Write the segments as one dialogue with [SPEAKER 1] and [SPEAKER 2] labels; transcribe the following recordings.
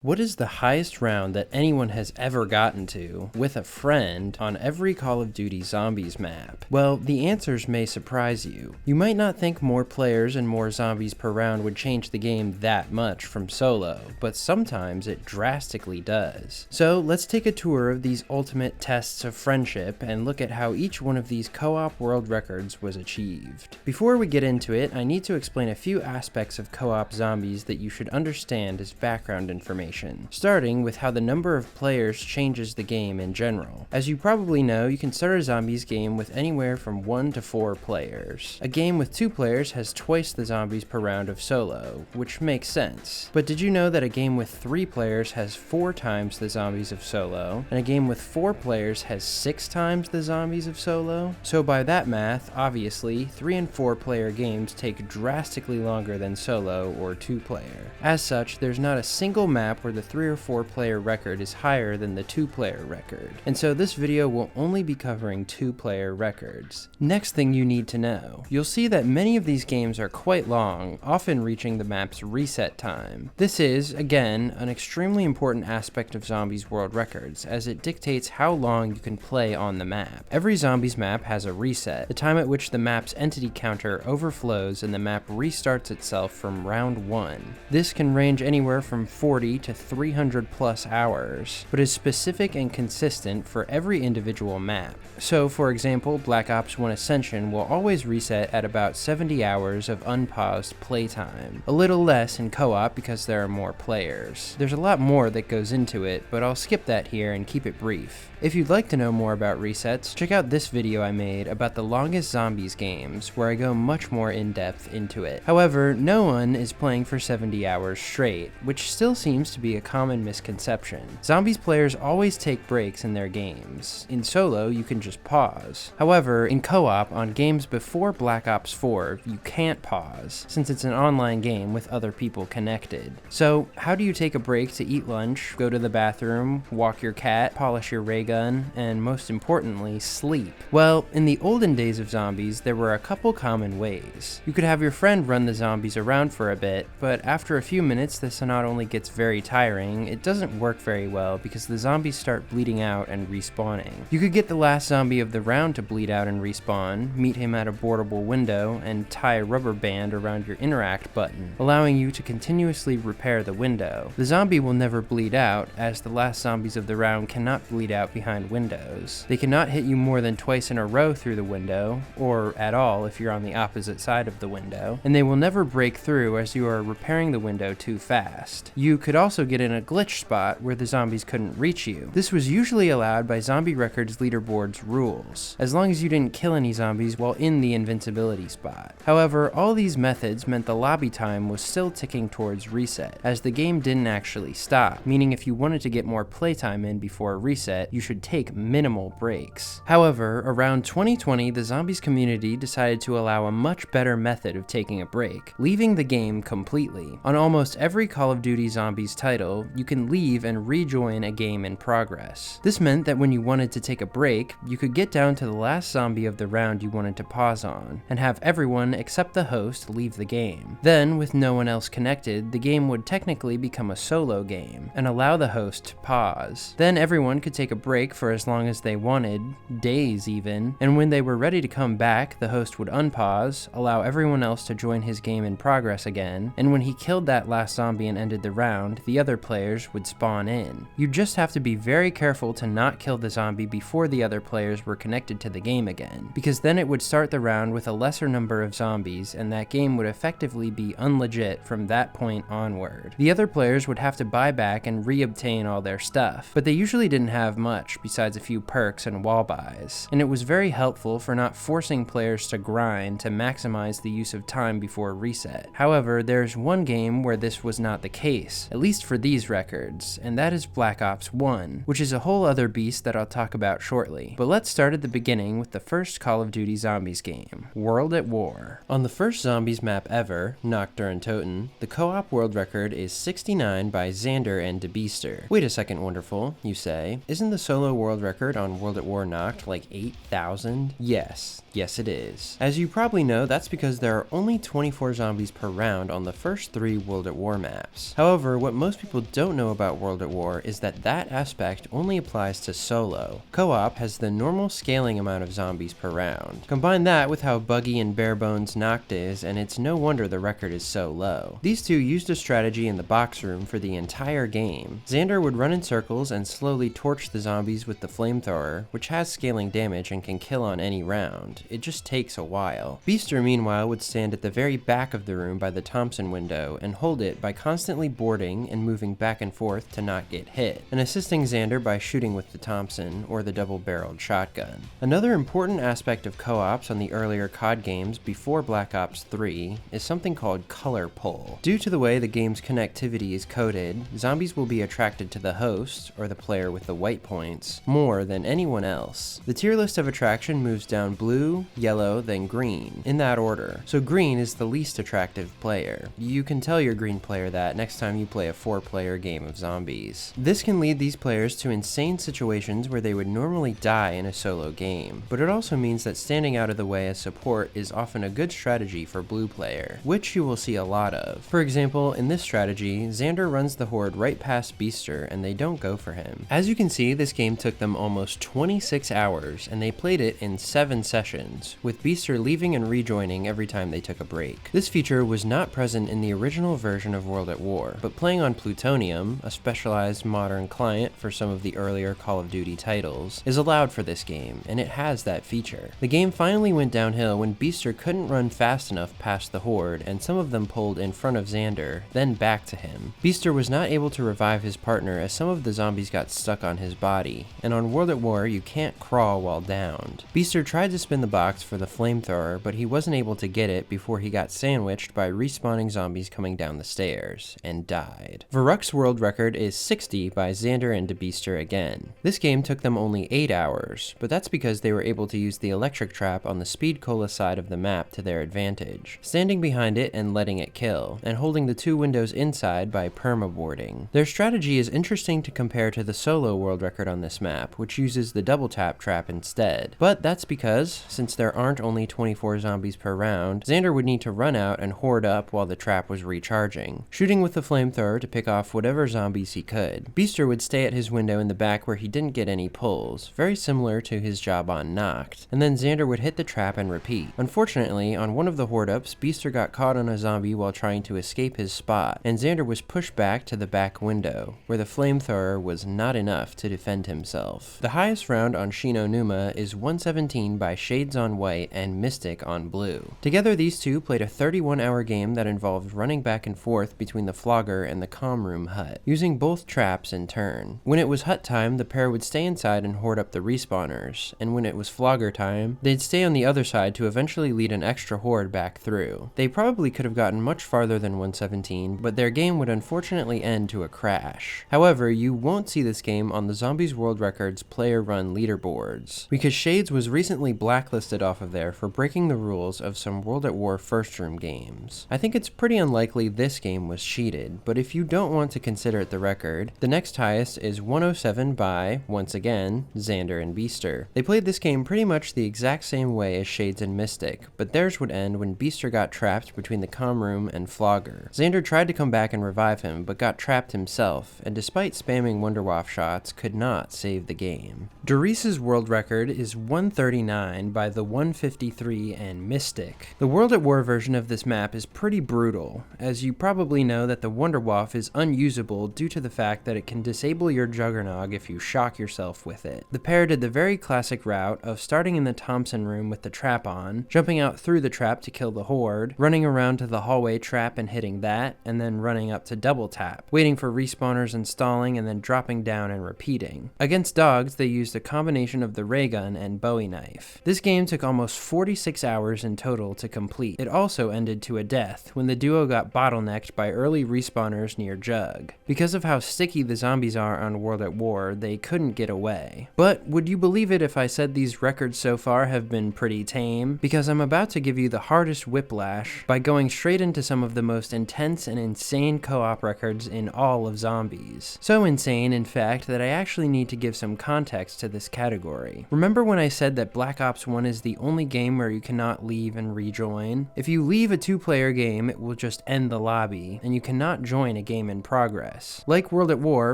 [SPEAKER 1] What is the highest round that anyone has ever gotten to, with a friend, on every Call of Duty Zombies map? Well, the answers may surprise you. You might not think more players and more zombies per round would change the game that much from solo, but sometimes it drastically does. So let's take a tour of these ultimate tests of friendship and look at how each one of these co-op world records was achieved. Before we get into it, I need to explain a few aspects of co-op zombies that you should understand as background information. Starting with how the number of players changes the game in general. As you probably know, you can start a zombies game with anywhere from 1 to 4 players. A game with 2 players has twice the zombies per round of solo, which makes sense. But did you know that a game with 3 players has 4 times the zombies of solo, and a game with 4 players has 6 times the zombies of solo? So by that math, obviously, 3 and 4 player games take drastically longer than solo or 2 player. As such, there's not a single map where the 3 or 4 player record is higher than the 2 player record. And so this video will only be covering 2 player records. Next thing you need to know. You'll see that many of these games are quite long, often reaching the map's reset time. This is, again, an extremely important aspect of Zombies world records, as it dictates how long you can play on the map. Every Zombies map has a reset, the time at which the map's entity counter overflows and the map restarts itself from round 1. This can range anywhere from 40 to 300 plus hours, but is specific and consistent for every individual map. So for example, Black Ops 1 Ascension will always reset at about 70 hours of unpaused playtime. A little less in co-op because there are more players. There's a lot more that goes into it, but I'll skip that here and keep it brief. If you'd like to know more about resets, check out this video I made about the longest Zombies games, where I go much more in depth into it. However, no one is playing for 70 hours straight, which still seems to be a common misconception. Zombies players always take breaks in their games. In solo, you can just pause. However, in co-op, on games before Black Ops 4, you can't pause, since it's an online game with other people connected. So, how do you take a break to eat lunch, go to the bathroom, walk your cat, polish your ray gun, and most importantly, sleep? Well, in the olden days of zombies, there were a couple common ways. You could have your friend run the zombies around for a bit, but after a few minutes, this not only gets very tiring, it doesn't work very well because the zombies start bleeding out and respawning. You could get the last zombie of the round to bleed out and respawn, meet him at a boardable window, and tie a rubber band around your interact button, allowing you to continuously repair the window. The zombie will never bleed out, as the last zombies of the round cannot bleed out behind windows. They cannot hit you more than twice in a row through the window, or at all if you're on the opposite side of the window, and they will never break through as you are repairing the window too fast. You could also get in a glitch spot where the zombies couldn't reach you. This was usually allowed by Zombie Records leaderboard's rules, as long as you didn't kill any zombies while in the invincibility spot. However, all these methods meant the lobby time was still ticking towards reset, as the game didn't actually stop, meaning if you wanted to get more playtime in before reset, you should take minimal breaks. However, around 2020, the Zombies community decided to allow a much better method of taking a break, leaving the game completely. On almost every Call of Duty Zombies title, you can leave and rejoin a game in progress. This meant that when you wanted to take a break, you could get down to the last zombie of the round you wanted to pause on, and have everyone except the host leave the game. Then, with no one else connected, the game would technically become a solo game, and allow the host to pause. Then everyone could take a break for as long as they wanted, days even, and when they were ready to come back, the host would unpause, allow everyone else to join his game in progress again, and when he killed that last zombie and ended the round, the other players would spawn in. You just have to be very careful to not kill the zombie before the other players were connected to the game again, because then it would start the round with a lesser number of zombies, and that game would effectively be unlegit from that point onward. The other players would have to buy back and re-obtain all their stuff, but they usually didn't have much besides a few perks and wall buys, and it was very helpful for not forcing players to grind to maximize the use of time before reset. However, there's one game where this was not the case, at least for these records, and that is Black Ops 1, which is a whole other beast that I'll talk about shortly. But let's start at the beginning with the first Call of Duty Zombies game, World at War. On the first Zombies map ever, Nocturne Toten, the co-op world record is 69 by Xander and DeBeaster. Wait a second, Wonderful, you say. Isn't the solo world record on World at War Noct like 8,000? Yes, Yes, it is. As you probably know, that's because there are only 24 zombies per round on the first 3 World at War maps. However, what most most people don't know about World at War is that that aspect only applies to solo. Co-op has the normal scaling amount of zombies per round. Combine that with how buggy and bare bones Noct is, and it's no wonder the record is so low. These two used a strategy in the box room for the entire game. Xander would run in circles and slowly torch the zombies with the flamethrower, which has scaling damage and can kill on any round. It just takes a while. Beaster, meanwhile, would stand at the very back of the room by the Thompson window and hold it by constantly boarding and moving back and forth to not get hit, and assisting Xander by shooting with the Thompson or the double-barreled shotgun. Another important aspect of co-ops on the earlier COD games before Black Ops 3 is something called color pull. Due to the way the game's connectivity is coded, zombies will be attracted to the host, or the player with the white points, more than anyone else. The tier list of attraction moves down blue, yellow, then green, in that order. So green is the least attractive player. You can tell your green player that next time you play a 4-player game of zombies. This can lead these players to insane situations where they would normally die in a solo game, but it also means that standing out of the way as support is often a good strategy for blue player, which you will see a lot of. For example, in this strategy, Xander runs the horde right past Beaster and they don't go for him. As you can see, this game took them almost 26 hours and they played it in 7 sessions, with Beaster leaving and rejoining every time they took a break. This feature was not present in the original version of World at War, but playing on Plutonium, a specialized modern client for some of the earlier Call of Duty titles, is allowed for this game, and it has that feature. The game finally went downhill when Beaster couldn't run fast enough past the horde, and some of them pulled in front of Xander, then back to him. Beaster was not able to revive his partner as some of the zombies got stuck on his body, and on World at War you can't crawl while downed. Beaster tried to spin the box for the flamethrower, but he wasn't able to get it before he got sandwiched by respawning zombies coming down the stairs, and died. Varuk's world record is 60 by Xander and Beaster again. This game took them only 8 hours, but that's because they were able to use the electric trap on the Speed Cola side of the map to their advantage, standing behind it and letting it kill, and holding the 2 windows inside by permaboarding. Their strategy is interesting to compare to the solo world record on this map, which uses the double tap trap instead. But that's because, since there aren't only 24 zombies per round, Xander would need to run out and hoard up while the trap was recharging, shooting with the flamethrower to pick off whatever zombies he could. Beaster would stay at his window in the back where he didn't get any pulls, very similar to his job on Noct, and then Xander would hit the trap and repeat. Unfortunately, on one of the horde ups, Beaster got caught on a zombie while trying to escape his spot, and Xander was pushed back to the back window, where the flamethrower was not enough to defend himself. The highest round on Shino Numa is 117 by Shades on white and Mystic on blue. Together these two played a 31-hour game that involved running back and forth between the flogger and the comm room hut, using both traps in turn. When it was hut time, the pair would stay inside and hoard up the respawners, and when it was flogger time, they'd stay on the other side to eventually lead an extra horde back through. They probably could have gotten much farther than 117, but their game would unfortunately end to a crash. However, you won't see this game on the Zombies World Records player-run leaderboards, because Shades was recently blacklisted off of there for breaking the rules of some World at War first room games. I think it's pretty unlikely this game was cheated, but if you don't want to consider it the record, the next highest is 107 by, once again, Xander and Beaster. They played this game pretty much the exact same way as Shades and Mystic, but theirs would end when Beaster got trapped between the comm room and Flogger. Xander tried to come back and revive him, but got trapped himself, and despite spamming Wunderwaffe shots, could not save the game. Doris's world record is 139 by the 153 and Mystic. The World at War version of this map is pretty brutal, as you probably know that the Wunderwaffe is unusable due to the fact that it can disable your Juggernog if you shock yourself with it. The pair did the very classic route of starting in the Thompson room with the trap on, jumping out through the trap to kill the horde, running around to the hallway trap and hitting that, and then running up to double tap, waiting for respawners installing and then dropping down and repeating. Against dogs, they used a combination of the ray gun and Bowie knife. This game took almost 46 hours in total to complete. It also ended to a death when the duo got bottlenecked by early respawners near Jug. Because of how sticky the zombies are on World at War, they couldn't get away. But would you believe it if I said these records so far have been pretty tame? Because I'm about to give you the hardest whiplash by going straight into some of the most intense and insane co-op records in all of zombies. So insane, in fact, that I actually need to give some context to this category. Remember when I said that Black Ops 1 is the only game where you cannot leave and rejoin? If you leave a 2-player game, it will just end the lobby, and you cannot join a game game in progress. Like World at War,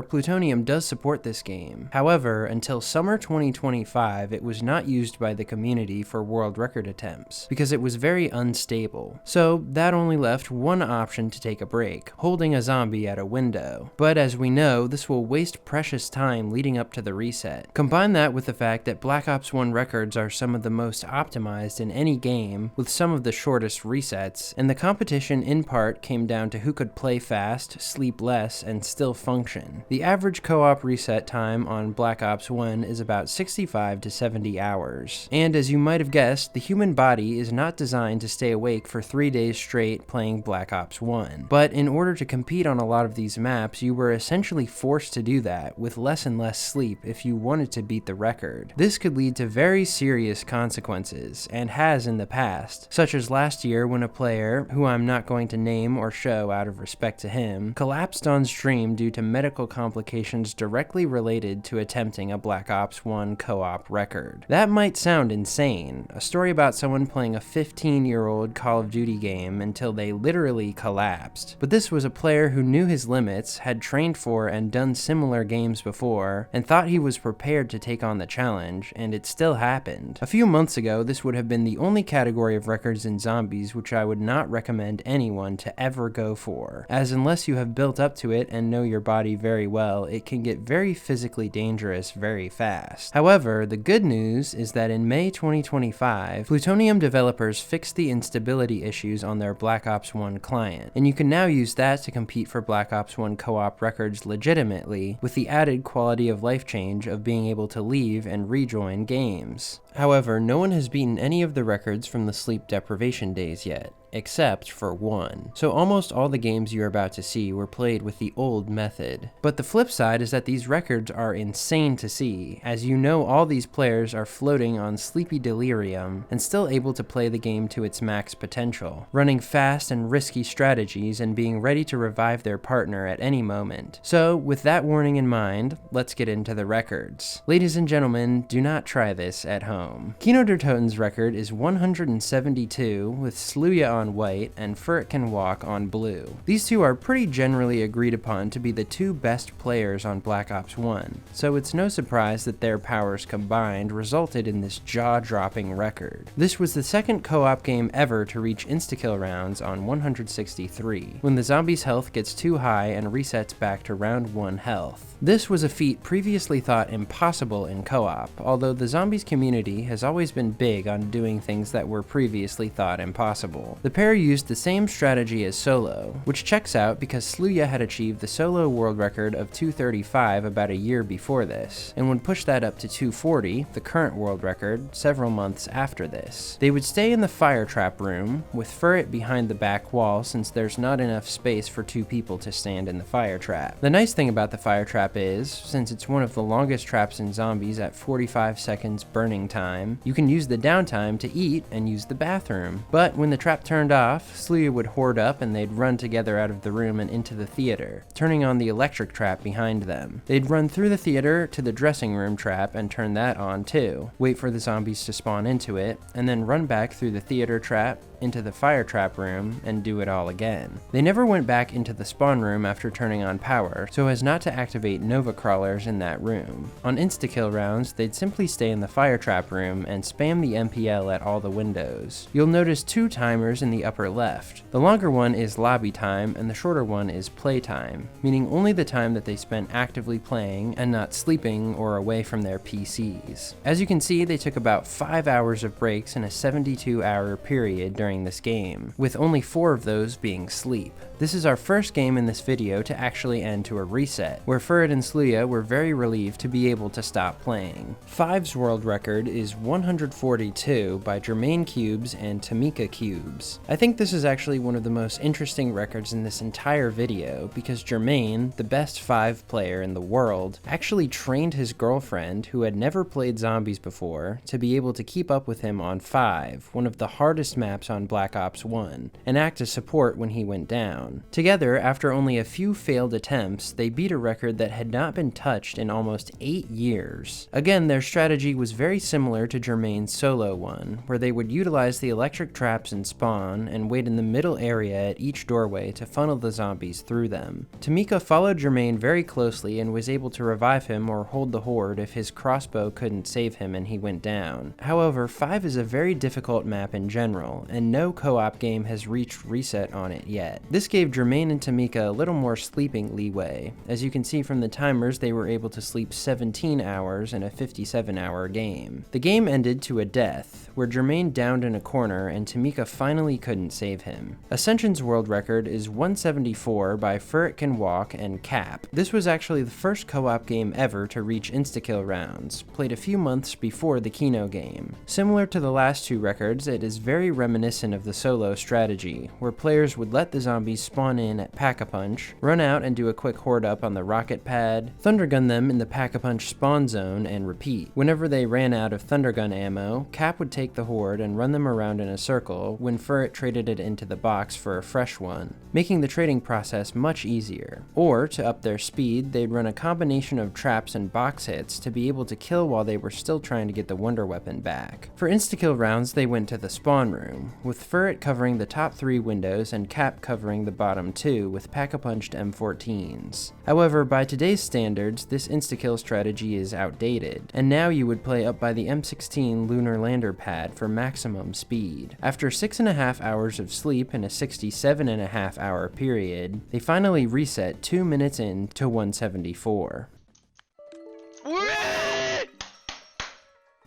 [SPEAKER 1] Plutonium does support this game. However, until summer 2025, it was not used by the community for world record attempts, because it was very unstable. So that only left one option to take a break, holding a zombie at a window. But as we know, this will waste precious time leading up to the reset. Combine that with the fact that Black Ops 1 records are some of the most optimized in any game, with some of the shortest resets, and the competition in part came down to who could play fast, sleep less, and still function. The average co-op reset time on Black Ops 1 is about 65 to 70 hours. And as you might have guessed, the human body is not designed to stay awake for 3 days straight playing Black Ops 1. But in order to compete on a lot of these maps, you were essentially forced to do that, with less and less sleep if you wanted to beat the record. This could lead to very serious consequences, and has in the past, such as last year when a player, who I'm not going to name or show out of respect to him, collapsed on stream due to medical complications directly related to attempting a Black Ops 1 co-op record. That might sound insane, a story about someone playing a 15-year-old Call of Duty game until they literally collapsed. But this was a player who knew his limits, had trained for and done similar games before, and thought he was prepared to take on the challenge, and it still happened. A few months ago, this would have been the only category of records in zombies which I would not recommend anyone to ever go for, as unless you have built up to it and know your body very well, it can get very physically dangerous very fast. However, the good news is that in May 2025, Plutonium developers fixed the instability issues on their Black Ops 1 client, and you can now use that to compete for Black Ops 1 co-op records legitimately, with the added quality of life change of being able to leave and rejoin games. However, no one has beaten any of the records from the sleep deprivation days yet, except for one. So almost all the games you're about to see were played with the old method. But the flip side is that these records are insane to see, as you know all these players are floating on sleepy delirium and still able to play the game to its max potential, running fast and risky strategies and being ready to revive their partner at any moment. So with that warning in mind, let's get into the records. Ladies and gentlemen, do not try this at home. Kino der Toten's record is 172 with Sluya on white and Furret Can Walk on blue. These two are pretty generally agreed upon to be the two best players on Black Ops 1, so it's no surprise that their powers combined resulted in this jaw-dropping record. This was the second co-op game ever to reach insta-kill rounds on 163, when the zombie's health gets too high and resets back to round 1 health. This was a feat previously thought impossible in co-op, although the zombies community has always been big on doing things that were previously thought impossible. The pair used the same strategy as solo, which checks out because Sluya had achieved the solo world record of 235 about a year before this, and would push that up to 240, the current world record, several months after this. They would stay in the fire trap room, with Furret behind the back wall since there's not enough space for two people to stand in the fire trap. The nice thing about the fire trap is, since it's one of the longest traps in zombies at 45 seconds burning time, you can use the downtime to eat and use the bathroom. But when the trap turned off, Sluya would hoard up and they'd run together out of the room and into the theater, turning on the electric trap behind them. They'd run through the theater to the dressing room trap and turn that on too, wait for the zombies to spawn into it, and then run back through the theater trap, into the fire trap room, and do it all again. They never went back into the spawn room after turning on power, so as not to activate Nova crawlers in that room. On insta-kill rounds, they'd simply stay in the fire trap room and spam the MPL at all the windows. You'll notice two timers in the upper left. The longer one is lobby time, and the shorter one is play time, meaning only the time that they spent actively playing and not sleeping or away from their PCs. As you can see, they took about 5 hours of breaks in a 72-hour period during this game, with only 4 of those being sleep. This is our first game in this video to actually end to a reset, where Furret and Sluya were very relieved to be able to stop playing. Five's world record is 142 by Jermaine Cubes and Tamika Cubes. I think this is actually one of the most interesting records in this entire video, because Jermaine, the best 5 player in the world, actually trained his girlfriend, who had never played zombies before, to be able to keep up with him on 5, one of the hardest maps on Black Ops 1, and act as support when he went down. Together, after only a few failed attempts, they beat a record that had not been touched in almost 8 years. Again, their strategy was very similar to Jermaine's solo one, where they would utilize the electric traps and spawns spawn and wait in the middle area at each doorway to funnel the zombies through them. Tamika followed Jermaine very closely and was able to revive him or hold the horde if his crossbow couldn't save him and he went down. However, 5 is a very difficult map in general, and no co-op game has reached reset on it yet. This gave Jermaine and Tamika a little more sleeping leeway. As you can see from the timers, they were able to sleep 17 hours in a 57-hour game. The game ended to a death, where Jermaine downed in a corner and Tamika finally couldn't save him. Ascension's world record is 174 by Furret Can Walk and Cap. This was actually the first co-op game ever to reach insta-kill rounds, played a few months before the Kino game. Similar to the last 2 records, it is very reminiscent of the solo strategy, where players would let the zombies spawn in at Pack-a-Punch, run out and do a quick horde up on the rocket pad, thundergun them in the Pack-a-Punch spawn zone, and repeat. Whenever they ran out of thundergun ammo, Cap would take the horde and run them around in a circle when Furret traded it into the box for a fresh one, making the trading process much easier. Or, to up their speed, they'd run a combination of traps and box hits to be able to kill while they were still trying to get the Wunder weapon back. For insta-kill rounds, they went to the spawn room, with Furret covering the top 3 windows and Cap covering the bottom 2 with pack-a-punched M14s. However, by today's standards, this insta-kill strategy is outdated, and now you would play up by the M16 lunar lander pad for maximum speed. After 6.5 hours of sleep in a 67.5 hour period, they finally reset 2 minutes in to 174.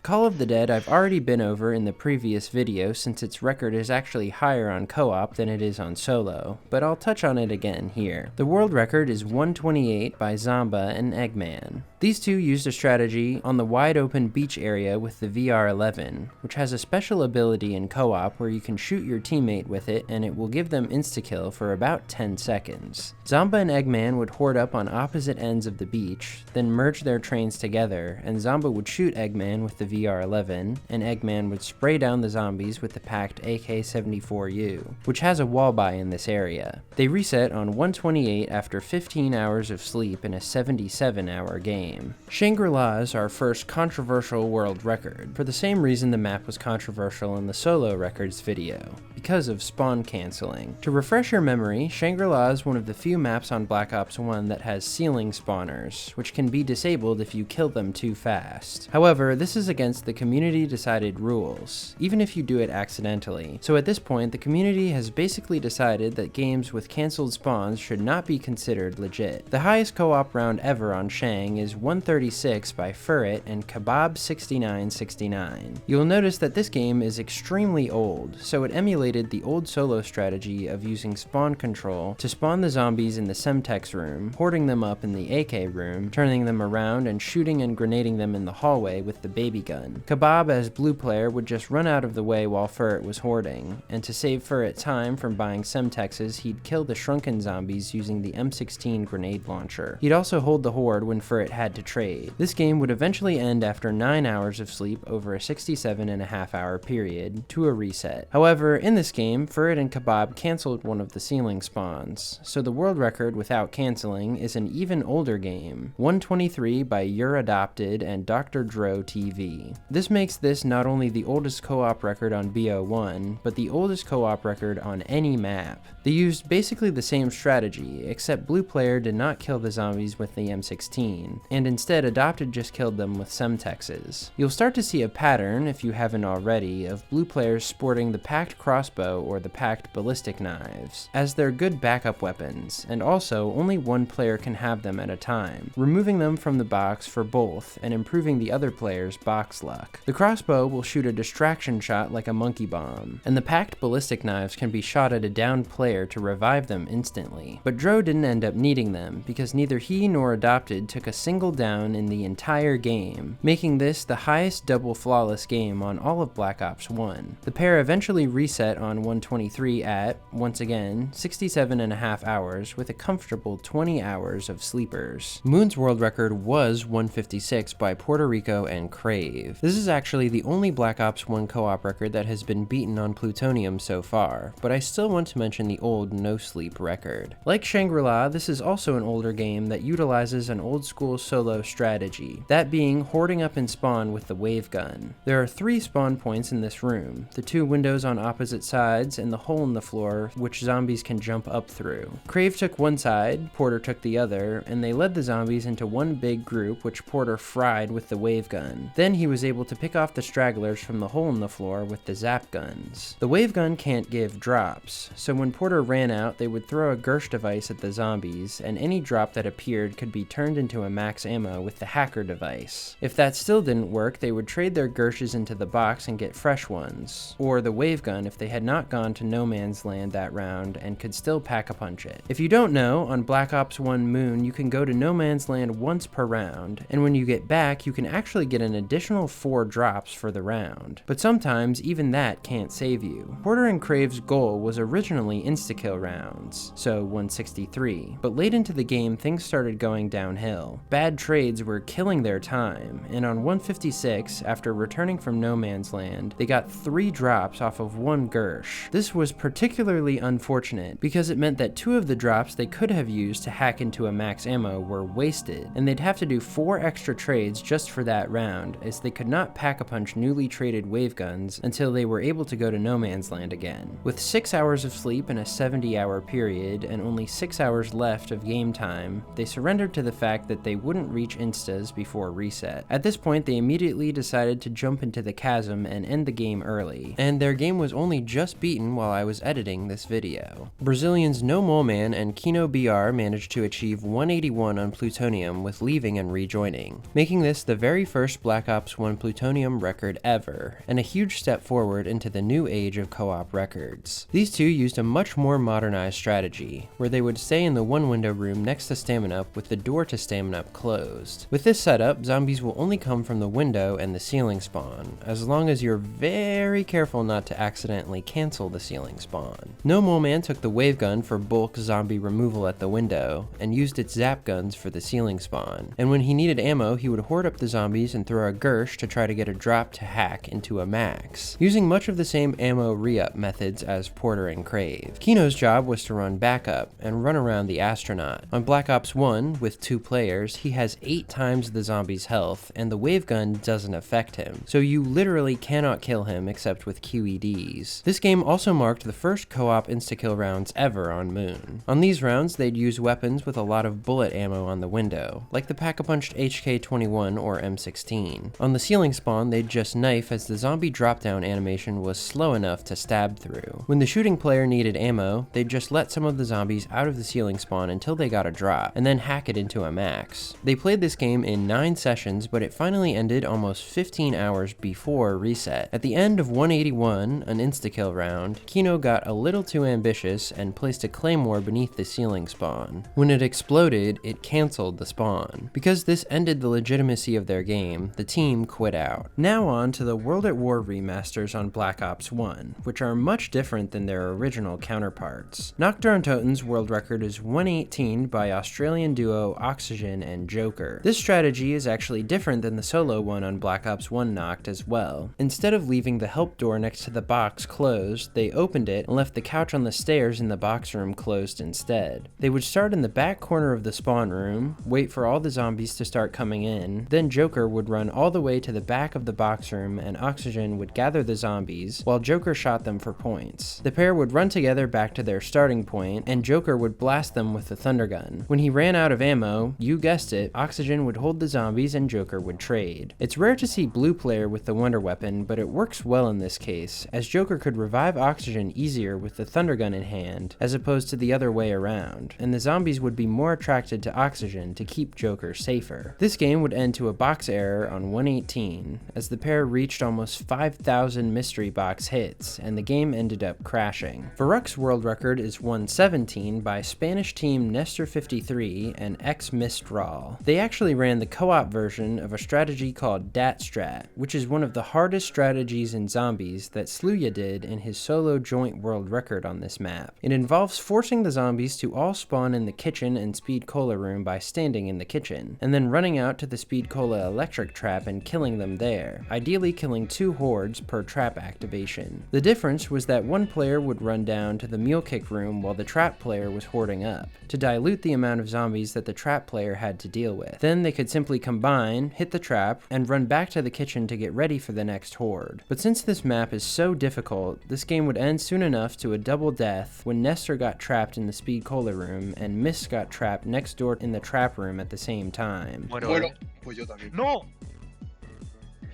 [SPEAKER 1] Call of the Dead I've already been over in the previous video since its record is actually higher on co-op than it is on solo, but I'll touch on it again here. The world record is 128 by Zomba and Eggman. These two used a strategy on the wide open beach area with the VR-11, which has a special ability in co-op where you can shoot your teammate with it and it will give them insta-kill for about 10 seconds. Zomba and Eggman would horde up on opposite ends of the beach, then merge their trains together, and Zomba would shoot Eggman with the VR-11, and Eggman would spray down the zombies with the packed AK-74U, which has a wall buy in this area. They reset on 128 after 15 hours of sleep in a 77-hour game. Shangri-La is our first controversial world record, for the same reason the map was controversial in the solo records video, because of spawn canceling. To refresh your memory, Shangri-La is one of the few maps on Black Ops 1 that has ceiling spawners, which can be disabled if you kill them too fast. However, this is against the community decided rules, even if you do it accidentally. So at this point, the community has basically decided that games with cancelled spawns should not be considered legit. The highest co-op round ever on Shang is 136 by Furret and Kebab 6969. You'll notice that this game is extremely old, so it emulated the old solo strategy of using spawn control to spawn the zombies in the Semtex room, hoarding them up in the AK room, turning them around and shooting and grenading them in the hallway with the baby gun. Kebab as blue player would just run out of the way while Furret was hoarding, and to save Furret time from buying Semtexes, he'd kill the shrunken zombies using the M16 grenade launcher. He'd also hold the horde when Furret had to trade. This game would eventually end after 9 hours of sleep over a 67.5 hour period to a reset. However, in this game, Furret and Kebab cancelled one of the ceiling spawns, so the world record without cancelling is an even older game, 123 by Your Adopted and Dr. Dro TV. This makes this not only the oldest co-op record on BO1, but the oldest co-op record on any map. They used basically the same strategy, except blue player did not kill the zombies with the M16, and instead Adopted just killed them with Semtexes. You'll start to see a pattern, if you haven't already, of blue players sporting the packed crossbow or the packed ballistic knives, as they're good backup weapons, and also only one player can have them at a time, removing them from the box for both and improving the other player's box luck. The crossbow will shoot a distraction shot like a monkey bomb, and the packed ballistic knives can be shot at a downed player to revive them instantly. But Dro didn't end up needing them, because neither he nor Adopted took a single down in the entire game, making this the highest double flawless game on all of Black Ops 1. The pair eventually reset on 123 at, once again, 67.5 hours with a comfortable 20 hours of sleepers. Moon's world record was 156 by Puerto Rico and Crave. Crave. This is actually the only Black Ops 1 co-op record that has been beaten on plutonium so far, but I still want to mention the old No Sleep record. Like Shangri-La, this is also an older game that utilizes an old school solo strategy, that being hoarding up in spawn with the wave gun. There are 3 spawn points in this room, the 2 windows on opposite sides and the hole in the floor which zombies can jump up through. Crave took one side, Porter took the other, and they led the zombies into one big group which Porter fried with the wave gun. Then he was able to pick off the stragglers from the hole in the floor with the zap guns. The wave gun can't give drops, so when Porter ran out they would throw a Gersh device at the zombies, and any drop that appeared could be turned into a max ammo with the hacker device. If that still didn't work, they would trade their Gershes into the box and get fresh ones, or the wave gun if they had not gone to no man's land that round and could still pack-a-punch it. If you don't know, on Black Ops 1 Moon you can go to no man's land once per round, and when you get back you can actually get an additional 4 drops for the round, but sometimes even that can't save you. Porter and Crave's goal was originally insta-kill rounds, so 163, but late into the game things started going downhill. Bad trades were killing their time, and on 156, after returning from no man's land, they got 3 drops off of 1 Gersh. This was particularly unfortunate because it meant that 2 of the drops they could have used to hack into a max ammo were wasted, and they'd have to do 4 extra trades just for that round, as they could not pack-a-punch newly traded wave guns until they were able to go to no man's land again. With 6 hours of sleep in a 70-hour period and only 6 hours left of game time, they surrendered to the fact that they wouldn't reach instas before reset. At this point, they immediately decided to jump into the chasm and end the game early, and their game was only just beaten while I was editing this video. Brazilians No Mole Man and Kino BR managed to achieve 181 on plutonium with leaving and rejoining, making this the very first Black Ops 1 plutonium record ever, and a huge step forward into the new age of co-op records. These two used a much more modernized strategy, where they would stay in the one window room next to Stamina Up with the door to Stamina Up closed. With this setup, zombies will only come from the window and the ceiling spawn, as long as you're very careful not to accidentally cancel the ceiling spawn. No Mole Man took the wave gun for bulk zombie removal at the window, and used its zap guns for the ceiling spawn, and when he needed ammo he would hoard up the zombies and throw a Gersh to try to get a drop to hack into a max, using much of the same ammo re-up methods as Porter and Crave. Kino's job was to run backup and run around the astronaut. On Black Ops 1, with 2 players, he has 8 times the zombie's health, and the wave gun doesn't affect him, so you literally cannot kill him except with QEDs. This game also marked the first co-op insta-kill rounds ever on Moon. On these rounds, they'd use weapons with a lot of bullet ammo on the window, like the pack-a-punched HK-21 or M16. On the ceiling spawn, they'd just knife as the zombie drop-down animation was slow enough to stab through. When the shooting player needed ammo, they'd just let some of the zombies out of the ceiling spawn until they got a drop, and then hack it into a max. They played this game in 9 sessions, but it finally ended almost 15 hours before reset. At the end of 181, an insta-kill round, Kino got a little too ambitious and placed a claymore beneath the ceiling spawn. When it exploded, it cancelled the spawn. Because this ended the legitimacy of their game, the team quit out. Now on to the World at War remasters on Black Ops 1, which are much different than their original counterparts. Nocturne Toten's world record is 118 by Australian duo Oxygen and Joker. This strategy is actually different than the solo one on Black Ops 1 Noct as well. Instead of leaving the help door next to the box closed, they opened it and left the couch on the stairs in the box room closed instead. They would start in the back corner of the spawn room, wait for all the zombies to start coming in, then Joker would run all the way to the back of the box room and Oxygen would gather the zombies while Joker shot them for points. The pair would run together back to their starting point, and Joker would blast them with the thunder gun. When he ran out of ammo, you guessed it, Oxygen would hold the zombies and Joker would trade. It's rare to see blue player with the Wunder weapon, but it works well in this case, as Joker could revive Oxygen easier with the thunder gun in hand, as opposed to the other way around, and the zombies would be more attracted to Oxygen to keep Joker safer. This game would end to a box error on 118, as the pair reached almost 5,000 mystery box hits, and the game ended up crashing. Varuk's world record is 117 by Spanish team Nestor53 and X-Mistral. They actually ran the co-op version of a strategy called Dat Strat, which is one of the hardest strategies in zombies that Sluya did in his solo joint world record on this map. It involves forcing the zombies to all spawn in the kitchen and Speed Cola room by standing in the kitchen, and then running out to the Speed Cola electric trap and killing them there, ideally killing 2 hordes per trap activation. The difference was that one player would run down to the mule kick room while the trap player was hoarding up, to dilute the amount of zombies that the trap player had to deal with. Then they could simply combine, hit the trap, and run back to the kitchen to get ready for the next horde. But since this map is so difficult, this game would end soon enough to a double death when Nestor got trapped in the speed cola room and Mist got trapped next door in the trap room at the same time.
[SPEAKER 2] Bueno, pues yo también.
[SPEAKER 3] ¡No!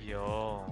[SPEAKER 3] Yo.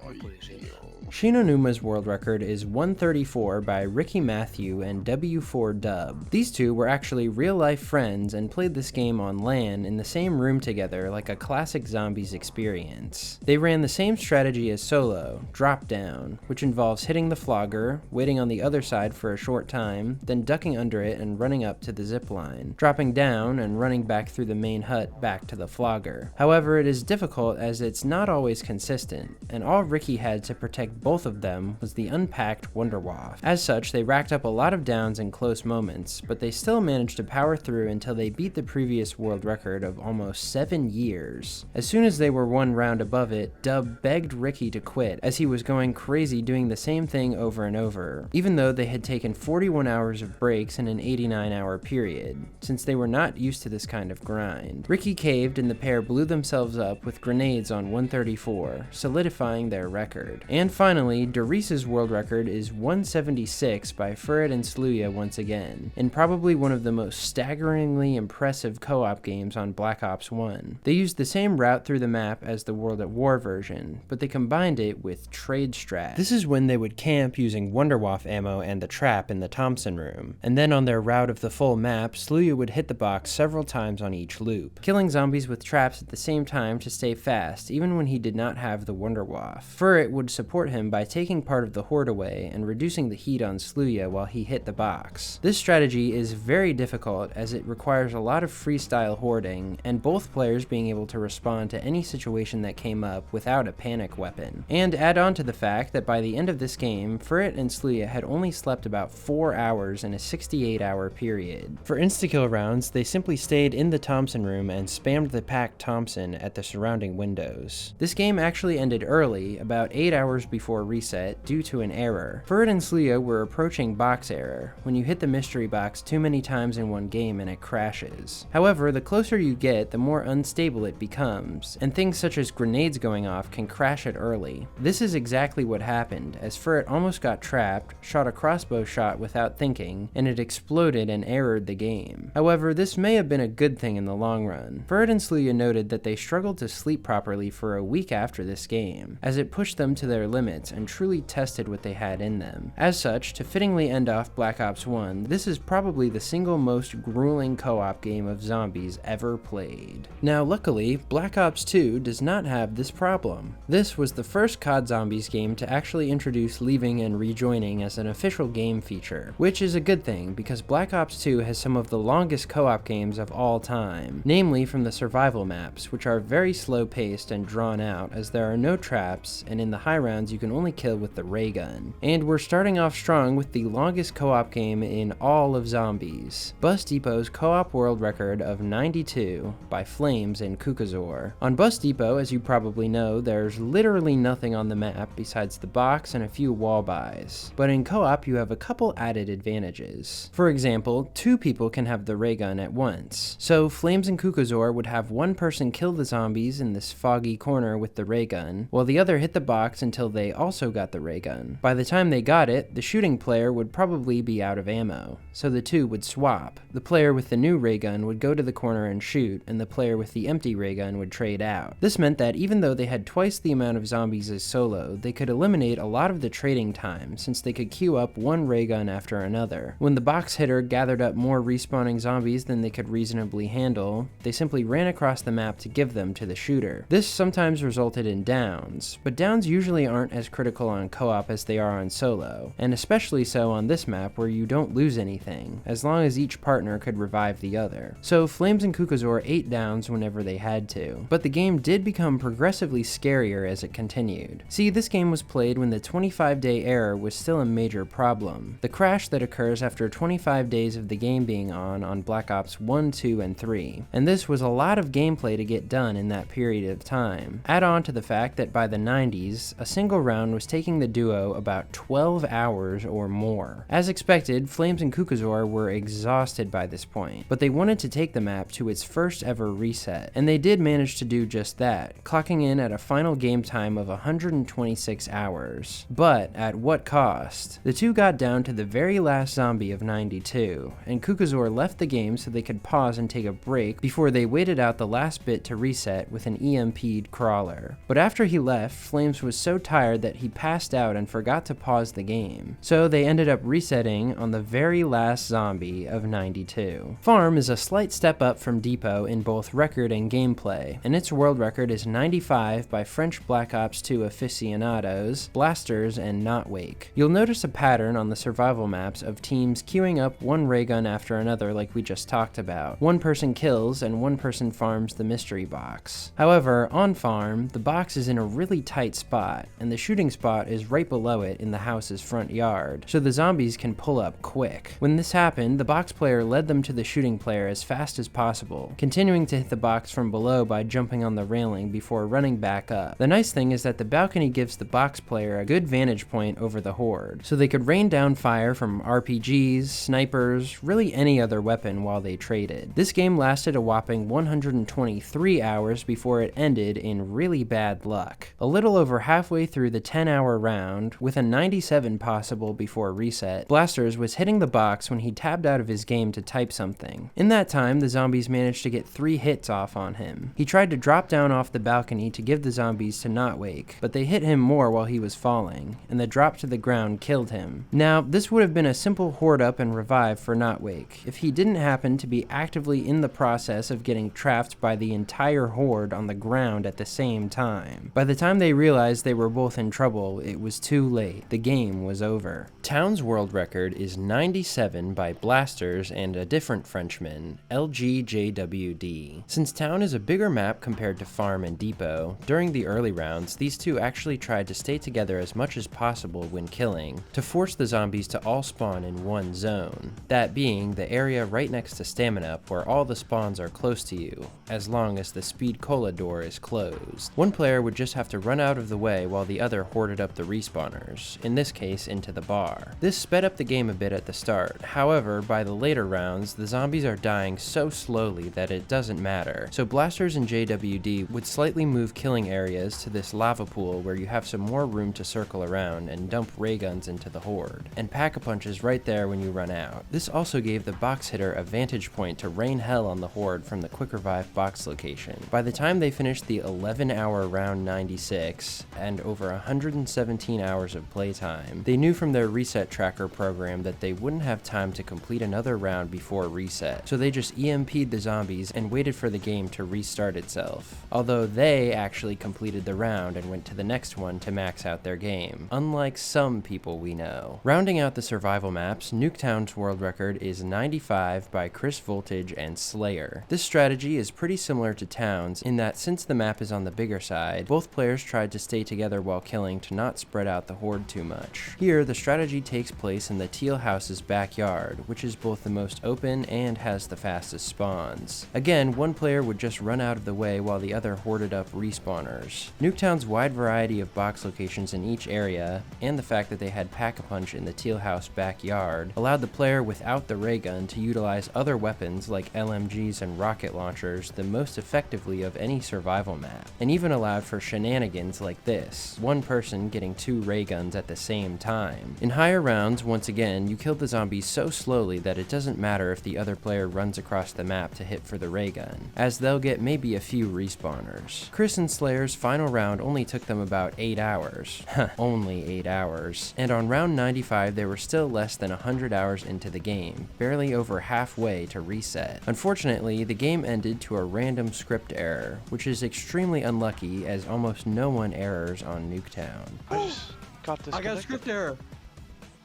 [SPEAKER 2] Ay, Dios.
[SPEAKER 1] Shinonuma's world record is 134 by Ricky Matthew and W4Dub. These two were actually real-life friends and played this game on LAN in the same room together like a classic zombies experience. They ran the same strategy as Solo, drop down, which involves hitting the flogger, waiting on the other side for a short time, then ducking under it and running up to the zipline, dropping down and running back through the main hut back to the flogger. However, it is difficult as it's not always consistent, and all Ricky had to protect both of them was the unpacked Wunder. As such, they racked up a lot of downs in close moments, but they still managed to power through until they beat the previous world record of almost 7 years. As soon as they were 1 round above it, Dub begged Ricky to quit as he was going crazy doing the same thing over and over, even though they had taken 41 hours of breaks in an 89-hour period, since they were not used to this kind of grind. Ricky caved and the pair blew themselves up with grenades on 134, solidifying their record. And finally, Doris's world record is 176 by Furret and Sluya once again, in probably one of the most staggeringly impressive co-op games on Black Ops 1. They used the same route through the map as the World at War version, but they combined it with trade strat. This is when they would camp using Wunderwaffe ammo and the trap in the Thompson room, and then on their route of the full map, Sluya would hit the box several times on each loop, killing zombies with traps at the same time to stay fast, even when he did not have the Wunderwaffe. Furret would support him by taking part of the horde away and reducing the heat on Sluya while he hit the box. This strategy is very difficult as it requires a lot of freestyle hoarding and both players being able to respond to any situation that came up without a panic weapon. And add on to the fact that by the end of this game, Furret and Sluya had only slept about 4 hours in a 68-hour period. For insta-kill rounds, they simply stayed in the Thompson room and spammed the packed Thompson at the surrounding windows. This game actually ended early, about 8 hours before reset, due to an error. Furret and Sluya were approaching box error, when you hit the mystery box too many times in one game and it crashes. However, the closer you get, the more unstable it becomes, and things such as grenades going off can crash it early. This is exactly what happened, as Furret almost got trapped, shot a crossbow shot without thinking, and it exploded and errored the game. However, this may have been a good thing in the long run. Furret and Sluya noted that they struggled to sleep properly for a week after this game, as it pushed them to their limits and truly tested what they had in them. As such, to fittingly end off Black Ops 1, this is probably the single most grueling co-op game of zombies ever played. Now luckily, Black Ops 2 does not have this problem. This was the first COD Zombies game to actually introduce leaving and rejoining as an official game feature, which is a good thing because Black Ops 2 has some of the longest co-op games of all time, namely from the survival maps, which are very slow paced and drawn out as there are no traps, and in the high rounds you can only kill with the ray gun. And we're starting off strong with the longest co-op game in all of zombies, Bus Depot's co-op world record of 92 by Flames and Kukazor. On Bus Depot, as you probably know, there's literally nothing on the map besides the box and a few wall buys, but in co-op you have a couple added advantages. For example, 2 people can have the ray gun at once, so Flames and Kukazor would have one person kill the zombies in this foggy corner with the ray gun, while the other hit the box until they also got the ray gun. By the time they got it, the shooting player would probably be out of ammo, so the two would swap. The player with the new ray gun would go to the corner and shoot, and the player with the empty ray gun would trade out. This meant that even though they had twice the amount of zombies as Solo, they could eliminate a lot of the trading time since they could queue up one ray gun after another. When the box hitter gathered up more respawning zombies than they could reasonably handle, they simply ran across the map to give them to the shooter. This sometimes resulted in downs, but downs usually aren't as critical on co-op as they are on solo, and especially so on this map where you don't lose anything, as long as each partner could revive the other. So Flames and Kukazor ate downs whenever they had to, but the game did become progressively scarier as it continued. See, this game was played when the 25-day error was still a major problem, the crash that occurs after 25 days of the game being on Black Ops 1, 2, and 3, and this was a lot of gameplay to get done in that period of time. Add on to the fact that by the 90s, a single round was taking the duo about 12 hours or more. As expected, Flames and Kukazor were exhausted by this point, but they wanted to take the map to its first ever reset, and they did manage to do just that, clocking in at a final game time of 126 hours. But at what cost? The two got down to the very last zombie of 92, and Kukazor left the game so they could pause and take a break before they waited out the last bit to reset with an EMP'd crawler. But after he left, Flames was so tired that he passed out and forgot to pause the game, so they ended up resetting on the very last zombie of 92. Farm is a slight step up from Depot in both record and gameplay, and its world record is 95 by French Black Ops 2 aficionados, Blasters, and Notwake. You'll notice a pattern on the survival maps of teams queuing up one ray gun after another like we just talked about. One person kills and one person farms the mystery box. However, on farm, the box is in a really tight spot, and the shooting spot is right below it in the house's front yard, so the zombies can pull up quick. When this happened, the box player led them to the shooting player as fast as possible, continuing to hit the box from below by jumping on the railing before running back up. The nice thing is that the balcony gives the box player a good vantage point over the horde, so they could rain down fire from RPGs, snipers, really any other weapon while they traded. This game lasted a whopping 123 hours before it ended in really bad luck. A little over halfway through the 10-hour round, with a 97 possible before reset, Blasters was hitting the box when he tabbed out of his game to type something. In that time, the zombies managed to get 3 hits off on him. He tried to drop down off the balcony to give the zombies to Notwake, but they hit him more while he was falling, and the drop to the ground killed him. Now, this would have been a simple horde up and revive for Notwake, if he didn't happen to be actively in the process of getting trapped by the entire horde on the ground at the same time. By the time they realized they were both in trouble, it was too late. The game was over. Town's world record is 97 by Blasters and a different Frenchman, LGJWD. Since Town is a bigger map compared to Farm and Depot, during the early rounds, these two actually tried to stay together as much as possible when killing, to force the zombies to all spawn in one zone, that being the area right next to Stamina Up where all the spawns are close to you, as long as the Speed Cola door is closed. One player would just have to run out of the way while the other hoarded up the respawners, in this case into the bar. This sped up the game a bit at the start, however, by the later rounds, the zombies are dying so slowly that it doesn't matter, so Blasters and JWD would slightly move killing areas to this lava pool where you have some more room to circle around and dump ray guns into the horde, and pack-a-punches right there when you run out. This also gave the box hitter a vantage point to rain hell on the horde from the quick revive box location. By the time they finished the 11-hour round 96, and over 117 hours of playtime, they knew from their reset tracker program that they wouldn't have time to complete another round before reset, so they just EMP'd the zombies and waited for the game to restart itself, although they actually completed the round and went to the next one to max out their game, unlike some people we know. Rounding out the survival maps, Nuketown's world record is 95 by Chris Voltage and Slayer. This strategy is pretty similar to Town's in that since the map is on the bigger side, both players tried to stay together while killing to not spread out the horde too much. Here, the strategy takes place in the Teal House's backyard, which is both the most open and has the fastest spawns. Again, one player would just run out of the way while the other hoarded up respawners. Nuketown's wide variety of box locations in each area, and the fact that they had Pack-a-Punch in the Teal House backyard, allowed the player without the ray gun to utilize other weapons like LMGs and rocket launchers the most effectively of any survival map, and even allowed for shenanigans like this, one person getting 2 ray guns at the same time. In higher rounds, once again, you kill the zombies so slowly that it doesn't matter if the other player runs across the map to hit for the ray gun, as they'll get maybe a few respawners. Chris and Slayer's final round only took them about 8 hours. Only 8 hours. And on round 95 they were still less than 100 hours into the game, barely over halfway to reset. Unfortunately, the game ended to a random script error, which is extremely unlucky as almost no one 41 errors on Nuketown.
[SPEAKER 3] I just got this.
[SPEAKER 4] I got a script error.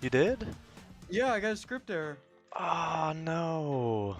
[SPEAKER 3] You did?
[SPEAKER 4] Yeah, I got a script error.
[SPEAKER 3] Oh no.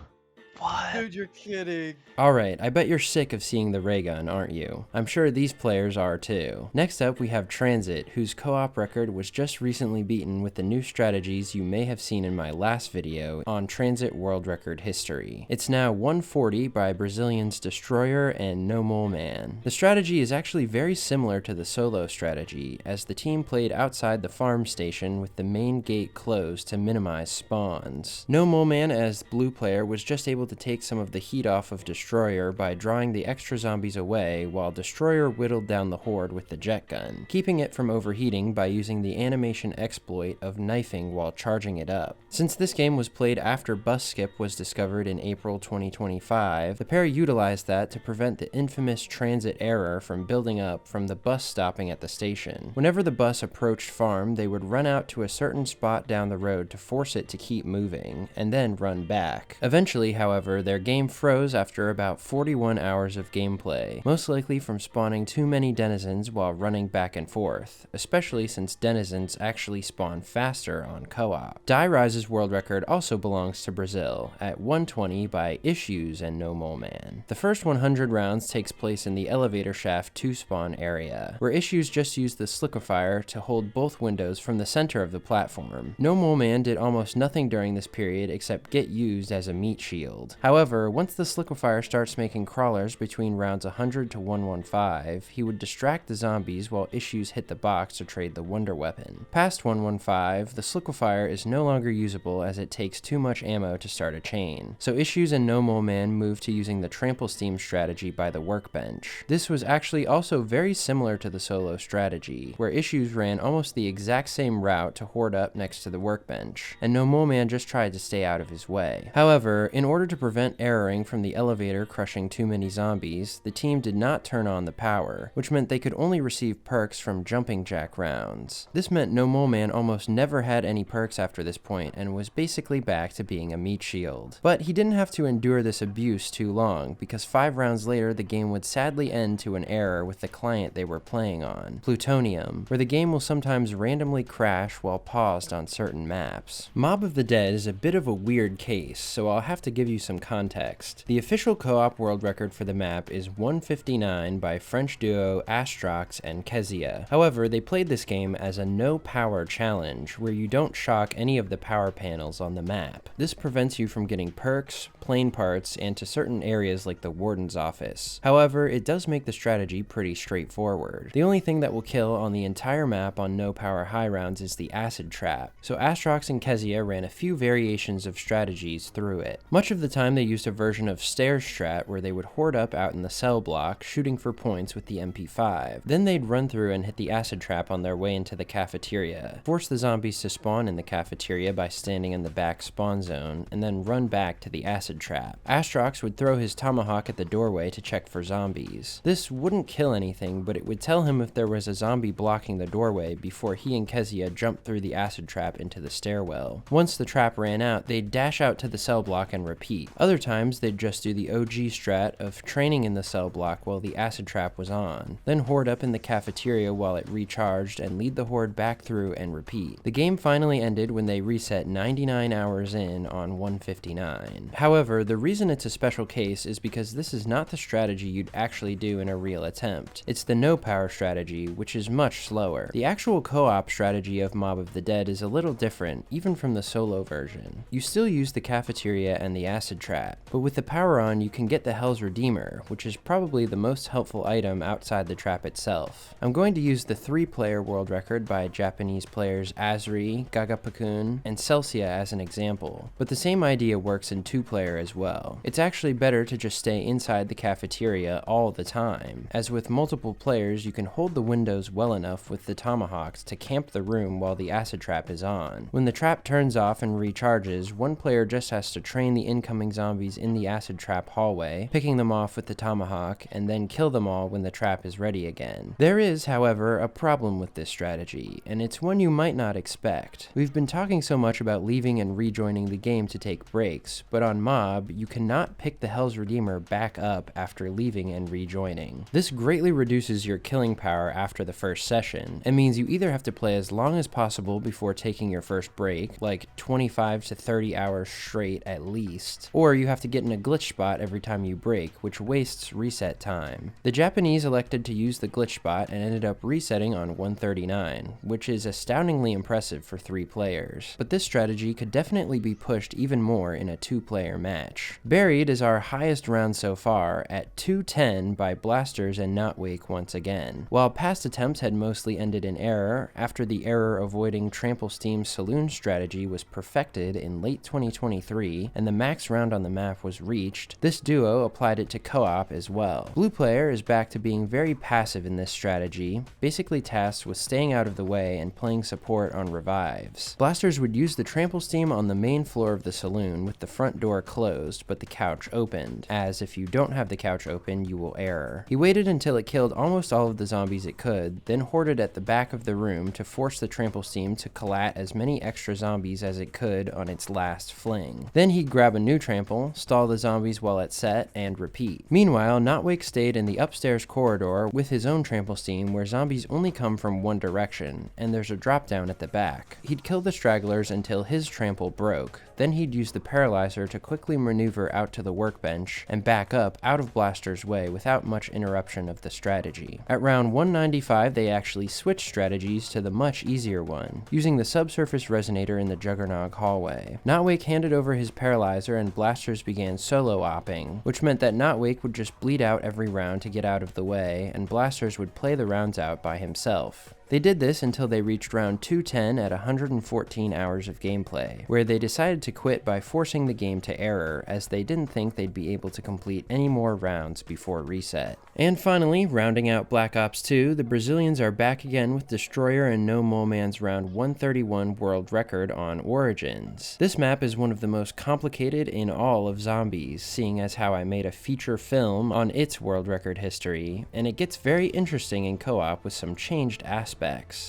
[SPEAKER 3] What?
[SPEAKER 4] Dude, you're kidding.
[SPEAKER 1] Alright, I bet you're sick of seeing the ray gun, aren't you? I'm sure these players are too. Next up we have Transit, whose co-op record was just recently beaten with the new strategies you may have seen in my last video on Transit World Record history. It's now 140 by Brazilians Destroyer and No Mole Man. The strategy is actually very similar to the solo strategy, as the team played outside the farm station with the main gate closed to minimize spawns. No Mole Man as blue player was just able to take some of the heat off of Destroyer by drawing the extra zombies away, while Destroyer whittled down the horde with the jet gun, keeping it from overheating by using the animation exploit of knifing while charging it up. Since this game was played after bus skip was discovered in April 2025, the pair utilized that to prevent the infamous transit error from building up from the bus stopping at the station. Whenever the bus approached farm, they would run out to a certain spot down the road to force it to keep moving, and then run back. Eventually, however, their game froze after about 41 hours of gameplay, most likely from spawning too many denizens while running back and forth, especially since denizens actually spawn faster on co-op. Die Rise's world record also belongs to Brazil, at 120 by Issues and No Mole Man. The first 100 rounds takes place in the elevator shaft 2 spawn area, where Issues just used the sliquifier to hold both windows from the center of the platform. No Mole Man did almost nothing during this period except get used as a meat shield. However, once the sliquifier starts making crawlers between rounds 100 to 115, he would distract the zombies while Issues hit the box to trade the Wunder weapon. Past 115, the sliquifier is no longer usable as it takes too much ammo to start a chain, so Issues and No Mole Man moved to using the trample steam strategy by the workbench. This was actually also very similar to the solo strategy, where Issues ran almost the exact same route to hoard up next to the workbench, and No Mole Man just tried to stay out of his way. However, in order to prevent erroring from the elevator crushing too many zombies, the team did not turn on the power, which meant they could only receive perks from jumping jack rounds. This meant No Mole Man almost never had any perks after this point and was basically back to being a meat shield. But he didn't have to endure this abuse too long, because 5 rounds later the game would sadly end to an error with the client they were playing on, Plutonium, where the game will sometimes randomly crash while paused on certain maps. Mob of the Dead is a bit of a weird case, so I'll have to give you some context. The official co-op world record for the map is 159 by French duo Astrox and Kezia. However, they played this game as a no power challenge, where you don't shock any of the power panels on the map. This prevents you from getting perks, plane parts, and to certain areas like the warden's office. However, it does make the strategy pretty straightforward. The only thing that will kill on the entire map on no power high rounds is the acid trap, so Astrox and Kezia ran a few variations of strategies through it. Much of the time they used a version of stairs strat where they would hoard up out in the cell block, shooting for points with the MP5. Then they'd run through and hit the acid trap on their way into the cafeteria, force the zombies to spawn in the cafeteria by standing in the back spawn zone, and then run back to the acid trap. Astrox would throw his tomahawk at the doorway to check for zombies. This wouldn't kill anything, but it would tell him if there was a zombie blocking the doorway before he and Kezia jumped through the acid trap into the stairwell. Once the trap ran out, they'd dash out to the cell block and repeat. Other times they'd just do the OG strat of training in the cell block while the acid trap was on, then hoard up in the cafeteria while it recharged and lead the horde back through and repeat. The game finally ended when they reset 99 hours in on 159. However, the reason it's a special case is because this is not the strategy you'd actually do in a real attempt. It's the no power strategy, which is much slower. The actual co-op strategy of Mob of the Dead is a little different, even from the solo version. You still use the cafeteria and the acid trap, but with the power on you can get the Hell's Redeemer, which is probably the most helpful item outside the trap itself. I'm going to use the 3-player world record by Japanese players Azri, Gagapakun, and Celsia as an example, but the same idea works in 2-player as well. It's actually better to just stay inside the cafeteria all the time, as with multiple players you can hold the windows well enough with the tomahawks to camp the room while the acid trap is on. When the trap turns off and recharges, one player just has to train the incoming incoming zombies in the acid trap hallway, picking them off with the tomahawk, and then kill them all when the trap is ready again. There is, however, a problem with this strategy, and it's one you might not expect. We've been talking so much about leaving and rejoining the game to take breaks, but on Mob, you cannot pick the Hell's Redeemer back up after leaving and rejoining. This greatly reduces your killing power after the first session, and means you either have to play as long as possible before taking your first break, like 25 to 30 hours straight at least, or you have to get in a glitch spot every time you break, which wastes reset time. The Japanese elected to use the glitch spot and ended up resetting on 139, which is astoundingly impressive for 3 players. But this strategy could definitely be pushed even more in a 2-player match. Buried is our highest round so far at 210 by Blasters and Notwake once again. While past attempts had mostly ended in error, after the error-avoiding Trample Steam Saloon strategy was perfected in late 2023 and the max round on the map was reached, this duo applied it to co-op as well. Blue player is back to being very passive in this strategy, basically tasked with staying out of the way and playing support on revives. Blasters would use the Trample Steam on the main floor of the saloon with the front door closed but the couch opened, as if you don't have the couch open you will error. He waited until it killed almost all of the zombies it could, then hoarded at the back of the room to force the Trample Steam to collat as many extra zombies as it could on its last fling. Then he'd grab a new trample, stall the zombies while it set, and repeat. Meanwhile, Notwake stayed in the upstairs corridor with his own Trample Steam where zombies only come from one direction, and there's a drop down at the back. He'd kill the stragglers until his trample broke, then he'd use the paralyzer to quickly maneuver out to the workbench and back up out of Blaster's way without much interruption of the strategy. At round 195 they actually switched strategies to the much easier one, using the subsurface resonator in the Juggernog hallway. Notwake handed over his paralyzer and Blasters began solo-opping, which meant that Notwake would just bleed out every round to get out of the way, and Blasters would play the rounds out by himself. They did this until they reached round 210 at 114 hours of gameplay, where they decided to quit by forcing the game to error, as they didn't think they'd be able to complete any more rounds before reset. And finally, rounding out Black Ops 2, the Brazilians are back again with Destroyer and No Mole Man's round 131 world record on Origins. This map is one of the most complicated in all of Zombies, seeing as how I made a feature film on its world record history, and it gets very interesting in co-op with some changed aspects.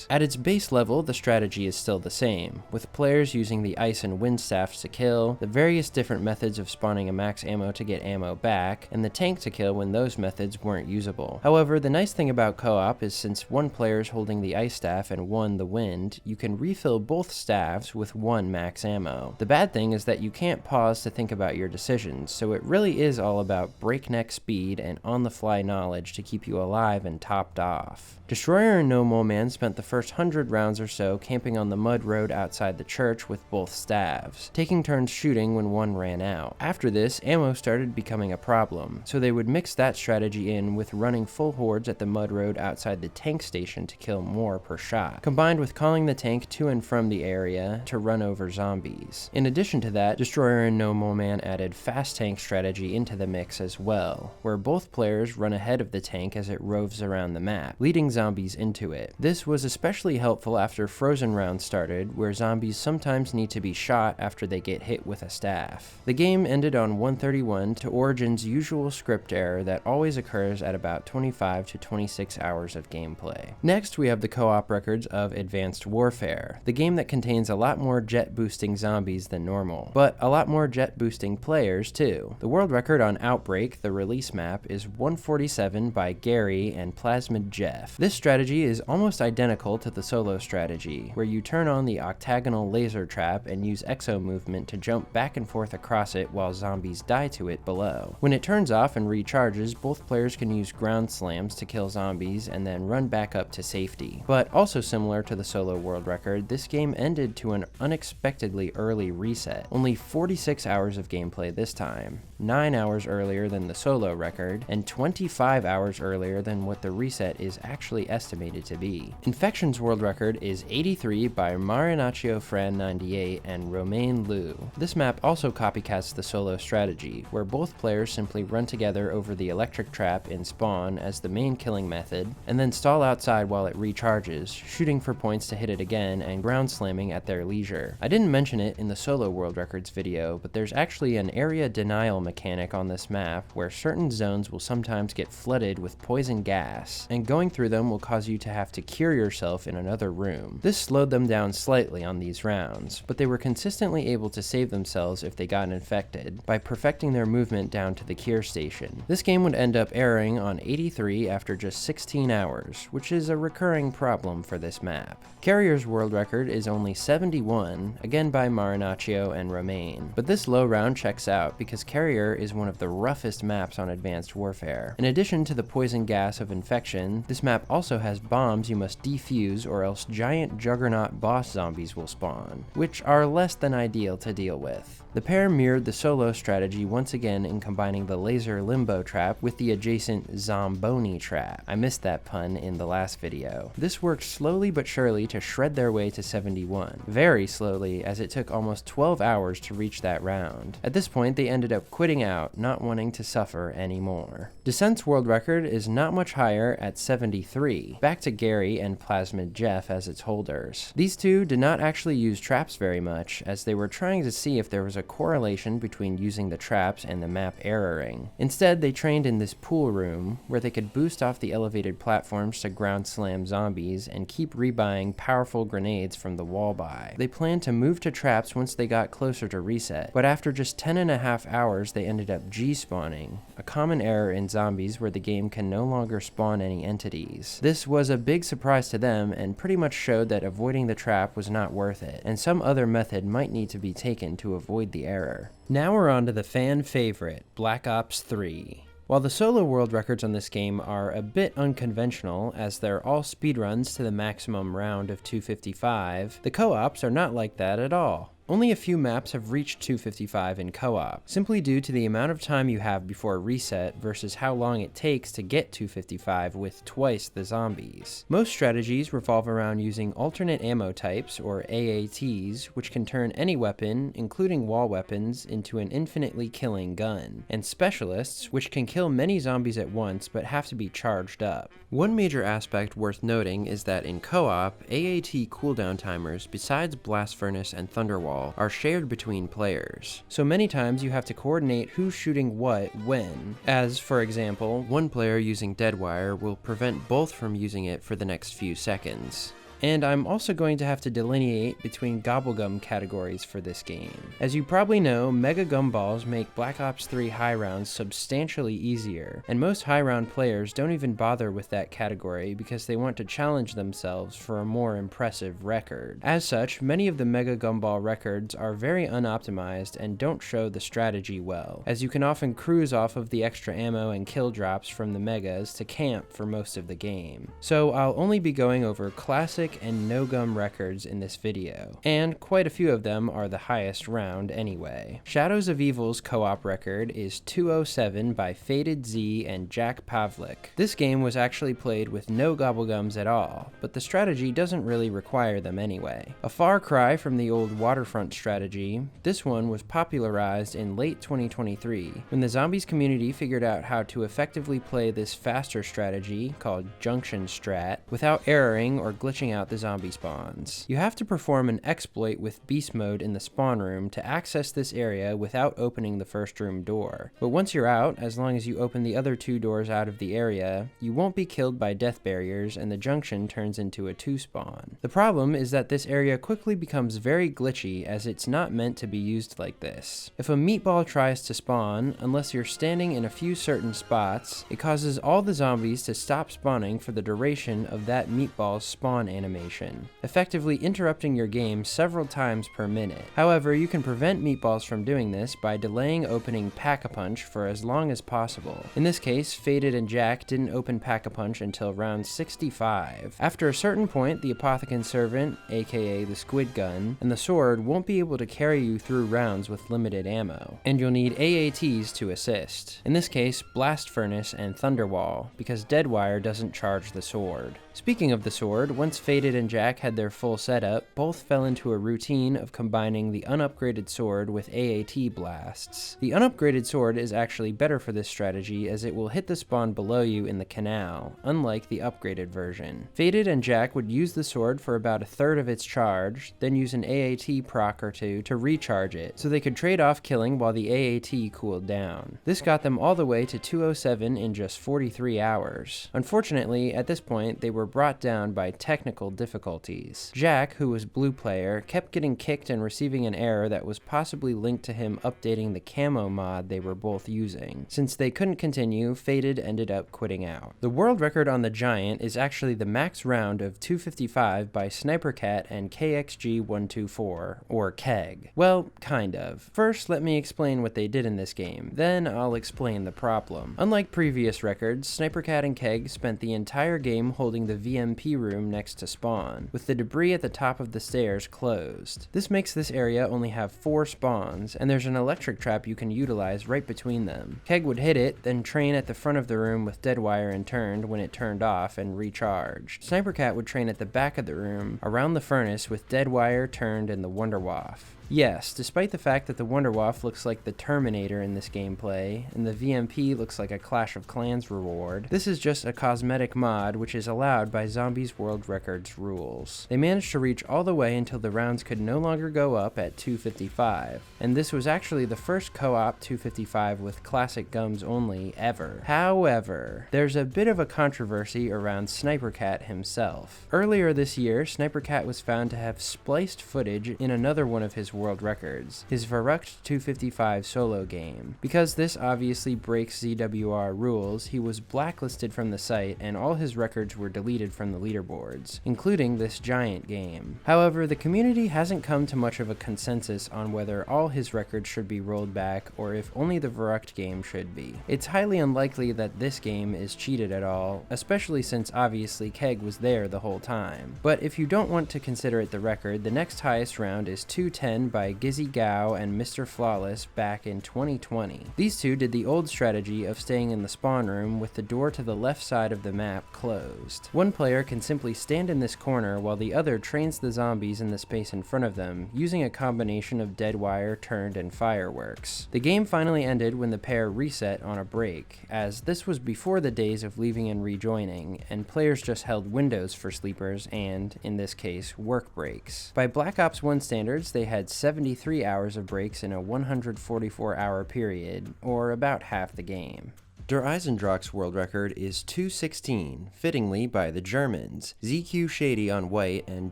[SPEAKER 1] At its base level, the strategy is still the same, with players using the ice and wind staffs to kill, the various different methods of spawning a max ammo to get ammo back, and the tank to kill when those methods weren't usable. However, the nice thing about co-op is since one player is holding the ice staff and one the wind, you can refill both staffs with one max ammo. The bad thing is that you can't pause to think about your decisions, so it really is all about breakneck speed and on-the-fly knowledge to keep you alive and topped off. Destroyer and No Mole Man spent the first 100 rounds or so camping on the mud road outside the church with both staves, taking turns shooting when one ran out. After this, ammo started becoming a problem, so they would mix that strategy in with running full hordes at the mud road outside the tank station to kill more per shot, combined with calling the tank to and from the area to run over zombies. In addition to that, Destroyer and No Mole Man added fast tank strategy into the mix as well, where both players run ahead of the tank as it roves around the map, leading zombies into it. This was especially helpful after Frozen rounds started, where zombies sometimes need to be shot after they get hit with a staff. The game ended on 131 to Origin's usual script error that always occurs at about 25 to 26 hours of gameplay. Next, we have the co-op records of Advanced Warfare, the game that contains a lot more jet boosting zombies than normal, but a lot more jet boosting players too. The world record on Outbreak, the release map, is 147 by Gary and Plasmid Jeff. This strategy is almost identical to the solo strategy, where you turn on the octagonal laser trap and use exo movement to jump back and forth across it while zombies die to it below. When it turns off and recharges, both players can use ground slams to kill zombies and then run back up to safety. But also similar to the solo world record, this game ended to an unexpectedly early reset. Only 46 hours of gameplay this time, 9 hours earlier than the solo record, and 25 hours earlier than what the reset is actually estimated to be. easy. Infection's world record is 83 by Marinaccio Fran98 and Romain Liu. This map also copycats the solo strategy, where both players simply run together over the electric trap in spawn as the main killing method, and then stall outside while it recharges, shooting for points to hit it again and ground slamming at their leisure. I didn't mention it in the solo world records video, but there's actually an area denial mechanic on this map where certain zones will sometimes get flooded with poison gas, and going through them will cause you to have to cure yourself in another room. This slowed them down slightly on these rounds, but they were consistently able to save themselves if they got infected by perfecting their movement down to the cure station. This game would end up erroring on 83 after just 16 hours, which is a recurring problem for this map. Carrier's world record is only 71, again by Marinaccio and Romain, but this low round checks out because Carrier is one of the roughest maps on Advanced Warfare. In addition to the poison gas of infection, this map also has bombs you must defuse or else giant juggernaut boss zombies will spawn, which are less than ideal to deal with. The pair mirrored the solo strategy once again in combining the laser limbo trap with the adjacent Zomboni trap. I missed that pun in the last video. This worked slowly but surely to shred their way to 71. Very slowly, as it took almost 12 hours to reach that round. At this point, they ended up quitting out, not wanting to suffer anymore. Descent's world record is not much higher at 73, back to Gary and Plasmid Jeff as its holders. These two did not actually use traps very much, as they were trying to see if there was a correlation between using the traps and the map erroring. Instead, they trained in this pool room, where they could boost off the elevated platforms to ground slam zombies and keep rebuying powerful grenades from the wall buy. They planned to move to traps once they got closer to reset, but after just 10.5 hours they ended up G-spawning, a common error in zombies where the game can no longer spawn any entities. This was a big surprise to them and pretty much showed that avoiding the trap was not worth it, and some other method might need to be taken to avoid the error. Now we're on to the fan favorite, Black Ops 3. While the solo world records on this game are a bit unconventional, as they're all speedruns to the maximum round of 255, the co-ops are not like that at all. Only a few maps have reached 255 in co-op, simply due to the amount of time you have before reset versus how long it takes to get 255 with twice the zombies. Most strategies revolve around using alternate ammo types, or AATs, which can turn any weapon, including wall weapons, into an infinitely killing gun, and specialists, which can kill many zombies at once but have to be charged up. One major aspect worth noting is that in co-op, AAT cooldown timers, besides Blast Furnace and Thunderwall, are shared between players. So many times you have to coordinate who's shooting what when, as for example, one player using Deadwire will prevent both from using it for the next few seconds. And I'm also going to have to delineate between gobblegum categories for this game. As you probably know, Mega Gumballs make Black Ops 3 high rounds substantially easier, and most high round players don't even bother with that category because they want to challenge themselves for a more impressive record. As such, many of the Mega Gumball records are very unoptimized and don't show the strategy well, as you can often cruise off of the extra ammo and kill drops from the Megas to camp for most of the game. So I'll only be going over classic and no-gum records in this video, and quite a few of them are the highest round anyway. Shadows of Evil's co-op record is 207 by Faded Z and Jack Pavlik. This game was actually played with no gobblegums at all, but the strategy doesn't really require them anyway. A far cry from the old waterfront strategy, this one was popularized in late 2023 when the zombies community figured out how to effectively play this faster strategy called Junction Strat without erroring or glitching out the zombie spawns. You have to perform an exploit with beast mode in the spawn room to access this area without opening the first room door. But once you're out, as long as you open the other two doors out of the area, you won't be killed by death barriers and the junction turns into a 2 spawn. The problem is that this area quickly becomes very glitchy as it's not meant to be used like this. If a meatball tries to spawn, unless you're standing in a few certain spots, it causes all the zombies to stop spawning for the duration of that meatball's spawn animation. animation, effectively interrupting your game several times per minute. However, you can prevent Meatballs from doing this by delaying opening Pack-a-Punch for as long as possible. In this case, Faded and Jack didn't open Pack-a-Punch until round 65. After a certain point, the Apothecant Servant, aka the Squid Gun, and the sword won't be able to carry you through rounds with limited ammo, and you'll need AATs to assist. In this case, Blast Furnace and Thunderwall, because Deadwire doesn't charge the sword. Speaking of the sword, once Faded and Jack had their full setup, both fell into a routine of combining the unupgraded sword with AAT blasts. The unupgraded sword is actually better for this strategy as it will hit the spawn below you in the canal, unlike the upgraded version. Faded and Jack would use the sword for about a third of its charge, then use an AAT proc or two to recharge it, so they could trade off killing while the AAT cooled down. This got them all the way to 207 in just 43 hours. Unfortunately, at this point, they were brought down by technical difficulties. Jack, who was blue player, kept getting kicked and receiving an error that was possibly linked to him updating the camo mod they were both using. Since they couldn't continue, Faded ended up quitting out. The world record on the Giant is actually the max round of 255 by Sniper Cat and KXG124, or Keg. Well, kind of. First, let me explain what they did in this game, then I'll explain the problem. Unlike previous records, Sniper Cat and Keg spent the entire game holding the VMP room next to spawn, with the debris at the top of the stairs closed. This makes this area only have 4 spawns, and there's an electric trap you can utilize right between them. Keg would hit it, then train at the front of the room with Deadwire and turned when it turned off and recharged. Sniper Cat would train at the back of the room, around the furnace with Deadwire, turned, and the Wunder Waff. Yes, despite the fact that the Wunder Waff looks like the Terminator in this gameplay, and the VMP looks like a Clash of Clans reward, this is just a cosmetic mod which is allowed by Zombies World Records rules. They managed to reach all the way until the rounds could no longer go up at 255, and this was actually the first co-op 255 with classic gums only ever. However, there's a bit of a controversy around Sniper Cat himself. Earlier this year, Sniper Cat was found to have spliced footage in another one of his world records, his Verrucht 255 solo game. Because this obviously breaks ZWR rules, he was blacklisted from the site and all his records were deleted from the leaderboards, including this Giant game. However, the community hasn't come to much of a consensus on whether all his records should be rolled back or if only the Verrucht game should be. It's highly unlikely that this game is cheated at all, especially since obviously Keg was there the whole time. But if you don't want to consider it the record, the next highest round is 210 by Gizzy Gao and Mr. Flawless back in 2020. These two did the old strategy of staying in the spawn room with the door to the left side of the map closed. One player can simply stand in this corner while the other trains the zombies in the space in front of them, using a combination of Deadwire, turned, and fireworks. The game finally ended when the pair reset on a break, as this was before the days of leaving and rejoining, and players just held windows for sleepers and, in this case, work breaks. By Black Ops 1 standards, they had 73 hours of breaks in a 144-hour period, or about half the game. Der Eisendrock's world record is 216, fittingly by the Germans, ZQ Shady on white and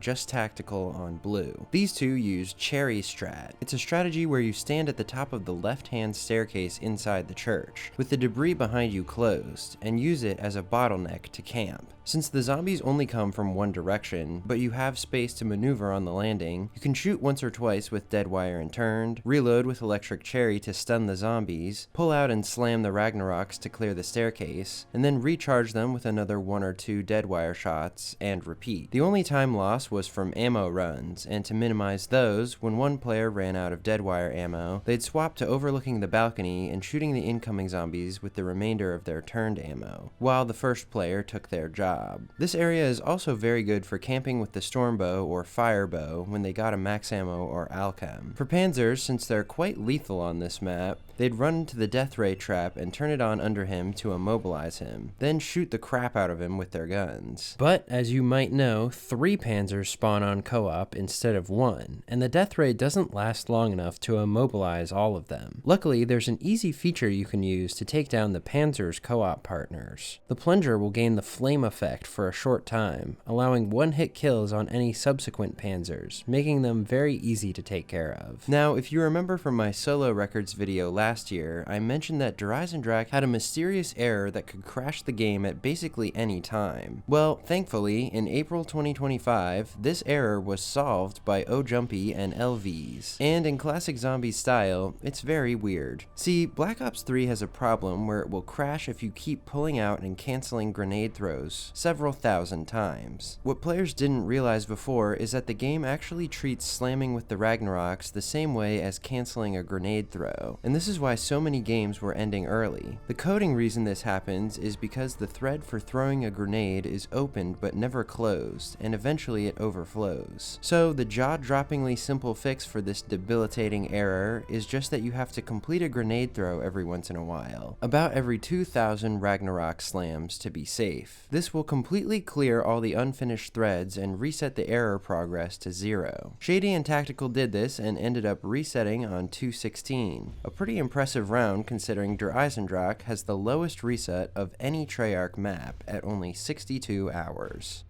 [SPEAKER 1] Just Tactical on blue. These two use Cherry Strat. It's a strategy where you stand at the top of the left-hand staircase inside the church, with the debris behind you closed, and use it as a bottleneck to camp. Since the zombies only come from one direction, but you have space to maneuver on the landing, you can shoot once or twice with Deadwire and turned, reload with Electric Cherry to stun the zombies, pull out and slam the Ragnaroks to clear the staircase, and then recharge them with another 1 or 2 Deadwire shots, and repeat. The only time lost was from ammo runs, and to minimize those, when one player ran out of Deadwire ammo, they'd swap to overlooking the balcony and shooting the incoming zombies with the remainder of their turned ammo, while the first player took their job. This area is also very good for camping with the Stormbow or Firebow when they got a max ammo or Alchem. For Panzers, since they're quite lethal on this map, they'd run into the Death Ray trap and turn it on under him to immobilize him, then shoot the crap out of him with their guns. But, as you might know, 3 Panzers spawn on co-op instead of 1, and the Death Ray doesn't last long enough to immobilize all of them. Luckily, there's an easy feature you can use to take down the Panzer's co-op partners. The Plunger will gain the Flame effect for a short time, allowing one-hit kills on any subsequent Panzers, making them very easy to take care of. Now, if you remember from my solo records video last year, I mentioned that Der Eisendrock had a mysterious error that could crash the game at basically any time. Well, thankfully, in April 2025, this error was solved by OJumpy and LVs. And in classic zombie style, it's very weird. See, Black Ops 3 has a problem where it will crash if you keep pulling out and canceling grenade throws several thousand times. What players didn't realize before is that the game actually treats slamming with the Ragnaroks the same way as canceling a grenade throw, and this is why so many games were ending early. The coding reason this happens is because the thread for throwing a grenade is opened but never closed, and eventually it overflows. So the jaw-droppingly simple fix for this debilitating error is just that you have to complete a grenade throw every once in a while, about every 2,000 Ragnarok slams to be safe. This will completely clear all the unfinished threads and reset the error progress to 0. Shady and Tactical did this and ended up resetting on 2:16, a pretty impressive round considering Der Eisendrache has the lowest reset of any Treyarch map at only 62 hours.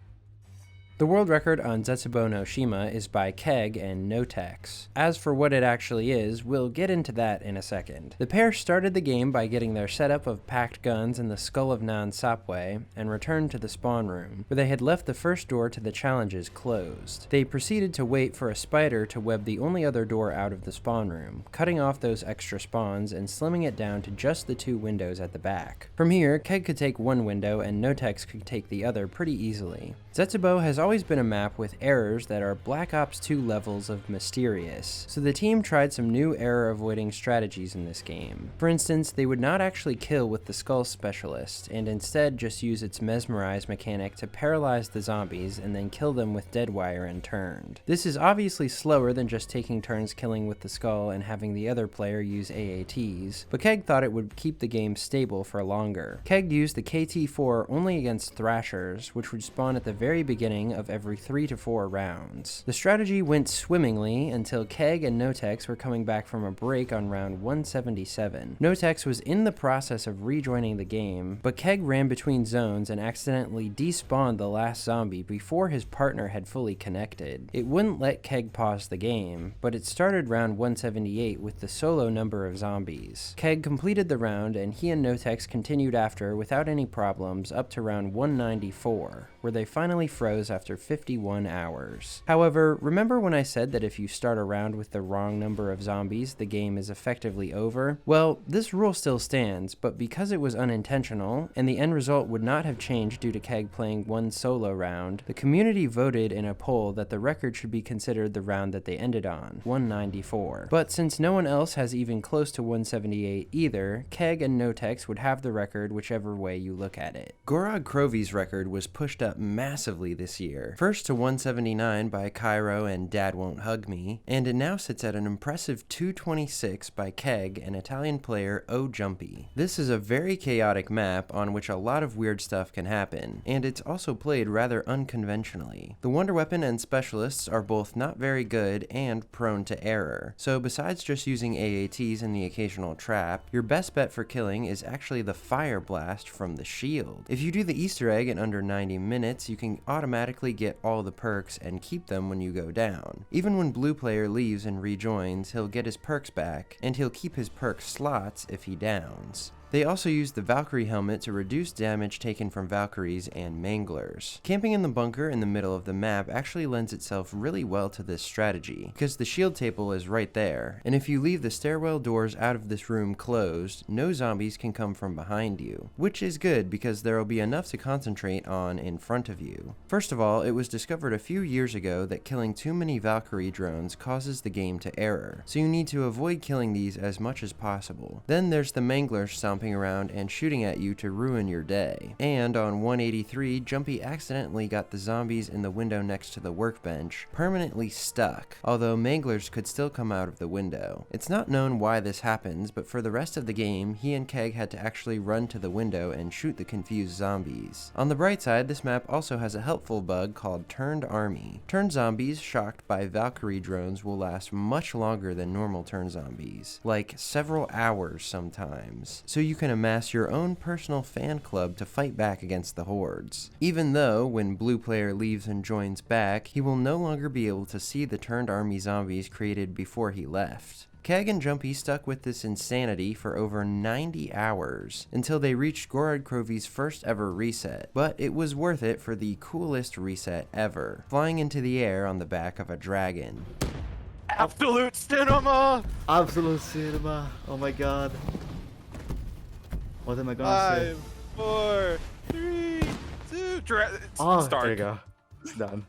[SPEAKER 1] The world record on Zetsubo no Shima is by Keg and Notex. As for what it actually is, we'll get into that in a second. The pair started the game by getting their setup of packed guns in the Skull of Nan Sapwe and returned to the spawn room, where they had left the first door to the challenges closed. They proceeded to wait for a spider to web the only other door out of the spawn room, cutting off those extra spawns and slimming it down to just the 2 windows at the back. From here, Keg could take one window and Notex could take the other pretty easily. Zetsubo has always been a map with errors that are Black Ops 2 levels of mysterious, so the team tried some new error avoiding strategies in this game. For instance, they would not actually kill with the Skull Specialist, and instead just use its mesmerize mechanic to paralyze the zombies and then kill them with Deadwire and turned. This is obviously slower than just taking turns killing with the Skull and having the other player use AATs, but Keg thought it would keep the game stable for longer. Keg used the KT-4 only against Thrashers, which would spawn at the very beginning of every 3 to 4 rounds. The strategy went swimmingly until Keg and Notex were coming back from a break on round 177. Notex was in the process of rejoining the game, but Keg ran between zones and accidentally despawned the last zombie before his partner had fully connected. It wouldn't let Keg pause the game, but it started round 178 with the solo number of zombies. Keg completed the round and he and Notex continued after without any problems up to round 194, where they finally froze after 51 hours. However, remember when I said that if you start a round with the wrong number of zombies, the game is effectively over? Well, this rule still stands, but because it was unintentional, and the end result would not have changed due to Keg playing one solo round, the community voted in a poll that the record should be considered the round that they ended on, 194. But since no one else has even close to 178 either, Keg and Notex would have the record whichever way you look at it. Gorod Krovi's record was pushed up massively this year, first to 179 by Cairo and Dad Won't Hug Me, and it now sits at an impressive 226 by Keg and Italian player OJumpy. This is a very chaotic map on which a lot of weird stuff can happen, and it's also played rather unconventionally. The Wonder Weapon and Specialists are both not very good and prone to error, so besides just using AATs and the occasional trap, your best bet for killing is actually the Fire Blast from the shield. If you do the Easter egg in under 90 minutes, you can automatically get all the perks and keep them when you go down. Even when blue player leaves and rejoins, he'll get his perks back, and he'll keep his perk slots if he downs. They also used the Valkyrie helmet to reduce damage taken from Valkyries and Manglers. Camping in the bunker in the middle of the map actually lends itself really well to this strategy, because the shield table is right there, and if you leave the stairwell doors out of this room closed, no zombies can come from behind you, which is good because there will be enough to concentrate on in front of you. First of all, it was discovered a few years ago that killing too many Valkyrie drones causes the game to error, so you need to avoid killing these as much as possible. Then there's the Manglers stomping around and shooting at you to ruin your day. And on 183, Jumpy accidentally got the zombies in the window next to the workbench permanently stuck, although Manglers could still come out of the window. It's not known why this happens, but for the rest of the game, he and Keg had to actually run to the window and shoot the confused zombies. On the bright side, this map also has a helpful bug called Turned Army. Turned zombies shocked by Valkyrie drones will last much longer than normal turn zombies, like several hours sometimes, so you can amass your own personal fan club to fight back against the hordes. Even though, when blue player leaves and joins back, he will no longer be able to see the turned army zombies created before he left. Keg and Jumpy stuck with this insanity for over 90 hours until they reached Gorod Krovi's first ever reset, but it was worth it for the coolest reset ever, flying into the air on the back of a dragon.
[SPEAKER 3] Absolute cinema!
[SPEAKER 5] Absolute cinema. Oh my god. What am I gonna say?
[SPEAKER 3] 5, 4, 3, 2,
[SPEAKER 5] Oh,
[SPEAKER 3] start.
[SPEAKER 5] there you go. It's done.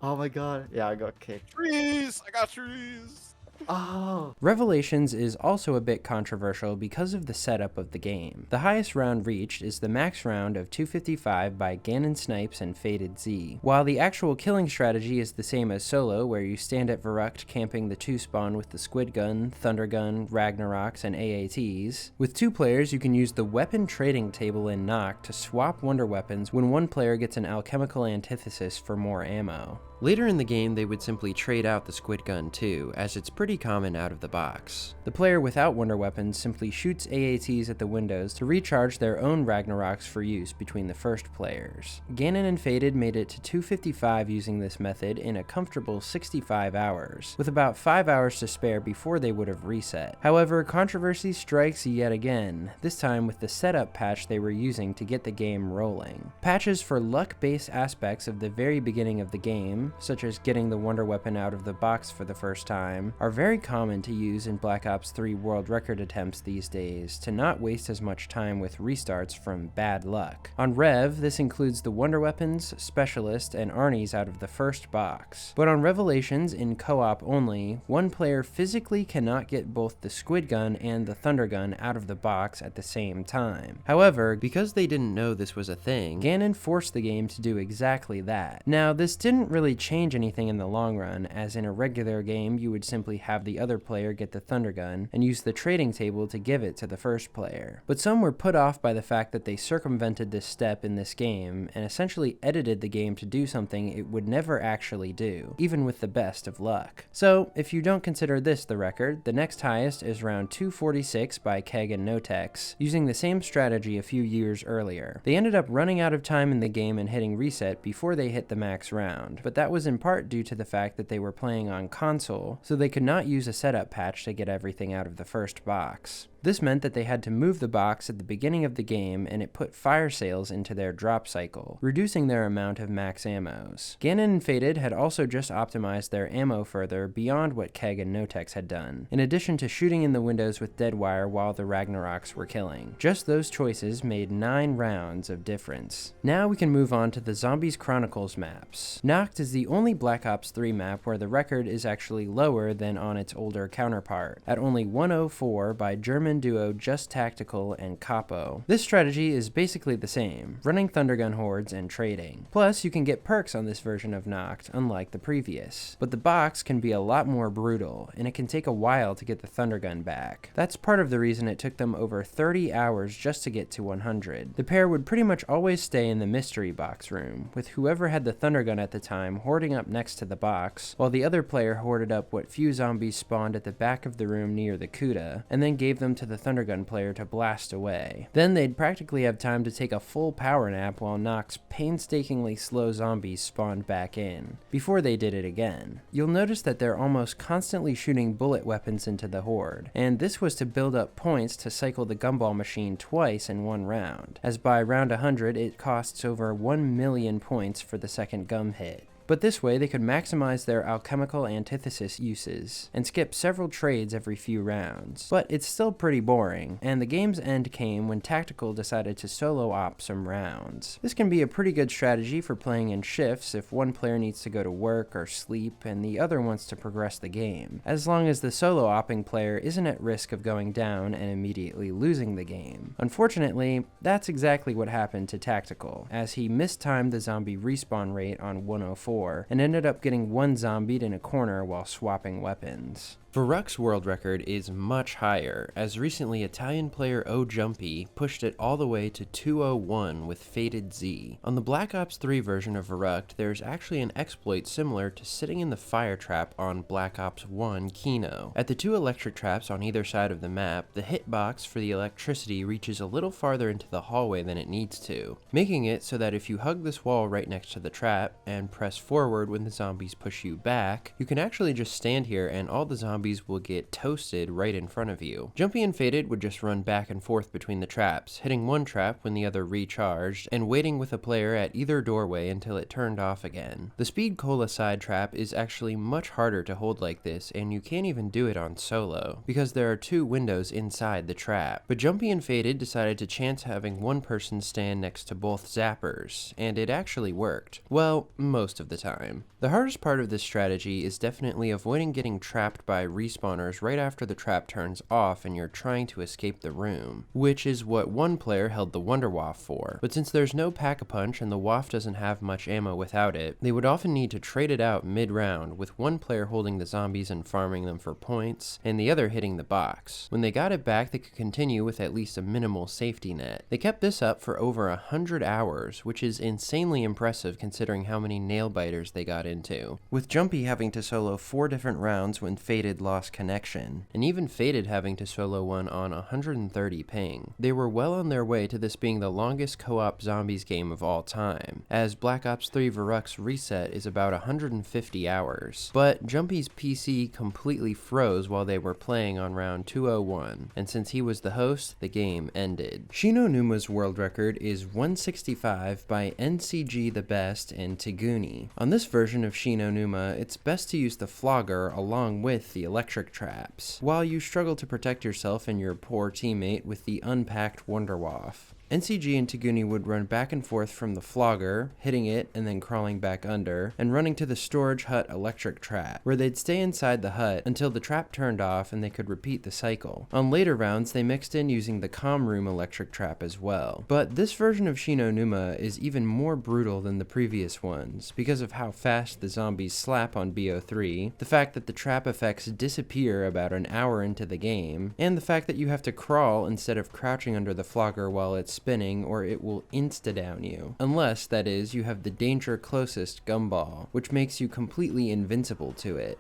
[SPEAKER 5] Oh my god. Yeah, I got kicked.
[SPEAKER 3] Trees! I got trees!
[SPEAKER 5] Oh.
[SPEAKER 1] Revelations is also a bit controversial because of the setup of the game. The highest round reached is the max round of 255 by Ganon Snipes and Faded Z, while the actual killing strategy is the same as solo, where you stand at Verrucht camping the 2 spawn with the Squid Gun, Thunder Gun, Ragnaroks, and AATs. With 2 players, you can use the weapon trading table in Noct to swap Wunder weapons when one player gets an alchemical antithesis for more ammo. Later in the game, they would simply trade out the Squid Gun too, as it's pretty common out of the box. The player without Wunder weapons simply shoots AATs at the windows to recharge their own Ragnaroks for use between the first players. Ganon and Faded made it to 255 using this method in a comfortable 65 hours, with about 5 hours to spare before they would have reset. However, controversy strikes yet again, this time with the setup patch they were using to get the game rolling. Patches for luck-based aspects of the very beginning of the game, such as getting the Wunder weapon out of the box for the first time, are very common to use in Black Ops 3 world record attempts these days to not waste as much time with restarts from bad luck. On Rev, this includes the Wunder weapons, Specialist, and Arnie's out of the first box. But on Revelations, in co-op only, one player physically cannot get both the Squid Gun and the Thunder Gun out of the box at the same time. However, because they didn't know this was a thing, Ganon forced the game to do exactly that. Now, this didn't really change anything in the long run, as in a regular game you would simply have the other player get the Thunder Gun and use the trading table to give it to the first player. But some were put off by the fact that they circumvented this step in this game and essentially edited the game to do something it would never actually do, even with the best of luck. So, if you don't consider this the record, the next highest is round 246 by Keg and Notex, using the same strategy a few years earlier. They ended up running out of time in the game and hitting reset before they hit the max round, but that was in part due to the fact that they were playing on console, so they could not use a setup patch to get everything out of the first box. This meant that they had to move the box at the beginning of the game, and it put fire sales into their drop cycle, reducing their amount of max ammos. Ganon and Faded had also just optimized their ammo further beyond what Keg and Notex had done, in addition to shooting in the windows with Deadwire while the Ragnaroks were killing. Just those choices made 9 rounds of difference. Now we can move on to the Zombies Chronicles maps. Noct is the only Black Ops 3 map where the record is actually lower than on its older counterpart, at only 104 by German duo Just Tactical and Capo. This strategy is basically the same, running Thundergun hordes and trading. Plus, you can get perks on this version of Noct, unlike the previous. But the box can be a lot more brutal, and it can take a while to get the Thundergun back. That's part of the reason it took them over 30 hours just to get to 100. The pair would pretty much always stay in the mystery box room, with whoever had the Thundergun at the time hoarding up next to the box, while the other player hoarded up what few zombies spawned at the back of the room near the Cuda, and then gave them to the Thundergun player to blast away. Then they'd practically have time to take a full power nap while Noct's painstakingly slow zombies spawned back in, before they did it again. You'll notice that they're almost constantly shooting bullet weapons into the horde, and this was to build up points to cycle the gumball machine twice in one round, as by round 100 it costs over 1 million points for the second gum hit. But this way they could maximize their alchemical antithesis uses, and skip several trades every few rounds. But it's still pretty boring, and the game's end came when Tactical decided to solo op some rounds. This can be a pretty good strategy for playing in shifts if one player needs to go to work or sleep and the other wants to progress the game, as long as the solo opping player isn't at risk of going down and immediately losing the game. Unfortunately, that's exactly what happened to Tactical, as he mistimed the zombie respawn rate on 104 and ended up getting one zombied in a corner while swapping weapons. Verrucht's world record is much higher, as recently Italian player O Jumpy pushed it all the way to 201 with Faded Z. On the Black Ops 3 version of Verrucht, there's actually an exploit similar to sitting in the fire trap on Black Ops 1 Kino. At the 2 electric traps on either side of the map, the hitbox for the electricity reaches a little farther into the hallway than it needs to, making it so that if you hug this wall right next to the trap and press forward when the zombies push you back, you can actually just stand here and all the zombies zombies will get toasted right in front of you. Jumpy and Faded would just run back and forth between the traps, hitting one trap when the other recharged, and waiting with a player at either doorway until it turned off again. The Speed Cola side trap is actually much harder to hold like this, and you can't even do it on solo, because there are two windows inside the trap. But Jumpy and Faded decided to chance having one person stand next to both zappers, and it actually worked. Well, most of the time. The hardest part of this strategy is definitely avoiding getting trapped by respawners right after the trap turns off and you're trying to escape the room, which is what one player held the Wunder Waff for. But since there's no pack-a-punch and the Waff doesn't have much ammo without it, they would often need to trade it out mid-round, with one player holding the zombies and farming them for points, and the other hitting the box. When they got it back, they could continue with at least a minimal safety net. They kept this up for over 100 hours, which is insanely impressive considering how many nail-biters they got into, with Jumpy having to solo 4 different rounds when Faded lost connection, and even Faded having to solo one on 130 ping. They were well on their way to this being the longest co-op zombies game of all time, as Black Ops 3 Verruc's reset is about 150 hours. But Jumpy's PC completely froze while they were playing on round 201, and since he was the host, the game ended. Shinonuma's world record is 165 by NCG the Best and Teguni. On this version of Shinonuma, it's best to use the flogger along with the electric traps, while you struggle to protect yourself and your poor teammate with the unpacked Wunder Waff. NCG and Teguni would run back and forth from the flogger, hitting it and then crawling back under, and running to the storage hut electric trap, where they'd stay inside the hut until the trap turned off and they could repeat the cycle. On later rounds, they mixed in using the comm room electric trap as well. But this version of Shinonuma is even more brutal than the previous ones, because of how fast the zombies slap on BO3, the fact that the trap effects disappear about an hour into the game, and the fact that you have to crawl instead of crouching under the flogger while it's spinning, or it will insta-down you. Unless, that is, you have the danger closest gumball, which makes you completely invincible to it.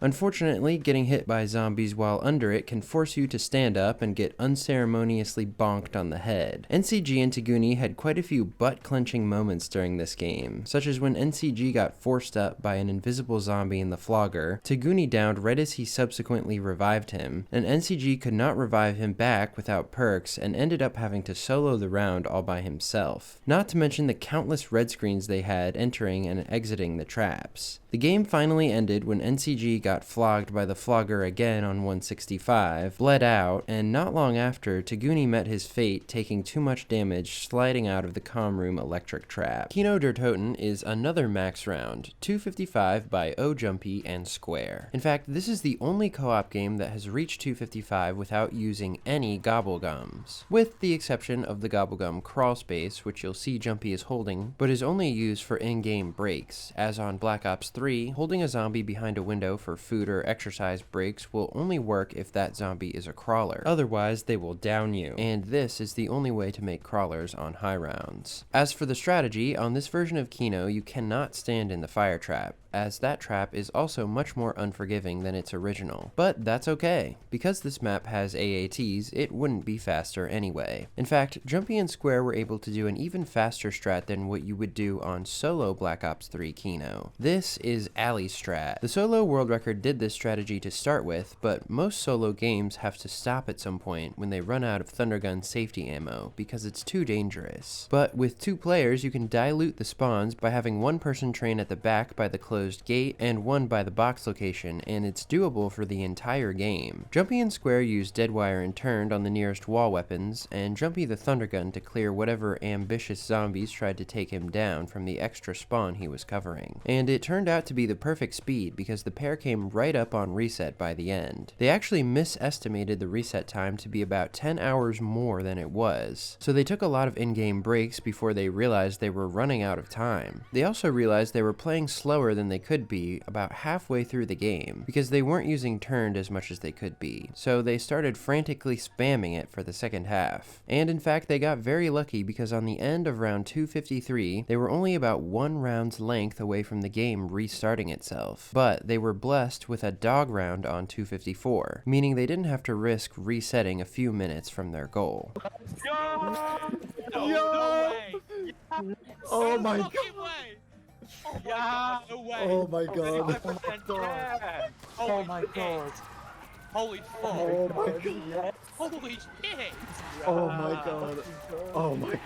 [SPEAKER 1] Unfortunately, getting hit by zombies while under it can force you to stand up and get unceremoniously bonked on the head. NCG and Teguni had quite a few butt-clenching moments during this game, such as when NCG got forced up by an invisible zombie in the flogger, Teguni downed right as he subsequently revived him, and NCG could not revive him back without perks and ended up having to solo the round all by himself. Not to mention the countless red screens they had entering and exiting the traps. The game finally ended when NCG got flogged by the flogger again on 165, bled out, and not long after, Teguni met his fate, taking too much damage sliding out of the comm room electric trap. Kino der Toten is another max round, 255 by O Jumpy and Square. In fact, this is the only co-op game that has reached 255 without using any gobblegums, with the exception of the gobblegum crawl space, which you'll see Jumpy is holding, but is only used for in-game breaks, as on Black Ops 3, holding a zombie behind a window for food or exercise breaks will only work if that zombie is a crawler. Otherwise, they will down you, and this is the only way to make crawlers on high rounds. As for the strategy, on this version of Kino, you cannot stand in the fire trap, as that trap is also much more unforgiving than its original. But that's okay. Because this map has AATs, it wouldn't be faster anyway. In fact, Jumpy and Square were able to do an even faster strat than what you would do on solo Black Ops 3 Kino. This is Alley Strat. The solo world record did this strategy to start with, but most solo games have to stop at some point when they run out of Thundergun safety ammo because it's too dangerous. But with 2 players, you can dilute the spawns by having one person train at the back by the closed gate and one by the box location, and it's doable for the entire game. Jumpy and Square used Deadwire and turned on the nearest wall weapons, and Jumpy the Thundergun to clear whatever ambitious zombies tried to take him down from the extra spawn he was covering. And it turned out to be the perfect speed because the pair came right up on reset by the end. They actually misestimated the reset time to be about 10 hours more than it was, so they took a lot of in-game breaks before they realized they were running out of time. They also realized they were playing slower than they could be about halfway through the game, because they weren't using turned as much as they could be, so they started frantically spamming it for the second half. And in fact, they got very lucky because on the end of round 253, they were only about 1 round's length away from the game restarting itself, but they were blessed with a dog round on 254, meaning they didn't have to risk resetting a few minutes from their goal.
[SPEAKER 3] No way.
[SPEAKER 5] Oh my
[SPEAKER 3] fucking
[SPEAKER 5] god.
[SPEAKER 3] way. Yeah, no way.
[SPEAKER 5] Oh my god.
[SPEAKER 3] 55%, yeah. Holy
[SPEAKER 5] my
[SPEAKER 3] shit.
[SPEAKER 5] god.
[SPEAKER 3] Holy fuck.
[SPEAKER 5] Oh my god.
[SPEAKER 3] Holy shit.
[SPEAKER 5] Oh my god. Oh my.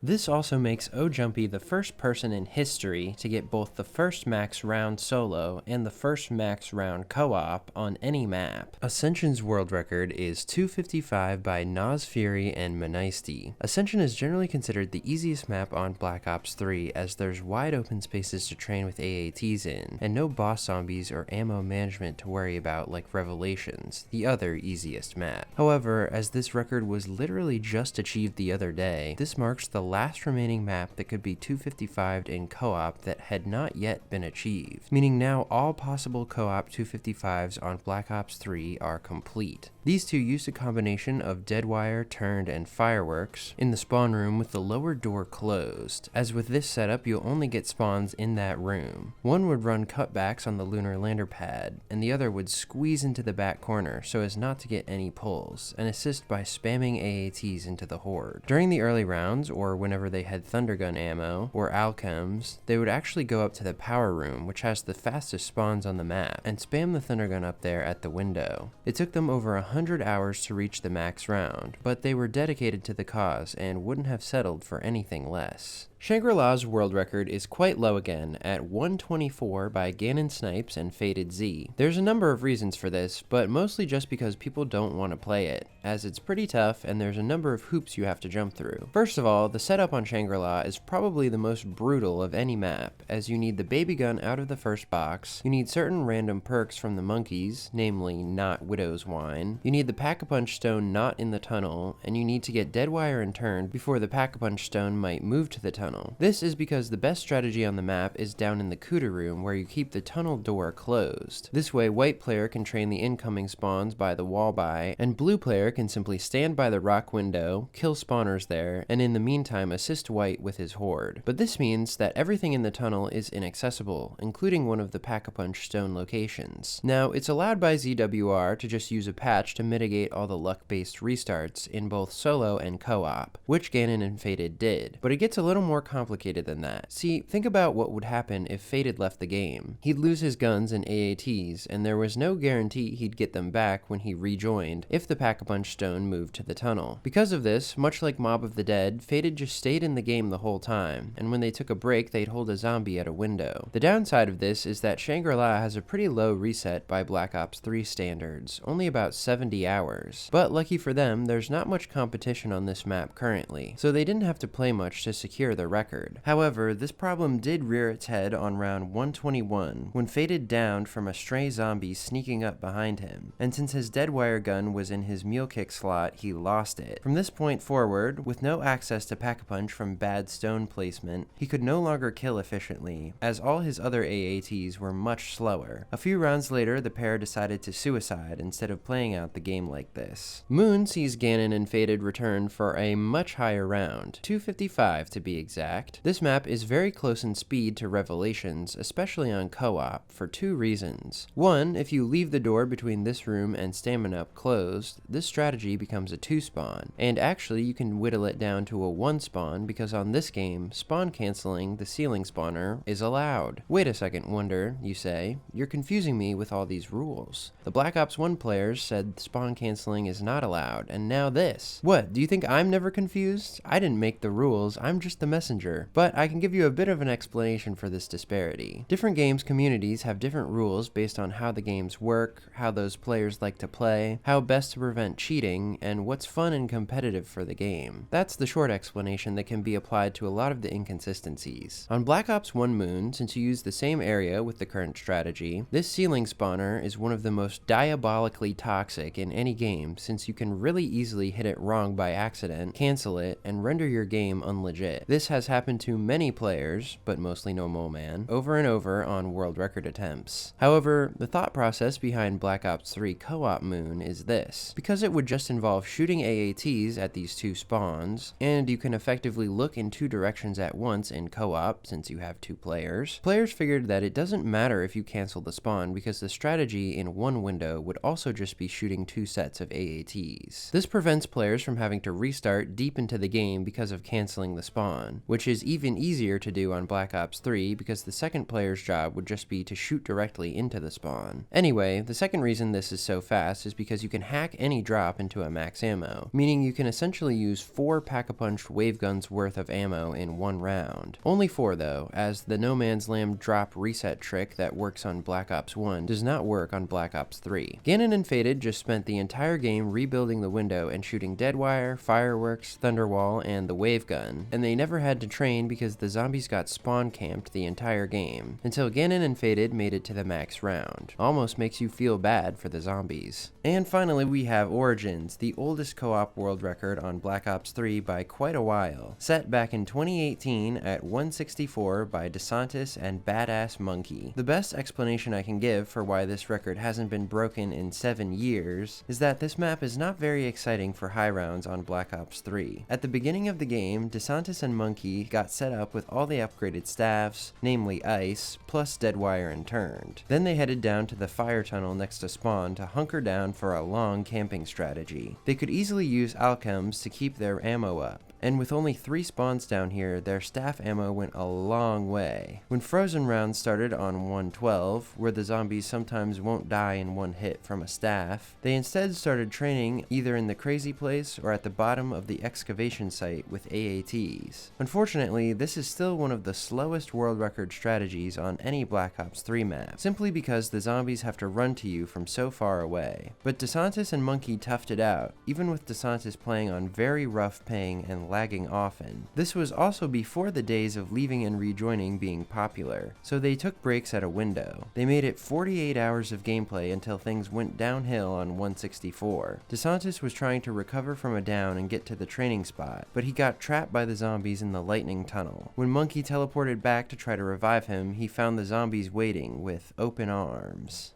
[SPEAKER 1] This also makes O-Jumpy the first person in history to get both the first max round solo and the first max round co-op on any map. Ascension's world record is 255 by Nas Fury and Manisti. Ascension is generally considered the easiest map on Black Ops 3 as there's wide open spaces to train with AATs in, and no boss zombies or ammo management to worry about like Revelations, the other easiest map. However, as this record was literally just achieved the other day, this marks the last remaining map that could be 255'd in co-op that had not yet been achieved, meaning now all possible co-op 255s on Black Ops 3 are complete. These two used a combination of deadwire, turned, and fireworks in the spawn room with the lower door closed. As with this setup, you'll only get spawns in that room. One would run cutbacks on the lunar lander pad, and the other would squeeze into the back corner so as not to get any pulls, and assist by spamming AATs into the horde. During the early rounds, or whenever they had thundergun ammo, or alchems, they would actually go up to the power room, which has the fastest spawns on the map, and spam the thundergun up there at the window. It took them over 100 hours to reach the max round, but they were dedicated to the cause and wouldn't have settled for anything less. Shangri-La's world record is quite low again, at 124 by Ganon Snipes and Faded Z. There's a number of reasons for this, but mostly just because people don't want to play it, as it's pretty tough and there's a number of hoops you have to jump through. First of all, the setup on Shangri-La is probably the most brutal of any map, as you need the baby gun out of the first box, you need certain random perks from the monkeys, namely not Widow's Wine, you need the Pack-a-Punch Stone not in the tunnel, and you need to get Deadwire and Turned before the Pack-a-Punch Stone might move to the tunnel. This is because the best strategy on the map is down in the Cuda room where you keep the tunnel door closed. This way white player can train the incoming spawns by the wall by, and blue player can simply stand by the rock window, kill spawners there, and in the meantime assist white with his horde. But this means that everything in the tunnel is inaccessible, including one of the Pack-a-Punch Stone locations. Now, it's allowed by ZWR to just use a patch to mitigate all the luck-based restarts in both solo and co-op, which Ganon and Faded did, but it gets a little more complicated than that. See, think about what would happen if Faded left the game. He'd lose his guns and AATs, and there was no guarantee he'd get them back when he rejoined if the Pack-a-Punch Stone moved to the tunnel. Because of this, much like Mob of the Dead, Faded just stayed in the game the whole time, and when they took a break, they'd hold a zombie at a window. The downside of this is that Shangri-La has a pretty low reset by Black Ops 3 standards, only about 70 hours. But lucky for them, there's not much competition on this map currently, so they didn't have to play much to secure the record. However, this problem did rear its head on round 121 when Faded downed from a stray zombie sneaking up behind him, and since his deadwire gun was in his mule kick slot, he lost it. From this point forward, with no access to Pack-a-Punch from bad stone placement, he could no longer kill efficiently, as all his other AATs were much slower. A few rounds later, the pair decided to suicide instead of playing out the game like this. Moon sees Ganon and Faded return for a much higher round, 255 to be exact. This map is very close in speed to Revelations, especially on co-op, for two reasons. One, if you leave the door between this room and Stamina Up closed, this strategy becomes a 2-spawn, and actually you can whittle it down to a 1-spawn because on this game, spawn canceling, the ceiling spawner, is allowed. Wait a second, Wunder, you say. You're confusing me with all these rules. The Black Ops 1 players said spawn canceling is not allowed, and now this. What, do you think I'm never confused? I didn't make the rules, I'm just the messenger. But I can give you a bit of an explanation for this disparity. Different games communities have different rules based on how the games work, how those players like to play, how best to prevent cheating, and what's fun and competitive for the game. That's the short explanation that can be applied to a lot of the inconsistencies. On Black Ops 1 Moon, since you use the same area with the current strategy, this ceiling spawner is one of the most diabolically toxic in any game since you can really easily hit it wrong by accident, cancel it, and render your game unlegit. This has happened to many players, but mostly no Mole Man, over and over on world record attempts. However, the thought process behind Black Ops 3 Co-op Moon is this. Because it would just involve shooting AATs at these two spawns, and you can effectively look in two directions at once in co-op since you have two players, players figured that it doesn't matter if you cancel the spawn because the strategy in one window would also just be shooting two sets of AATs. This prevents players from having to restart deep into the game because of canceling the spawn, which is even easier to do on Black Ops 3 because the second player's job would just be to shoot directly into the spawn. Anyway, the second reason this is so fast is because you can hack any drop into a max ammo, meaning you can essentially use 4 pack-a-punch wave guns worth of ammo in one round. Only 4 though, as the No Man's Land drop reset trick that works on Black Ops 1 does not work on Black Ops 3. Ganon and Faded just spent the entire game rebuilding the window and shooting Deadwire, Fireworks, Thunderwall, and the wave gun, and they never had to train because the zombies got spawn camped the entire game, until Ganon and Faded made it to the max round. Almost makes you feel bad for the zombies. And finally we have Origins, the oldest co-op world record on Black Ops 3 by quite a while, set back in 2018 at 164 by DeSantis and Badass Monkey. The best explanation I can give for why this record hasn't been broken in 7 years is that this map is not very exciting for high rounds on Black Ops 3. At the beginning of the game, DeSantis and Monkey got set up with all the upgraded staffs, namely Ice, plus Deadwire and Turned. Then they headed down to the fire tunnel next to spawn to hunker down for a long camping strategy. They could easily use alchems to keep their ammo up, and with only 3 spawns down here, their staff ammo went a long way. When frozen rounds started on 112, where the zombies sometimes won't die in one hit from a staff, they instead started training either in the crazy place or at the bottom of the excavation site with AATs. Unfortunately, this is still one of the slowest world record strategies on any Black Ops 3 map, simply because the zombies have to run to you from so far away. But DeSantis and Monkey toughed it out, even with DeSantis playing on very rough ping and lagging often. This was also before the days of leaving and rejoining being popular, so they took breaks at a window. They made it 48 hours of gameplay until things went downhill on 164. DeSantis was trying to recover from a down and get to the training spot, but he got trapped by the zombies in the lightning tunnel. When Monkey teleported back to try to revive him, he found the zombies waiting with open arms.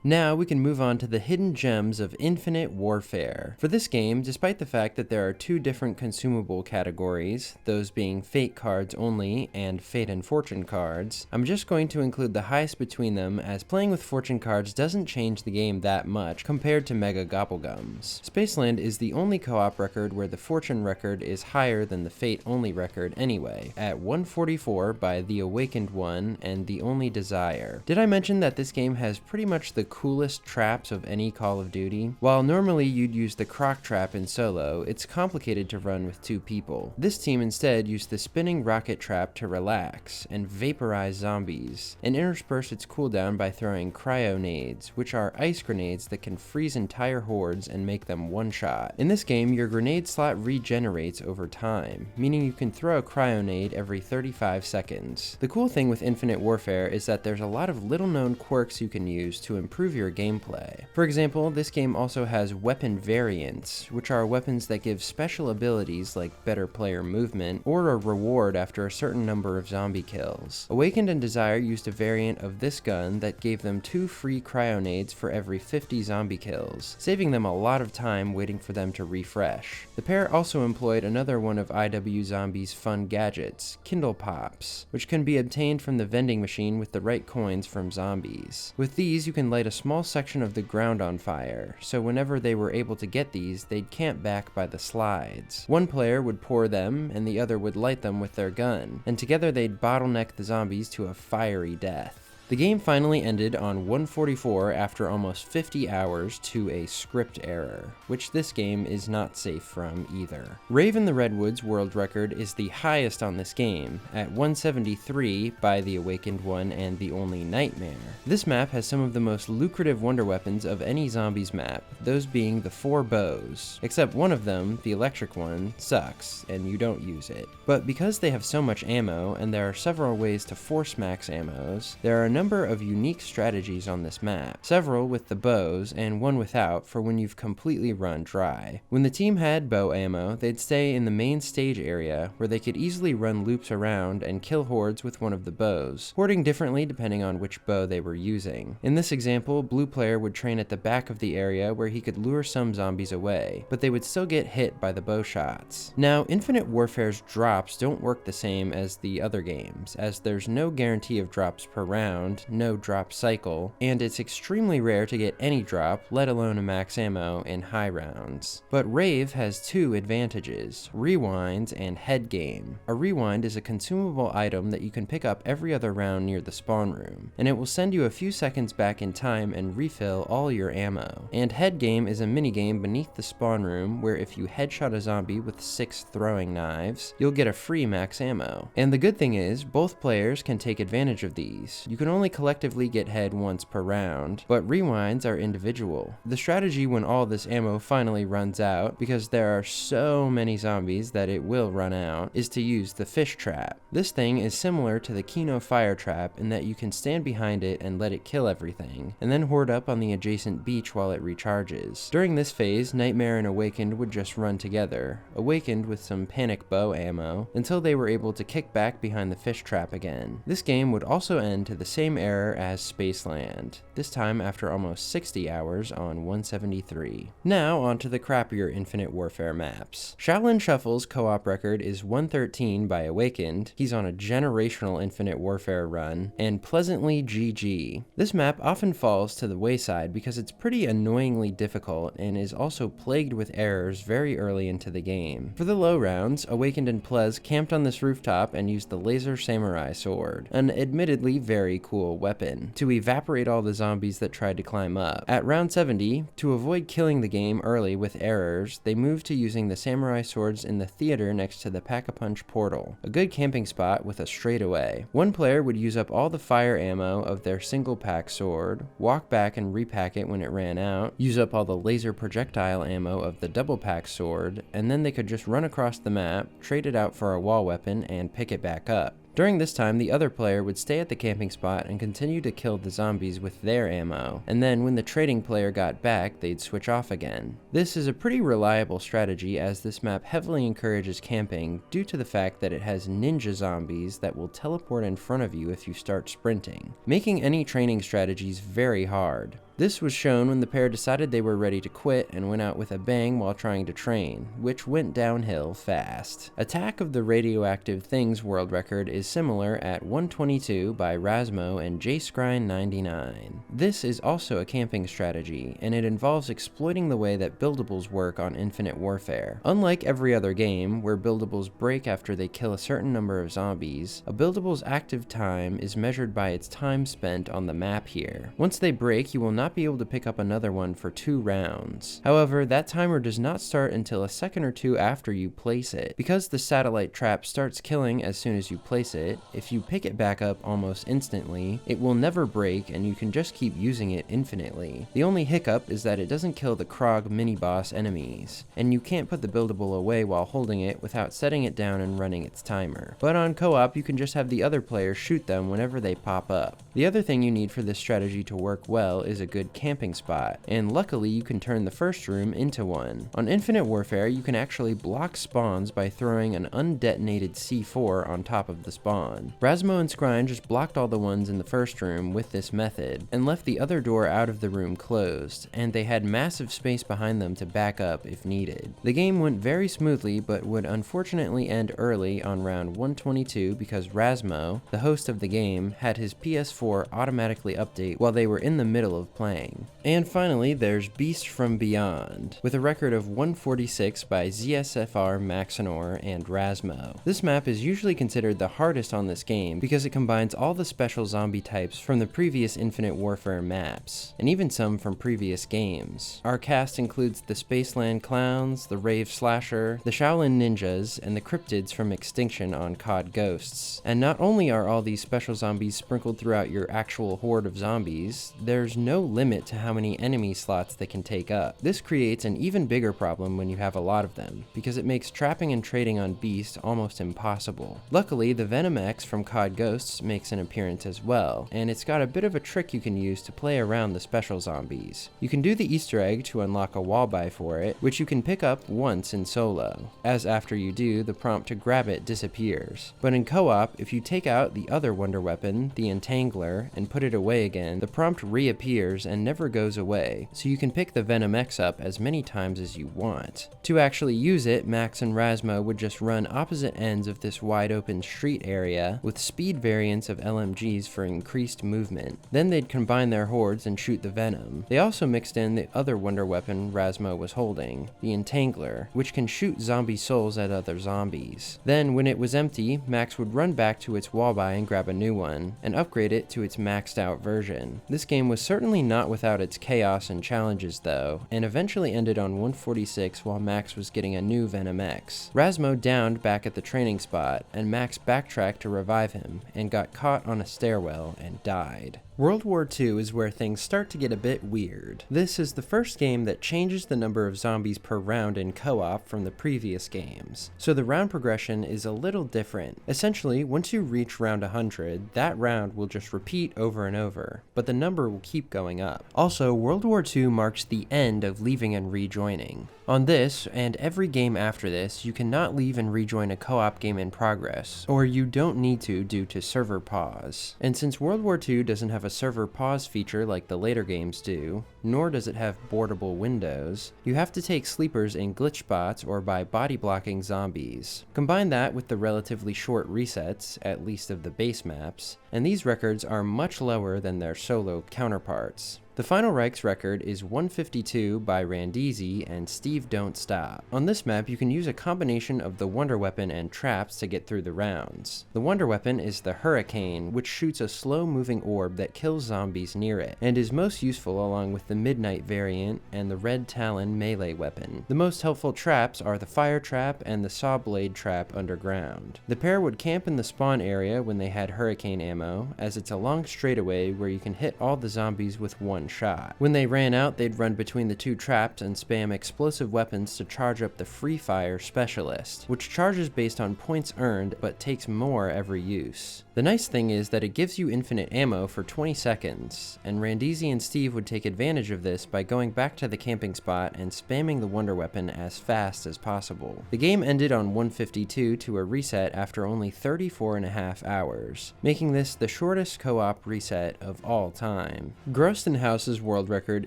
[SPEAKER 1] Now we can move on to the hidden gems of Infinite Warfare. For this game, despite the fact that there are 2 different consumable categories, those being Fate cards only and Fate and Fortune cards, I'm just going to include the highest between them, as playing with Fortune cards doesn't change the game that much compared to Mega Gobblegums. Spaceland is the only co-op record where the Fortune record is higher than the Fate only record anyway, at 144 by The Awakened One and The Only Desire. Did I mention that this game has pretty much the coolest traps of any Call of Duty? While normally you'd use the croc trap in solo, it's complicated to run with 2 people. This team instead used the spinning rocket trap to relax and vaporize zombies, and intersperse its cooldown by throwing cryo-nades, which are ice grenades that can freeze entire hordes and make them one-shot. In this game, your grenade slot regenerates over time, meaning you can throw a cryo-nade every 35 seconds. The cool thing with Infinite Warfare is that there's a lot of little-known quirks you can use to improve your gameplay. For example, this game also has weapon variants, which are weapons that give special abilities like better player movement or a reward after a certain number of zombie kills. Awakened and Desire used a variant of this gun that gave them 2 free cryonades for every 50 zombie kills, saving them a lot of time waiting for them to refresh. The pair also employed another one of IW Zombie's fun gadgets, Kindle Pops, which can be obtained from the vending machine with the right coins from zombies. With these, you can light a small section of the ground on fire, so whenever they were able to get these, they'd camp back by the slides. One player would pour them, and the other would light them with their gun, and together they'd bottleneck the zombies to a fiery death. The game finally ended on 144 after almost 50 hours to a script error, which this game is not safe from either. Rave in the Redwoods world record is the highest on this game, at 173 by The Awakened One and The Only Nightmare. This map has some of the most lucrative wonder weapons of any zombies map, those being the 4 bows, except one of them, the electric one, sucks, and you don't use it. But because they have so much ammo, and there are several ways to force max ammos, there are a number of unique strategies on this map, several with the bows and one without for when you've completely run dry. When the team had bow ammo, they'd stay in the main stage area where they could easily run loops around and kill hordes with one of the bows, hoarding differently depending on which bow they were using. In this example, blue player would train at the back of the area where he could lure some zombies away, but they would still get hit by the bow shots. Now, Infinite Warfare's drops don't work the same as the other games, as there's no guarantee of drops per round, round, no drop cycle, and it's extremely rare to get any drop, let alone a max ammo, in high rounds. But Rave has two advantages: rewinds and head game. A rewind is a consumable item that you can pick up every other round near the spawn room, and it will send you a few seconds back in time and refill all your ammo. And head game is a minigame beneath the spawn room where if you headshot a zombie with 6 throwing knives, you'll get a free max ammo. And the good thing is, both players can take advantage of these. You can only collectively get head once per round, but rewinds are individual. The strategy when all this ammo finally runs out, because there are so many zombies that it will run out, is to use the fish trap. This thing is similar to the Kino fire trap in that you can stand behind it and let it kill everything, and then hoard up on the adjacent beach while it recharges. During this phase, Nightmare and Awakened would just run together, Awakened with some panic bow ammo, until they were able to kick back behind the fish trap again. This game would also end to the same error as Spaceland, this time after almost 60 hours on 173. Now onto the crappier Infinite Warfare maps. Shaolin Shuffle's co-op record is 113 by Awakened, he's on a generational Infinite Warfare run, and Pleasantly GG. This map often falls to the wayside because it's pretty annoyingly difficult and is also plagued with errors very early into the game. For the low rounds, Awakened and Plez camped on this rooftop and used the Laser Samurai Sword, an admittedly very cool weapon, to evaporate all the zombies that tried to climb up. At round 70, to avoid killing the game early with errors, they moved to using the Samurai Swords in the theater next to the Pack-a-Punch portal, a good camping spot with a straightaway. One player would use up all the fire ammo of their single pack sword, walk back and repack it when it ran out, use up all the laser projectile ammo of the double pack sword, and then they could just run across the map, trade it out for a wall weapon, and pick it back up. During this time, the other player would stay at the camping spot and continue to kill the zombies with their ammo, and then when the trading player got back, they'd switch off again. This is a pretty reliable strategy as this map heavily encourages camping due to the fact that it has ninja zombies that will teleport in front of you if you start sprinting, making any training strategies very hard. This was shown when the pair decided they were ready to quit and went out with a bang while trying to train, which went downhill fast. Attack of the Radioactive Things world record is similar at 122 by Rasmo and JScrine99. This is also a camping strategy, and it involves exploiting the way that buildables work on Infinite Warfare. Unlike every other game, where buildables break after they kill a certain number of zombies, a buildable's active time is measured by its time spent on the map here. Once they break, you will not be able to pick up another one for 2 rounds. However, that timer does not start until a second or two after you place it. Because the satellite trap starts killing as soon as you place it, if you pick it back up almost instantly, it will never break and you can just keep using it infinitely. The only hiccup is that it doesn't kill the Krog mini-boss enemies, and you can't put the buildable away while holding it without setting it down and running its timer. But on co-op, you can just have the other player shoot them whenever they pop up. The other thing you need for this strategy to work well is a good camping spot, and luckily you can turn the first room into one. On Infinite Warfare, you can actually block spawns by throwing an undetonated C4 on top of the spawn. Rasmo and Scrine just blocked all the ones in the first room with this method, and left the other door out of the room closed, and they had massive space behind them to back up if needed. The game went very smoothly, but would unfortunately end early on round 122 because Rasmo, the host of the game, had his PS4 automatically update while they were in the middle of playing. And finally, there's Beast from Beyond, with a record of 146 by ZSFR, Maxinor, and Rasmo. This map is usually considered the hardest on this game because it combines all the special zombie types from the previous Infinite Warfare maps, and even some from previous games. Our cast includes the Spaceland Clowns, the Rave Slasher, the Shaolin Ninjas, and the Cryptids from Extinction on COD Ghosts. And not only are all these special zombies sprinkled throughout your actual horde of zombies, there's no limit to how many enemy slots they can take up. This creates an even bigger problem when you have a lot of them, because it makes trapping and trading on Beast almost impossible. Luckily, the Venom X from COD Ghosts makes an appearance as well, and it's got a bit of a trick you can use to play around the special zombies. You can do the Easter egg to unlock a wall buy for it, which you can pick up once in solo, as after you do, the prompt to grab it disappears. But in co-op, if you take out the other Wunder weapon, the Entangler, and put it away again, the prompt reappears and never goes away, so you can pick the Venom X up as many times as you want. To actually use it, Max and Rasmo would just run opposite ends of this wide open street area with speed variants of LMGs for increased movement. Then they'd combine their hordes and shoot the venom. They also mixed in the other wonder weapon Razmo was holding, the Entangler, which can shoot zombie souls at other zombies. Then, when it was empty, Max would run back to its wallbuy and grab a new one, and upgrade it to its maxed out version. This game was certainly not without its chaos and challenges though, and eventually ended on 146 while Max was getting a new Venom X. Razmo downed back at the training spot, and Max backtracked to revive him, and got caught on a stairwell and died. World War II is where things start to get a bit weird. This is the first game that changes the number of zombies per round in co-op from the previous games, so the round progression is a little different. Essentially, once you reach round 100, that round will just repeat over and over, but the number will keep going up. Also, World War II marks the end of leaving and rejoining. On this, and every game after this, you cannot leave and rejoin a co-op game in progress, or you don't need to due to server pause. And since World War II doesn't have a server pause feature like the later games do, nor does it have boardable windows, you have to take sleepers in glitch spots or by body blocking zombies. Combine that with the relatively short resets, at least of the base maps, and these records are much lower than their solo counterparts. The Final Reich's record is 152 by Randizi and Steve Don't Stop. On this map, you can use a combination of the Wonder Weapon and traps to get through the rounds. The Wonder Weapon is the Hurricane, which shoots a slow-moving orb that kills zombies near it, and is most useful along with the Midnight variant and the Red Talon melee weapon. The most helpful traps are the Fire Trap and the Saw Blade Trap underground. The pair would camp in the spawn area when they had Hurricane ammo, as it's a long straightaway where you can hit all the zombies with one shot. When they ran out, they'd run between the two traps and spam explosive weapons to charge up the Free Fire Specialist, which charges based on points earned but takes more every use. The nice thing is that it gives you infinite ammo for 20 seconds, and Randizi and Steve would take advantage of this by going back to the camping spot and spamming the Wonder Weapon as fast as possible. The game ended on 152 to a reset after only 34.5 hours, making this the shortest co-op reset of all time. Groston House's world record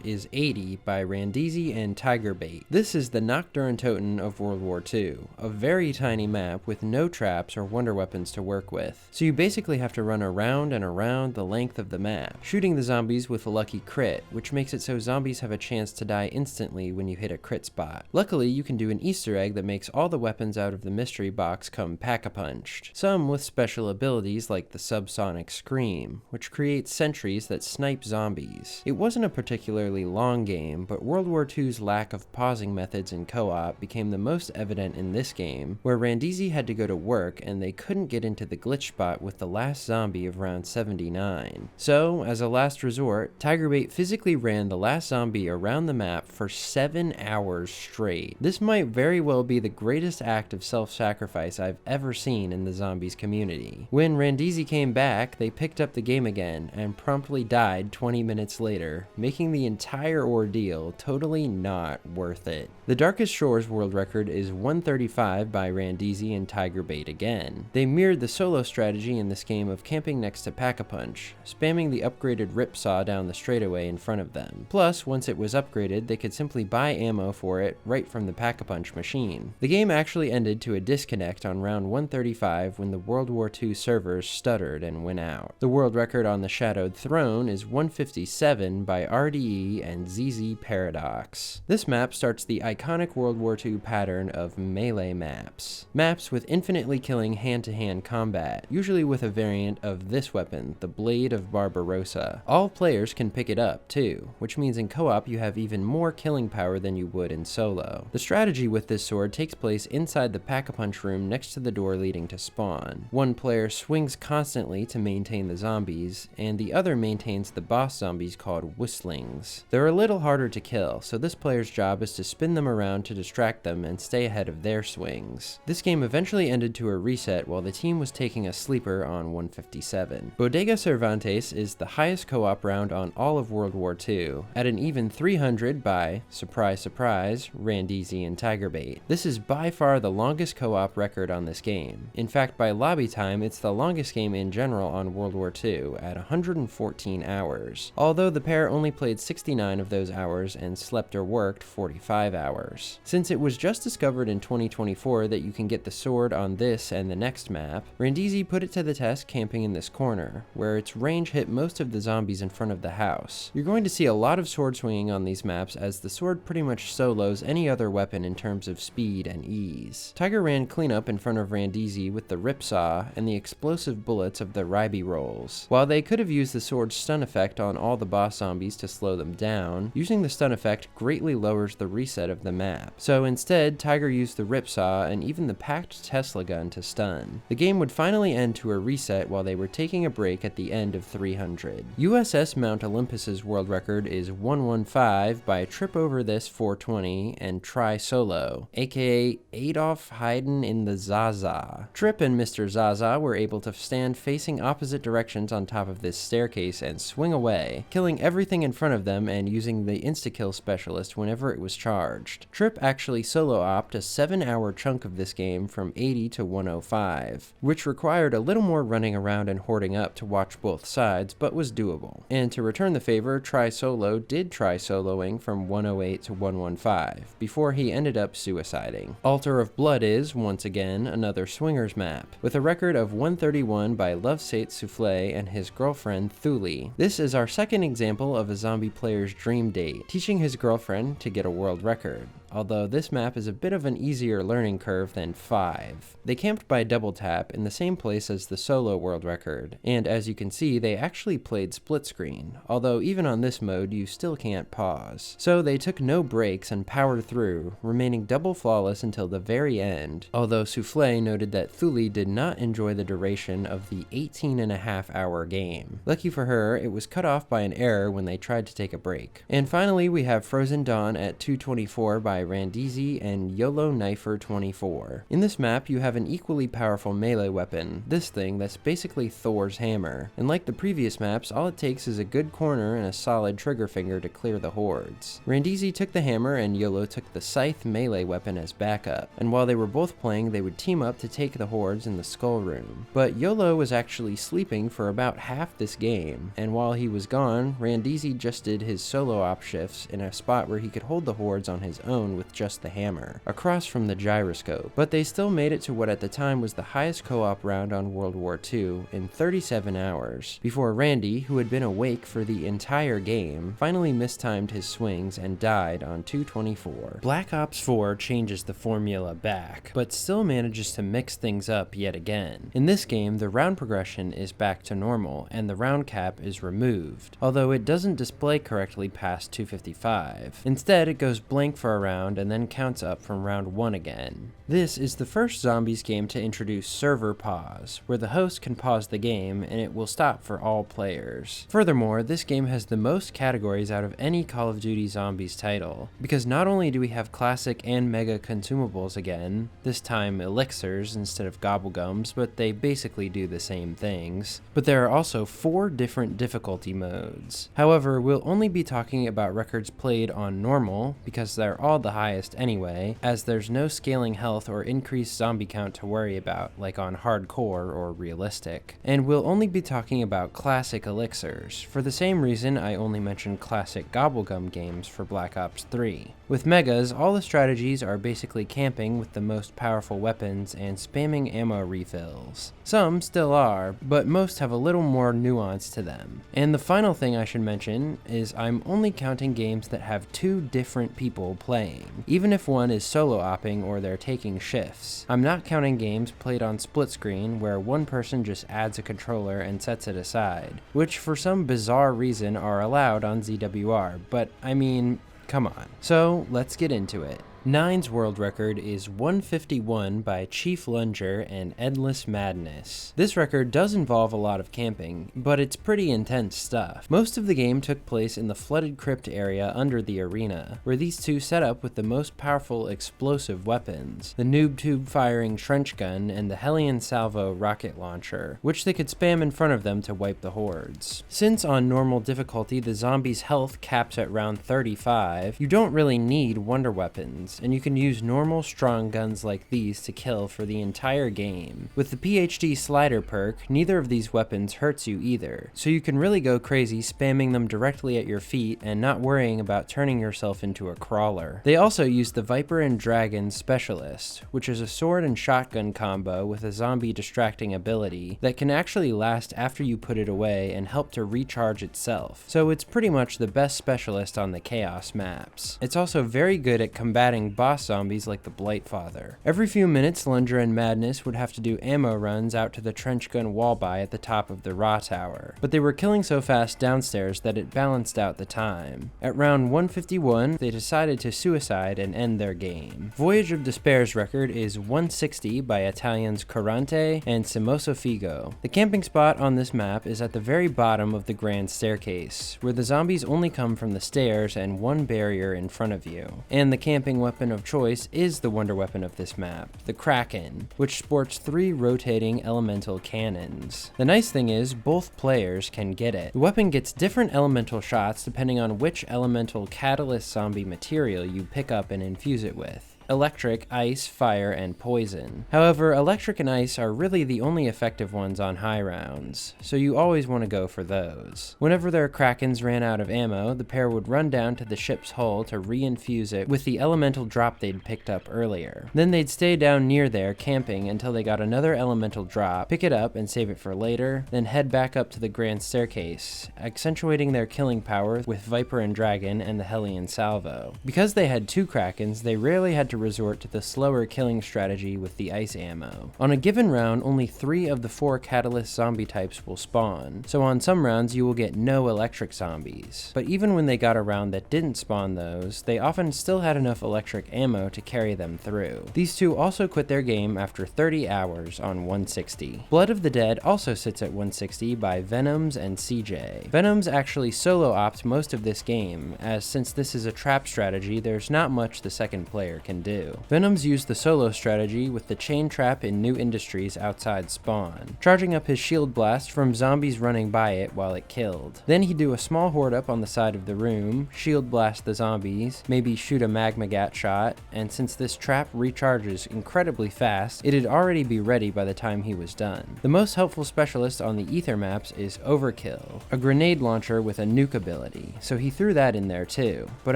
[SPEAKER 1] is 80 by Randizi and Tigerbait. This is the Nocturne of World War II, a very tiny map with no traps or wonder weapons to work with, so you basically have to run around and around the length of the map, shooting the zombies with a lucky crit, which makes it so zombies have a chance to die instantly when you hit a crit spot. Luckily, you can do an Easter egg that makes all the weapons out of the mystery box come pack-a-punched, some with special abilities like the Subsonic Scream, which creates sentries that snipe zombies. It wasn't a particularly long game, but World War II's lack of pausing methods in co-op became the most evident in this game, where Randizi had to go to work and they couldn't get into the glitch spot with the last zombie of round 79. So, as a last resort, Tigerbait physically ran the last zombie around the map for 7 hours straight. This might very well be the greatest act of self-sacrifice I've ever seen in the zombies community. When Randizi came back, they picked up the game again and promptly died 20 minutes later, making the entire ordeal totally not worth it. The Darkest Shores world record is 135 by Randizi and Tigerbait again. They mirrored the solo strategy in this game of camping next to Pack-a-Punch, spamming the upgraded Ripsaw down the straightaway in front of them. Plus, once it was upgraded, they could simply buy ammo for it right from the Pack-a-Punch machine. The game actually ended to a disconnect on round 135 when the World War II servers stuttered and went out. The world record on the Shadowed Throne is 157 by RDE and ZZ Paradox. This map starts the iconic World War II pattern of melee maps. Maps with infinitely killing hand-to-hand combat, usually with a variant of this weapon, the Blade of Barbarossa. All players can pick it up too, which means in co-op you have even more killing power than you would in solo. The strategy with this sword takes place inside the Pack-a-Punch room next to the door leading to spawn. One player swings constantly to maintain the zombies, and the other maintains the boss zombies called Whistlings. They're a little harder to kill, so this player's job is to spin them around to distract them and stay ahead of their swings. This game eventually ended to a reset while the team was taking a sleeper on 157. Bodega Cervantes is the highest co-op round on all of World War II, at an even 300 by, surprise surprise, Randizi and Tigerbait. This is by far the longest co-op record on this game. In fact, by lobby time, it's the longest game in general on World War II, at 114 hours. Although the pair pair only played 69 of those hours and slept or worked 45 hours. Since it was just discovered in 2024 that you can get the sword on this and the next map, Randizi put it to the test camping in this corner, where its range hit most of the zombies in front of the house. You're going to see a lot of sword swinging on these maps, as the sword pretty much solos any other weapon in terms of speed and ease. Tiger ran cleanup in front of Randizi with the ripsaw and the explosive bullets of the Ryby rolls. While they could have used the sword's stun effect on all the boss zombies to slow them down, using the stun effect greatly lowers the reset of the map. So instead, Tiger used the ripsaw and even the packed Tesla gun to stun. The game would finally end to a reset while they were taking a break at the end of 300. USS Mount Olympus's world record is 115 by Trip Over This 420 and Try Solo, aka Adolf Haydn in the Zaza. Trip and Mr. Zaza were able to stand facing opposite directions on top of this staircase and swing away, killing everything in front of them and using the insta-kill specialist whenever it was charged. Trip actually solo-opped a 7-hour chunk of this game from 80 to 105, which required a little more running around and hoarding up to watch both sides, but was doable. And to return the favor, Try Solo did try soloing from 108 to 115, before he ended up suiciding. Altar of Blood is, once again, another swingers map, with a record of 131 by Lovesate Souffle and his girlfriend Thule. This is our second example of a zombie player's dream date, teaching his girlfriend to get a world record, although this map is a bit of an easier learning curve than 5. They camped by double tap in the same place as the solo world record, and as you can see, they actually played split screen, although even on this mode you still can't pause. So they took no breaks and powered through, remaining double flawless until the very end, although Souffle noted that Thule did not enjoy the duration of the 18.5-hour game. Lucky for her, it was cut off by an error when they tried to take a break. And finally, we have Frozen Dawn at 224 by Randizi and YOLO Knifer 24. In this map, you have an equally powerful melee weapon, this thing that's basically Thor's hammer, and like the previous maps, all it takes is a good corner and a solid trigger finger to clear the hordes. Randizi took the hammer and YOLO took the scythe melee weapon as backup, and while they were both playing, they would team up to take the hordes in the skull room. But YOLO was actually sleeping for about half this game, and while he was gone, Randizi just did his solo op shifts in a spot where he could hold the hordes on his own with just the hammer, across from the gyroscope. But they still made it to what at the time was the highest co-op round on World War II in 37 hours, before Randy, who had been awake for the entire game, finally mistimed his swings and died on 224. Black Ops 4 changes the formula back, but still manages to mix things up yet again. In this game, the round progression is back to normal, and the round cap is removed, although it doesn't display correctly past 255. Instead, it goes blank for a round and then counts up from round 1 again. This is the first Zombies game to introduce server pause, where the host can pause the game and it will stop for all players. Furthermore, this game has the most categories out of any Call of Duty Zombies title, because not only do we have classic and mega consumables again, this time elixirs instead of gobblegums, but they basically do the same things, but there are also 4 different difficulty modes. However, we'll only be talking about records played on normal, because they're all the highest anyway, as there's no scaling health or increased zombie count to worry about, like on hardcore or realistic. And we'll only be talking about classic elixirs, for the same reason I only mentioned classic gobblegum games for Black Ops 3. With megas, all the strategies are basically camping with the most powerful weapons and spamming ammo refills. Some still are, but most have a little more nuance to them. And the final thing I should mention is I'm only counting games that have 2 different people playing, even if one is solo-opping or they're taking shifts. I'm not counting games played on split screen where one person just adds a controller and sets it aside, which for some bizarre reason are allowed on ZWR, but I mean, come on. So let's get into it. 9's world record is 151 by Chief Lunger and Endless Madness. This record does involve a lot of camping, but it's pretty intense stuff. Most of the game took place in the flooded crypt area under the arena, where these two set up with the most powerful explosive weapons, the noob tube firing trench gun and the Hellion Salvo rocket launcher, which they could spam in front of them to wipe the hordes. Since on normal difficulty the zombies' health caps at round 35, you don't really need wonder weapons, guns, and you can use normal strong guns like these to kill for the entire game. With the PhD slider perk, neither of these weapons hurts you either, so you can really go crazy spamming them directly at your feet and not worrying about turning yourself into a crawler. They also use the Viper and Dragon Specialist, which is a sword and shotgun combo with a zombie distracting ability that can actually last after you put it away and help to recharge itself, so it's pretty much the best specialist on the Chaos maps. It's also very good at combating boss zombies like the Blightfather. Every few minutes, Lunger and Madness would have to do ammo runs out to the trench gun wall by at the top of the Raw Tower, but they were killing so fast downstairs that it balanced out the time. At round 151, they decided to suicide and end their game. Voyage of Despair's record is 160 by Italians Corrante and Simoso Figo. The camping spot on this map is at the very bottom of the grand staircase, where the zombies only come from the stairs and one barrier in front of you. And the camping weapon of choice is the wonder weapon of this map, the Kraken, which sports 3 rotating elemental cannons. The nice thing is, both players can get it. The weapon gets different elemental shots depending on which elemental catalyst zombie material you pick up and infuse it with. Electric, ice, fire, and poison. However, electric and ice are really the only effective ones on high rounds, so you always want to go for those. Whenever their Krakens ran out of ammo, the pair would run down to the ship's hull to re-infuse it with the elemental drop they'd picked up earlier. Then they'd stay down near there camping until they got another elemental drop, pick it up and save it for later, then head back up to the grand staircase, accentuating their killing power with Viper and Dragon and the Hellion Salvo. Because they had 2 Krakens, they rarely had to resort to the slower killing strategy with the ice ammo. On a given round, only 3 of the 4 catalyst zombie types will spawn, so on some rounds you will get no electric zombies. But even when they got a round that didn't spawn those, they often still had enough electric ammo to carry them through. These two also quit their game after 30 hours on 160. Blood of the Dead also sits at 160 by Venoms and CJ. Venoms actually solo opt most of this game, as since this is a trap strategy, there's not much the second player can do. Venoms used the solo strategy with the chain trap in New Industries outside spawn, charging up his shield blast from zombies running by it while it killed. Then he'd do a small horde up on the side of the room, shield blast the zombies, maybe shoot a magmagat shot, and since this trap recharges incredibly fast, it'd already be ready by the time he was done. The most helpful specialist on the Ether maps is Overkill, a grenade launcher with a nuke ability, so he threw that in there too. But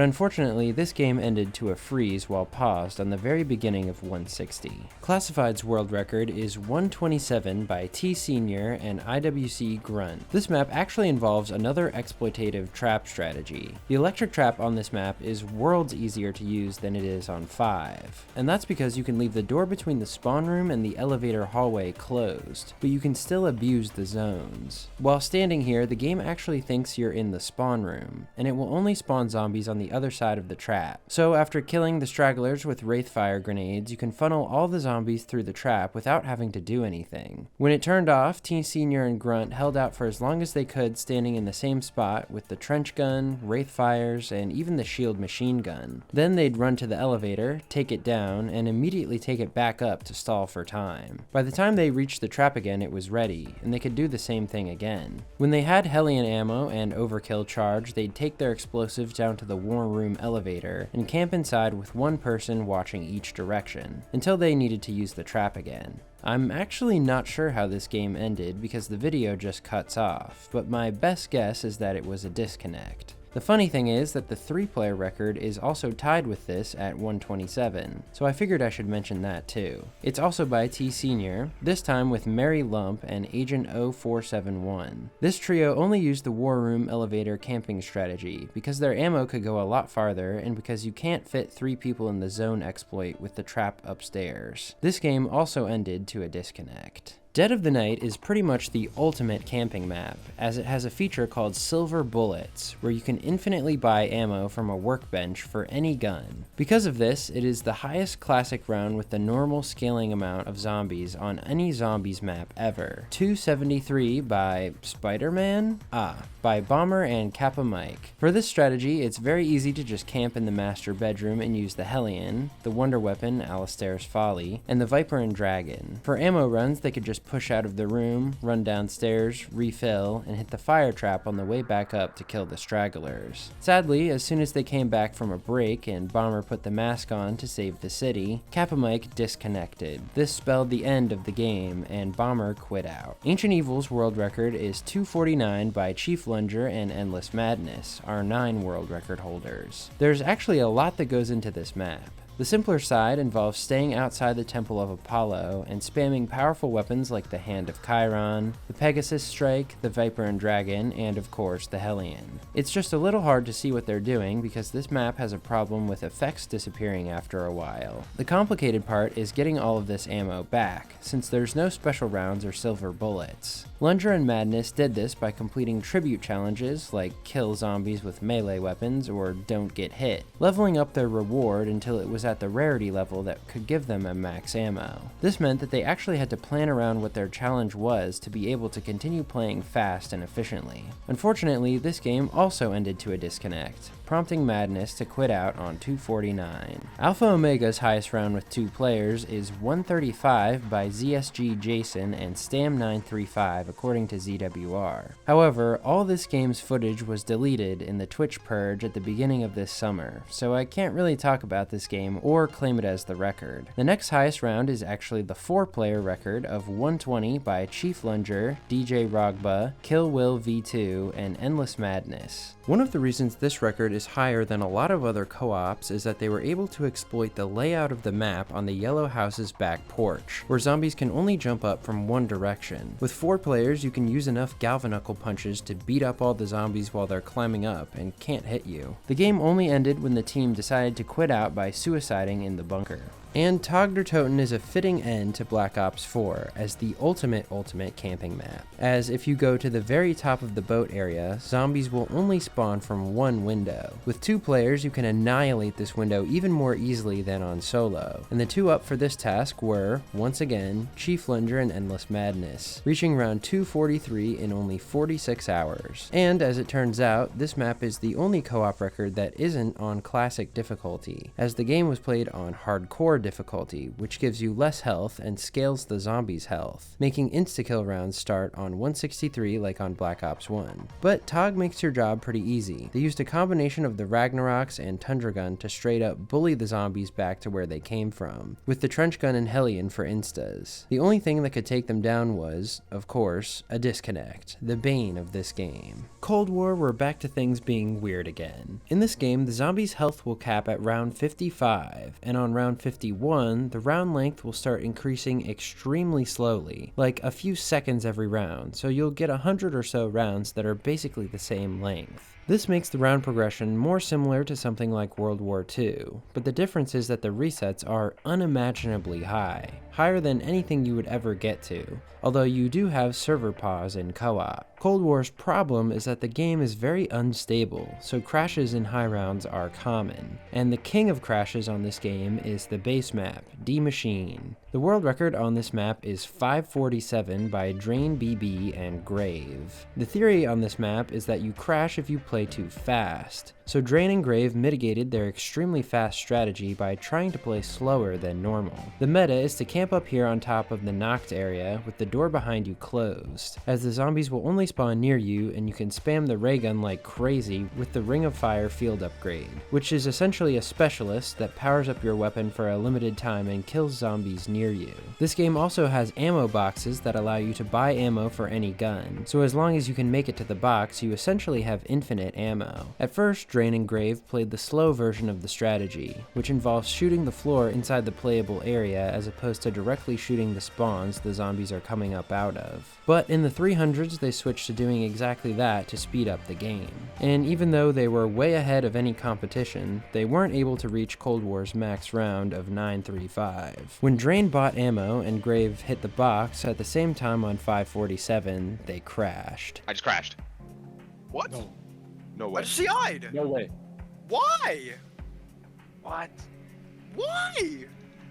[SPEAKER 1] unfortunately, this game ended to a freeze while paused on the very beginning of 160. Classified's world record is 127 by T Senior and IWC Grunt. This map actually involves another exploitative trap strategy. The electric trap on this map is worlds easier to use than it is on 5, and that's because you can leave the door between the spawn room and the elevator hallway closed, but you can still abuse the zones. While standing here, the game actually thinks you're in the spawn room, and it will only spawn zombies on the other side of the trap. So after killing the stragglers with Wraithfire grenades, you can funnel all the zombies through the trap without having to do anything. When it turned off, T Senior and Grunt held out for as long as they could standing in the same spot with the trench gun, Wraithfires, and even the shield machine gun. Then they'd run to the elevator, take it down, and immediately take it back up to stall for time. By the time they reached the trap again, it was ready, and they could do the same thing again. When they had Hellion ammo and Overkill charge, they'd take their explosives down to the war room elevator and camp inside with one person watching each direction, until they needed to use the trap again. I'm actually not sure how this game ended because the video just cuts off, but my best guess is that it was a disconnect. The funny thing is that the 3-player record is also tied with this at 127, so I figured I should mention that too. It's also by T Senior, this time with Mary Lump and Agent 0471. This trio only used the war room elevator camping strategy because their ammo could go a lot farther and because you can't fit 3 people in the zone exploit with the trap upstairs. This game also ended to a disconnect. Dead of the Night is pretty much the ultimate camping map, as it has a feature called Silver Bullets, where you can infinitely buy ammo from a workbench for any gun. Because of this, it is the highest classic round with the normal scaling amount of zombies on any zombies map ever. 273 by Spider-Man? By Bomber and Kappa Mike. For this strategy, it's very easy to just camp in the master bedroom and use the Hellion, the wonder weapon Alistair's Folly, and the Viper and Dragon. For ammo runs, they could just push out of the room, run downstairs, refill, and hit the fire trap on the way back up to kill the stragglers. Sadly, as soon as they came back from a break and Bomber put the mask on to save the city, Kappa-Mike disconnected. This spelled the end of the game, and Bomber quit out. Ancient Evil's world record is 249 by Chief Lunger and Endless Madness, our 9 world record holders. There's actually a lot that goes into this map. The simpler side involves staying outside the Temple of Apollo and spamming powerful weapons like the Hand of Chiron, the Pegasus Strike, the Viper and Dragon, and of course the Hellion. It's just a little hard to see what they're doing because this map has a problem with effects disappearing after a while. The complicated part is getting all of this ammo back, since there's no special rounds or silver bullets. Lunger and Madness did this by completing tribute challenges like kill zombies with melee weapons or don't get hit, leveling up their reward until it was at the rarity level that could give them a max ammo. This meant that they actually had to plan around what their challenge was to be able to continue playing fast and efficiently. Unfortunately, this game also ended to a disconnect, prompting Madness to quit out on 249. Alpha Omega's highest round with 2 players is 135 by ZSG Jason and Stam935 according to ZWR. However, all this game's footage was deleted in the Twitch purge at the beginning of this summer, so I can't really talk about this game or claim it as the record. The next highest round is actually the 4-player record of 120 by Chief Lunger, DJ Rogba, Kill Will V2, and Endless Madness. One of the reasons this record is higher than a lot of other co-ops is that they were able to exploit the layout of the map on the yellow house's back porch, where zombies can only jump up from one direction. With 4 players, you can use enough galvanuckle punches to beat up all the zombies while they're climbing up and can't hit you. The game only ended when the team decided to quit out by suiciding in the bunker. And Tog der Toten is a fitting end to Black Ops 4 as the ultimate camping map, as if you go to the very top of the boat area, zombies will only spawn from one window. With 2 players, you can annihilate this window even more easily than on solo, and the 2 up for this task were, once again, Chief Lunger and Endless Madness, reaching round 243 in only 46 hours. And as it turns out, this map is the only co-op record that isn't on classic difficulty, as the game was played on hardcore difficulty, which gives you less health and scales the zombies' health, making insta-kill rounds start on 163 like on Black Ops 1. But TOG makes your job pretty easy. They used a combination of the Ragnaroks and Tundra Gun to straight up bully the zombies back to where they came from, with the Trench Gun and Hellion for instas. The only thing that could take them down was, of course, a disconnect, the bane of this game. Cold War, we're back to things being weird again. In this game, the zombies' health will cap at round 55, and on round 51, the round length will start increasing extremely slowly, like a few seconds every round, so you'll get 100 or so rounds that are basically the same length. This makes the round progression more similar to something like World War II, but the difference is that the resets are unimaginably high, higher than anything you would ever get to, although you do have server pause in co-op. Cold War's problem is that the game is very unstable, so crashes in high rounds are common, and the king of crashes on this game is the base map, D Machine. The world record on this map is 547 by Drain BB and Grave. The theory on this map is that you crash if you play too fast, so Drain and Grave mitigated their extremely fast strategy by trying to play slower than normal. The meta is to camp up here on top of the knocked area with the door behind you closed, as the zombies will only spawn near you and you can spam the ray gun like crazy with the Ring of Fire field upgrade, which is essentially a specialist that powers up your weapon for a limited time and kills zombies near you. This game also has ammo boxes that allow you to buy ammo for any gun, so as long as you can make it to the box, you essentially have infinite ammo. At first, Drain and Grave played the slow version of the strategy, which involves shooting the floor inside the playable area as opposed to directly shooting the spawns the zombies are coming up out of. But in the 300s, they switched to doing exactly that to speed up the game. And even though they were way ahead of any competition, they weren't able to reach Cold War's max round of 935. When Drain bought ammo and Grave hit the box at the same time on 547, they crashed.
[SPEAKER 6] I just crashed.
[SPEAKER 2] What?
[SPEAKER 6] No
[SPEAKER 2] I
[SPEAKER 6] way.
[SPEAKER 2] just CI'd.
[SPEAKER 5] No way.
[SPEAKER 2] Why?
[SPEAKER 6] What?
[SPEAKER 2] Why?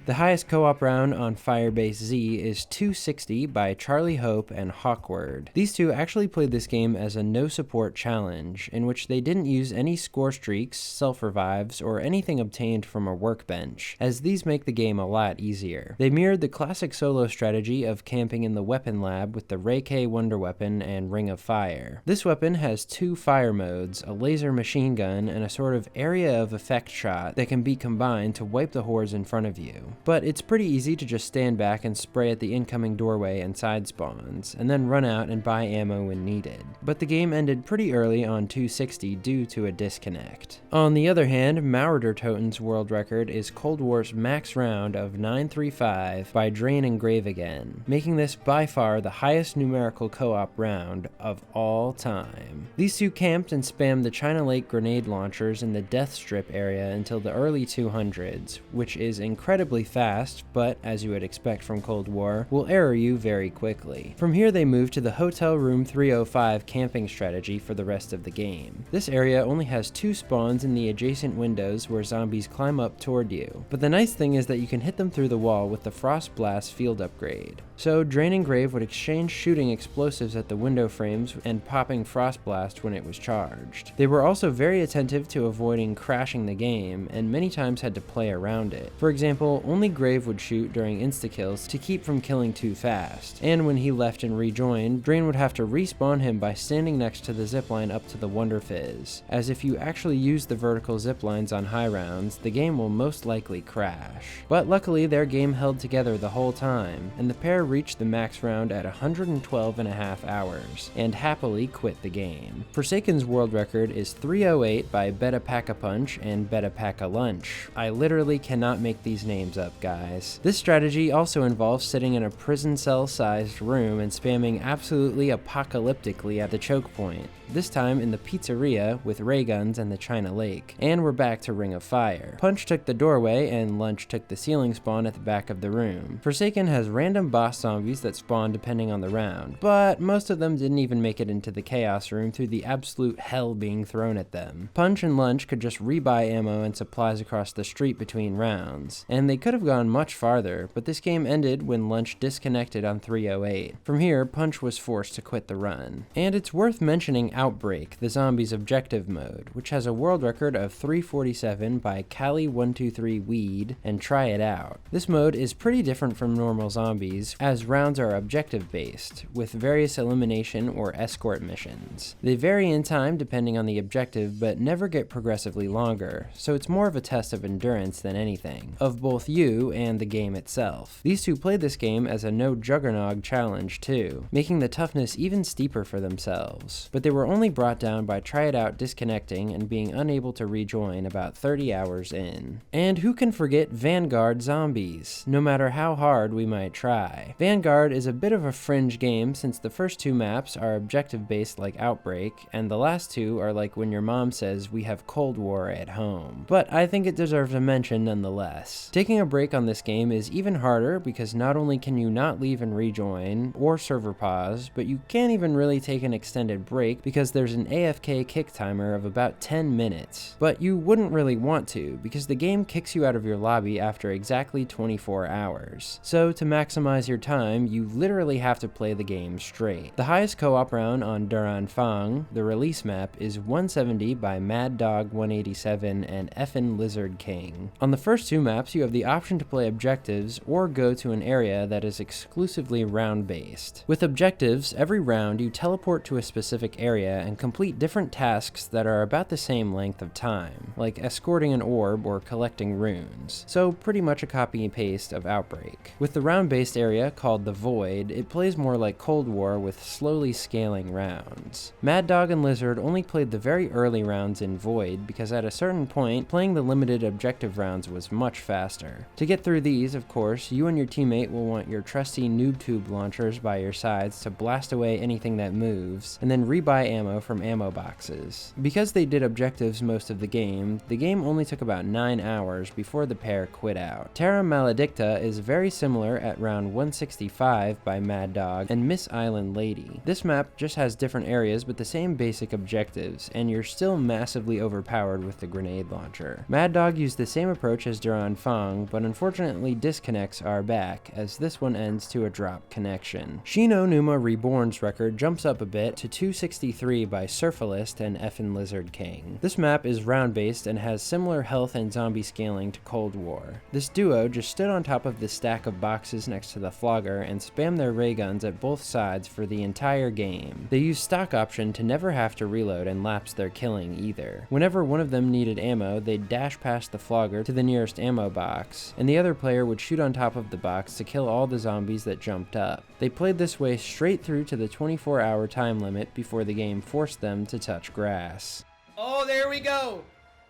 [SPEAKER 1] The highest co-op round on Firebase Z is 260 by Charlie Hope and Hawkward. These two actually played this game as a no-support challenge, in which they didn't use any score streaks, self-revives, or anything obtained from a workbench, as these make the game a lot easier. They mirrored the classic solo strategy of camping in the weapon lab with the Ray K Wunder weapon and Ring of Fire. This weapon has two fire modes, a laser machine gun and a sort of area of effect shot that can be combined to wipe the hordes in front of you. But it's pretty easy to just stand back and spray at the incoming doorway and side spawns, and then run out and buy ammo when needed. But the game ended pretty early on 260 due to a disconnect. On the other hand, Maurer Toten's world record is Cold War's max round of 935 by Drain and Grave again, making this by far the highest numerical co-op round of all time. These two camped and spammed the China Lake grenade launchers in the Death Strip area until the early 200s, which is incredibly fast, but as you would expect from Cold War, will error you very quickly. From here they moved to the Hotel Room 305 camping strategy for the rest of the game. This area only has two spawns in the adjacent windows where zombies climb up toward you, but the nice thing is that you can hit them through the wall with the Frost Blast field upgrade. So Drain and Grave would exchange shooting explosives at the window frames and popping Frost Blast when it was charged. They were also very attentive to avoiding crashing the game, and many times had to play around it. For example, only Grave would shoot during insta-kills to keep from killing too fast, and when he left and rejoined, Drain would have to respawn him by standing next to the zipline up to the Wunder Fizz, as if you actually use the vertical ziplines on high rounds, the game will most likely crash. But luckily their game held together the whole time, and the pair reached the max round at 112.5 hours, and happily quit the game. Forsaken's world record is 308 by Beta Pack-a-Punch and Beta Pack-a-Lunch. I literally cannot make these names up, guys. This strategy also involves sitting in a prison cell-sized room and spamming absolutely apocalyptically at the choke point, this time in the pizzeria with ray guns and the China Lake. And we're back to Ring of Fire. Punch took the doorway and Lunch took the ceiling spawn at the back of the room. Forsaken has random boss zombies that spawn depending on the round, but most of them didn't even make it into the Chaos Room through the absolute hell being thrown at them. Punch and Lunch could just rebuy ammo and supplies across the street between rounds, and they could have gone much farther, but this game ended when Lunch disconnected on 308. From here, Punch was forced to quit the run. And it's worth mentioning Outbreak, the zombies objective mode, which has a world record of 347 by Cali123Weed and Try It Out. This mode is pretty different from normal zombies, as rounds are objective based, with various elimination or escort missions. They vary in time depending on the objective, but never get progressively longer, so it's more of a test of endurance than anything, of both you and the game itself. These two played this game as a no juggernog challenge too, making the toughness even steeper for themselves, but they were only brought down by Try It Out disconnecting and being unable to rejoin about 30 hours in. And who can forget Vanguard zombies, no matter how hard we might try. Vanguard is a bit of a fringe game since the first two maps are objective based like Outbreak, and the last two are like when your mom says we have Cold War at home. But I think it deserves a mention nonetheless. Taking a break on this game is even harder because not only can you not leave and rejoin, or server pause, but you can't even really take an extended break because there's an AFK kick timer of about 10 minutes. But you wouldn't really want to, because the game kicks you out of your lobby after exactly 24 hours. So to maximize your time, you literally have to play the game straight. The highest co-op round on Duran Fang, the release map, is 170 by Mad Dog 187 and Effin Lizard King. On the first two maps, you have the option to play objectives or go to an area that is exclusively round-based. With objectives, every round you teleport to a specific area and complete different tasks that are about the same length of time, like escorting an orb or collecting runes. So pretty much a copy and paste of Outbreak. With the round-based area called the Void, it plays more like Cold War with slowly scaling rounds. Mad Dog and Lizard only played the very early rounds in Void because at a certain point, playing the limited objective rounds was much faster. To get through these, of course, you and your teammate will want your trusty noob tube launchers by your sides to blast away anything that moves, and then rebuy ammo from ammo boxes. Because they did objectives most of the game only took about 9 hours before the pair quit out. Terra Maledicta is very similar at round 165 by Mad Dog and Miss Island Lady. This map just has different areas but the same basic objectives, and you're still massively overpowered with the grenade launcher. Mad Dog used the same approach as Duran Fong, but unfortunately disconnects are back, as this one ends to a drop connection. Shino Numa Reborn's record jumps up a bit to 263 by Surfalist and Effin Lizard King. This map is round-based and has similar health and zombie scaling to Cold War. This duo just stood on top of the stack of boxes next to the flogger and spammed their ray guns at both sides for the entire game. They used stock option to never have to reload and lapse their killing either. Whenever one of them needed ammo, they'd dash past the flogger to the nearest ammo box, and the other player would shoot on top of the box to kill all the zombies that jumped up. They played this way straight through to the 24-hour time limit before the game forced them to touch grass.
[SPEAKER 6] Oh, there we go.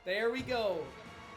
[SPEAKER 6] There we go.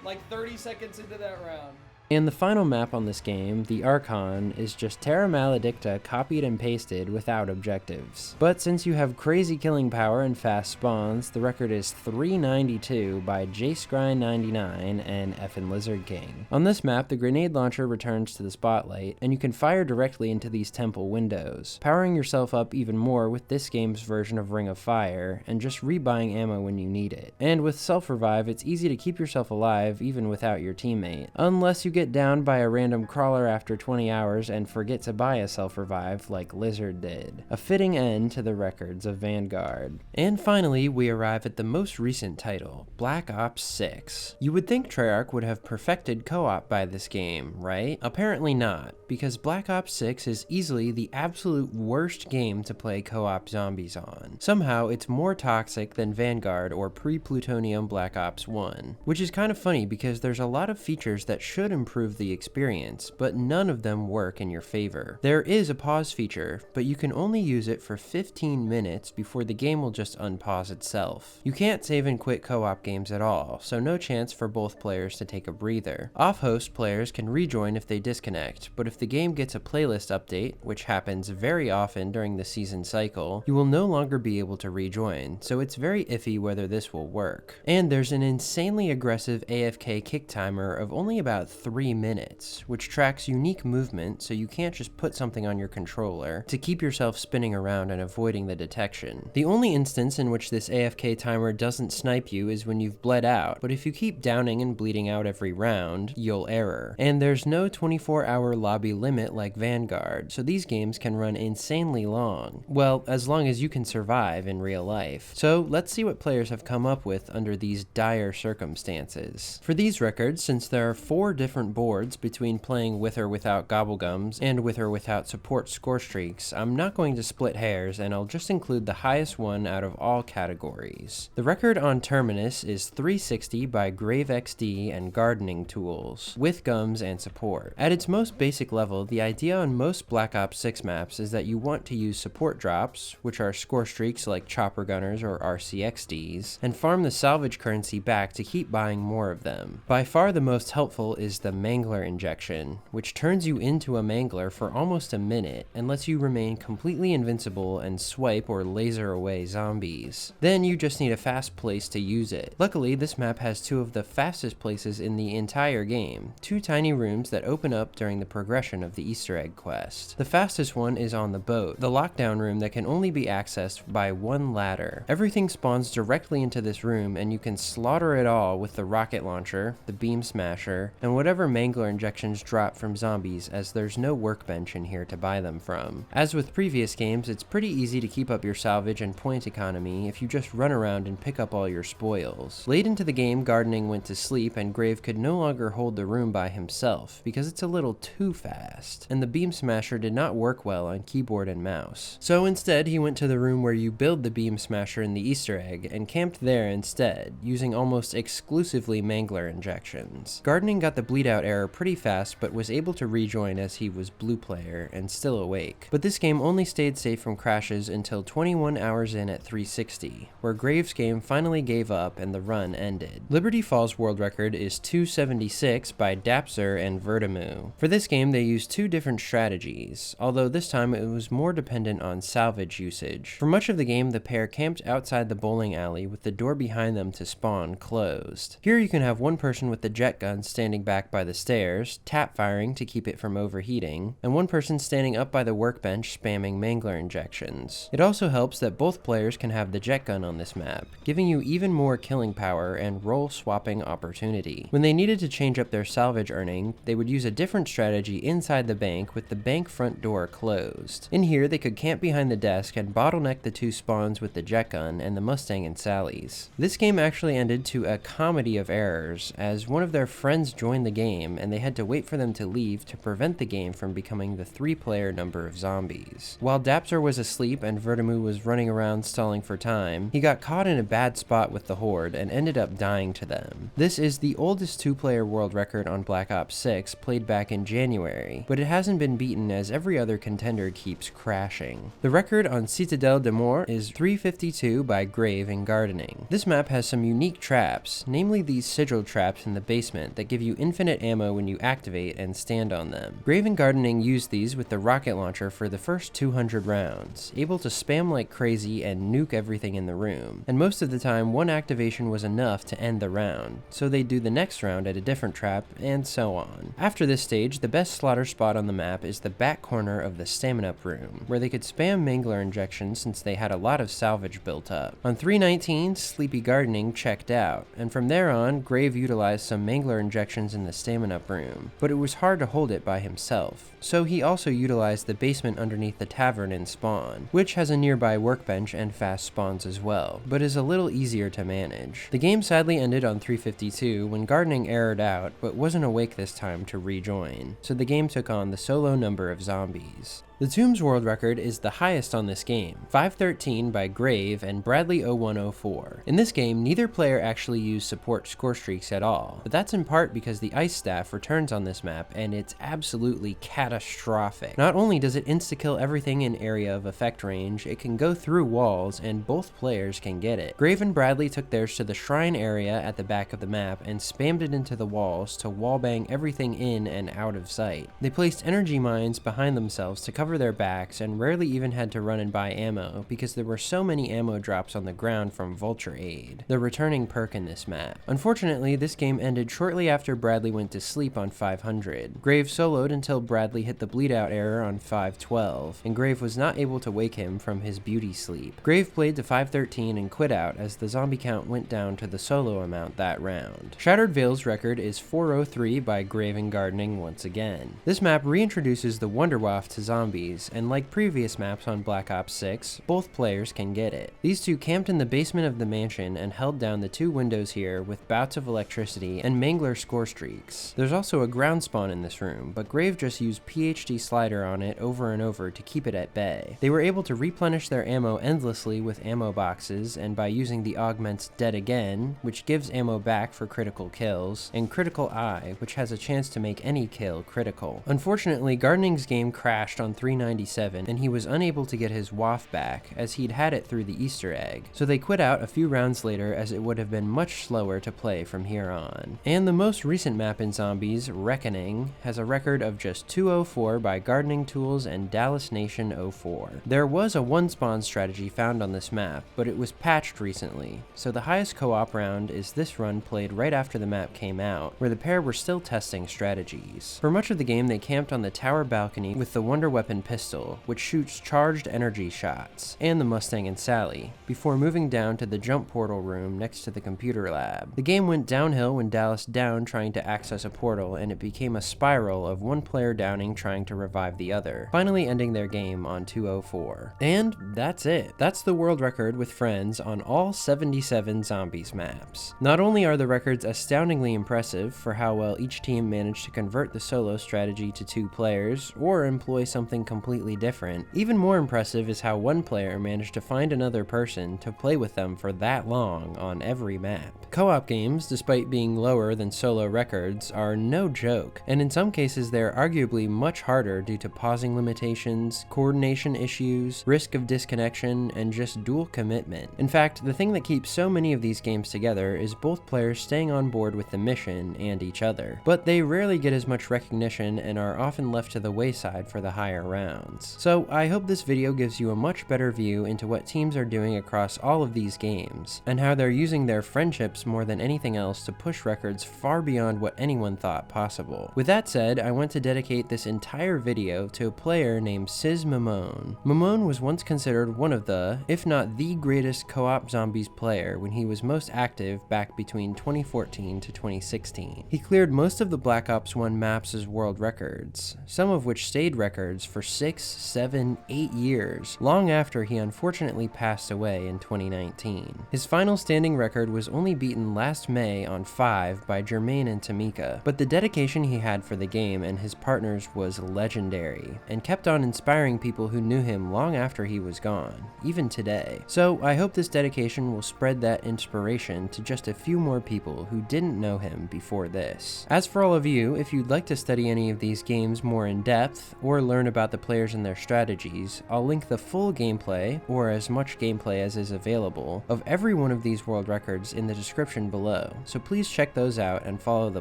[SPEAKER 6] Like 30 seconds into that round.
[SPEAKER 1] And the final map on this game, the Archon, is just Terra Maledicta copied and pasted without objectives. But since you have crazy killing power and fast spawns, the record is 392 by JScry99 and Effin Lizard King. On this map, the grenade launcher returns to the spotlight, and you can fire directly into these temple windows, powering yourself up even more with this game's version of Ring of Fire, and just rebuying ammo when you need it. And with self-revive, it's easy to keep yourself alive even without your teammate, unless you get down by a random crawler after 20 hours and forget to buy a self-revive like Lizard did. A fitting end to the records of Vanguard. And finally, we arrive at the most recent title, Black Ops 6. You would think Treyarch would have perfected co-op by this game, right? Apparently not, because Black Ops 6 is easily the absolute worst game to play co-op zombies on. Somehow, it's more toxic than Vanguard or pre-Plutonium Black Ops 1, which is kind of funny because there's a lot of features that should improve the experience, but none of them work in your favor. There is a pause feature, but you can only use it for 15 minutes before the game will just unpause itself. You can't save and quit co-op games at all, so no chance for both players to take a breather. Off-host players can rejoin if they disconnect, but if the game gets a playlist update, which happens very often during the season cycle, you will no longer be able to rejoin, so it's very iffy whether this will work. And there's an insanely aggressive AFK kick timer of only about 3 minutes, which tracks unique movement so you can't just put something on your controller to keep yourself spinning around and avoiding the detection. The only instance in which this AFK timer doesn't snipe you is when you've bled out, but if you keep downing and bleeding out every round, you'll error. And there's no 24-hour lobby limit like Vanguard, so these games can run insanely long. Well, as long as you can survive in real life. So let's see what players have come up with under these dire circumstances. For these records, since there are 4 different boards between playing with or without gobblegums and with or without support score streaks, I'm not going to split hairs and I'll just include the highest one out of all categories. The record on Terminus is 360 by Grave XD and Gardening Tools, with gums and support. At its most basic level, the idea on most Black Ops 6 maps is that you want to use support drops, which are score streaks like Chopper Gunners or RCXDs, and farm the salvage currency back to keep buying more of them. By far the most helpful is the Mangler injection, which turns you into a mangler for almost a minute and lets you remain completely invincible and swipe or laser away zombies. Then you just need a fast place to use it. Luckily, this map has 2 of the fastest places in the entire game, 2 tiny rooms that open up during the progression of the Easter egg quest. The fastest one is on the boat, the lockdown room that can only be accessed by 1 ladder. Everything spawns directly into this room and you can slaughter it all with the rocket launcher, the beam smasher, and whatever mangler injections drop from zombies, as there's no workbench in here to buy them from. As with previous games, it's pretty easy to keep up your salvage and point economy if you just run around and pick up all your spoils. Late into the game, Gardening went to sleep and Grave could no longer hold the room by himself because it's a little too fast, and the beam smasher did not work well on keyboard and mouse. So instead, he went to the room where you build the beam smasher in the Easter egg and camped there instead, using almost exclusively mangler injections. Gardening got the bleed out error pretty fast, but was able to rejoin as he was blue player and still awake. But this game only stayed safe from crashes until 21 hours in at 360, where Graves' game finally gave up and the run ended. Liberty Falls world record is 276 by Dapser and Vertimu. For this game they used two different strategies, although this time it was more dependent on salvage usage. For much of the game the pair camped outside the bowling alley with the door behind them to spawn closed. Here you can have one person with the jet gun standing back by the stairs, tap firing to keep it from overheating, and one person standing up by the workbench spamming mangler injections. It also helps that both players can have the jet gun on this map, giving you even more killing power and role swapping opportunity. When they needed to change up their salvage earning, they would use a different strategy inside the bank with the bank front door closed. In here they could camp behind the desk and bottleneck the two spawns with the jet gun and the Mustang and Sally's. This game actually ended to a comedy of errors, as one of their friends joined the game and they had to wait for them to leave to prevent the game from becoming the 3-player number of zombies. While Dapser was asleep and Vertimu was running around stalling for time, he got caught in a bad spot with the horde and ended up dying to them. This is the oldest 2-player world record on Black Ops 6, played back in January, but it hasn't been beaten as every other contender keeps crashing. The record on Citadelle de Mort is 352 by Grave in Gardening. This map has some unique traps, namely these sigil traps in the basement that give you infinite ammo when you activate and stand on them. Grave in Gardening used these with the rocket launcher for the first 200 rounds, able to spam like crazy and nuke everything in the room, and most of the time one activation was enough to end the round, so they'd do the next round at a different trap, and so on. After this stage, the best slaughter spot on the map is the back corner of the stamina up room, where they could spam mangler injections since they had a lot of salvage built up. On 319, Sleepy Gardening checked out, and from there on, Grave utilized some mangler injections in the stamina up room, but it was hard to hold it by himself, so he also utilized the basement underneath the tavern in spawn, which has a nearby workbench and fast spawns as well, but is a little easier to manage. The game sadly ended on 352 when Gardening errored out, but wasn't awake this time to rejoin, so the game took on the solo number of zombies. The Tombs world record is the highest on this game, 513 by Grave and Bradley0104. In this game, neither player actually used support score streaks at all, but that's in part because the ice staff returns on this map and it's absolutely catastrophic. Not only does it insta-kill everything in area of effect range, it can go through walls and both players can get it. Grave and Bradley took theirs to the shrine area at the back of the map and spammed it into the walls to wallbang everything in and out of sight. They placed energy mines behind themselves to cover their backs and rarely even had to run and buy ammo because there were so many ammo drops on the ground from Vulture Aid, the returning perk in this map. Unfortunately, this game ended shortly after Bradley went to sleep on 500. Grave soloed until Bradley hit the bleed out error on 512, and Grave was not able to wake him from his beauty sleep. Grave played to 513 and quit out as the zombie count went down to the solo amount that round. Shattered Veil's record is 403 by Grave and Gardening once again. This map reintroduces the Wonderwaff to zombies, and like previous maps on Black Ops 6, both players can get it. These two camped in the basement of the mansion and held down the two windows here with bouts of electricity and mangler score streaks. There's also a ground spawn in this room, but Grave just used PhD slider on it over and over to keep it at bay. They were able to replenish their ammo endlessly with ammo boxes and by using the augments Dead Again, which gives ammo back for critical kills, and Critical Eye, which has a chance to make any kill critical. Unfortunately, Gardening's game crashed on 397 and he was unable to get his waff back as he'd had it through the Easter egg, so they quit out a few rounds later as it would have been much slower to play from here on. And the most recent map in Zombies, Reckoning, has a record of just 204 by Gardening Tools and Dallas Nation 04. There was a one spawn strategy found on this map, but it was patched recently, so the highest co-op round is this run played right after the map came out, where the pair were still testing strategies. For much of the game they camped on the tower balcony with the Wonder Weapon pistol, which shoots charged energy shots, and the Mustang and Sally, before moving down to the jump portal room next to the computer lab. The game went downhill when Dallas downed trying to access a portal, and it became a spiral of one player downing trying to revive the other, finally ending their game on 204. And that's it. That's the world record with friends on all 77 Zombies maps. Not only are the records astoundingly impressive for how well each team managed to convert the solo strategy to 2 players, or employ something something completely different. Even more impressive is how one player managed to find another person to play with them for that long on every map. Co-op games, despite being lower than solo records, are no joke, and in some cases they're arguably much harder due to pausing limitations, coordination issues, risk of disconnection, and just dual commitment. In fact, the thing that keeps so many of these games together is both players staying on board with the mission and each other, but they rarely get as much recognition and are often left to the wayside for the higher rounds. So I hope this video gives you a much better view into what teams are doing across all of these games, and how they're using their friendships more than anything else to push records far beyond what anyone thought possible. With that said, I want to dedicate this entire video to a player named Sizz Mamone. Mamone was once considered one of the, if not the greatest co-op zombies player when he was most active back between 2014 to 2016. He cleared most of the Black Ops 1 maps as world records, some of which stayed records for 6, 7, 8 years, long after he unfortunately passed away in 2019. His final standing record was only beaten last May on 5 by Jermaine and Tamika, but the dedication he had for the game and his partners was legendary, and kept on inspiring people who knew him long after he was gone, even today. So I hope this dedication will spread that inspiration to just a few more people who didn't know him before this. As for all of you, if you'd like to study any of these games more in depth, or learn about the players and their strategies, I'll link the full gameplay, or as much gameplay as is available, of every one of these world records in the description below, so please check those out and follow the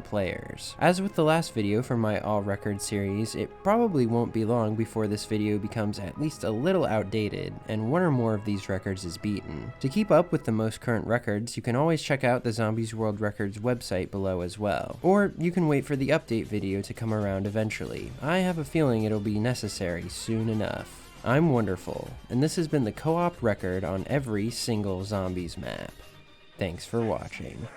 [SPEAKER 1] players. As with the last video from my All Records series, it probably won't be long before this video becomes at least a little outdated, and one or more of these records is beaten. To keep up with the most current records, you can always check out the Zombies World Records website below as well, or you can wait for the update video to come around eventually. I have a feeling it'll be necessary soon enough. I'm Wonderful, and this has been the co-op record on every single Zombies map. Thanks for watching.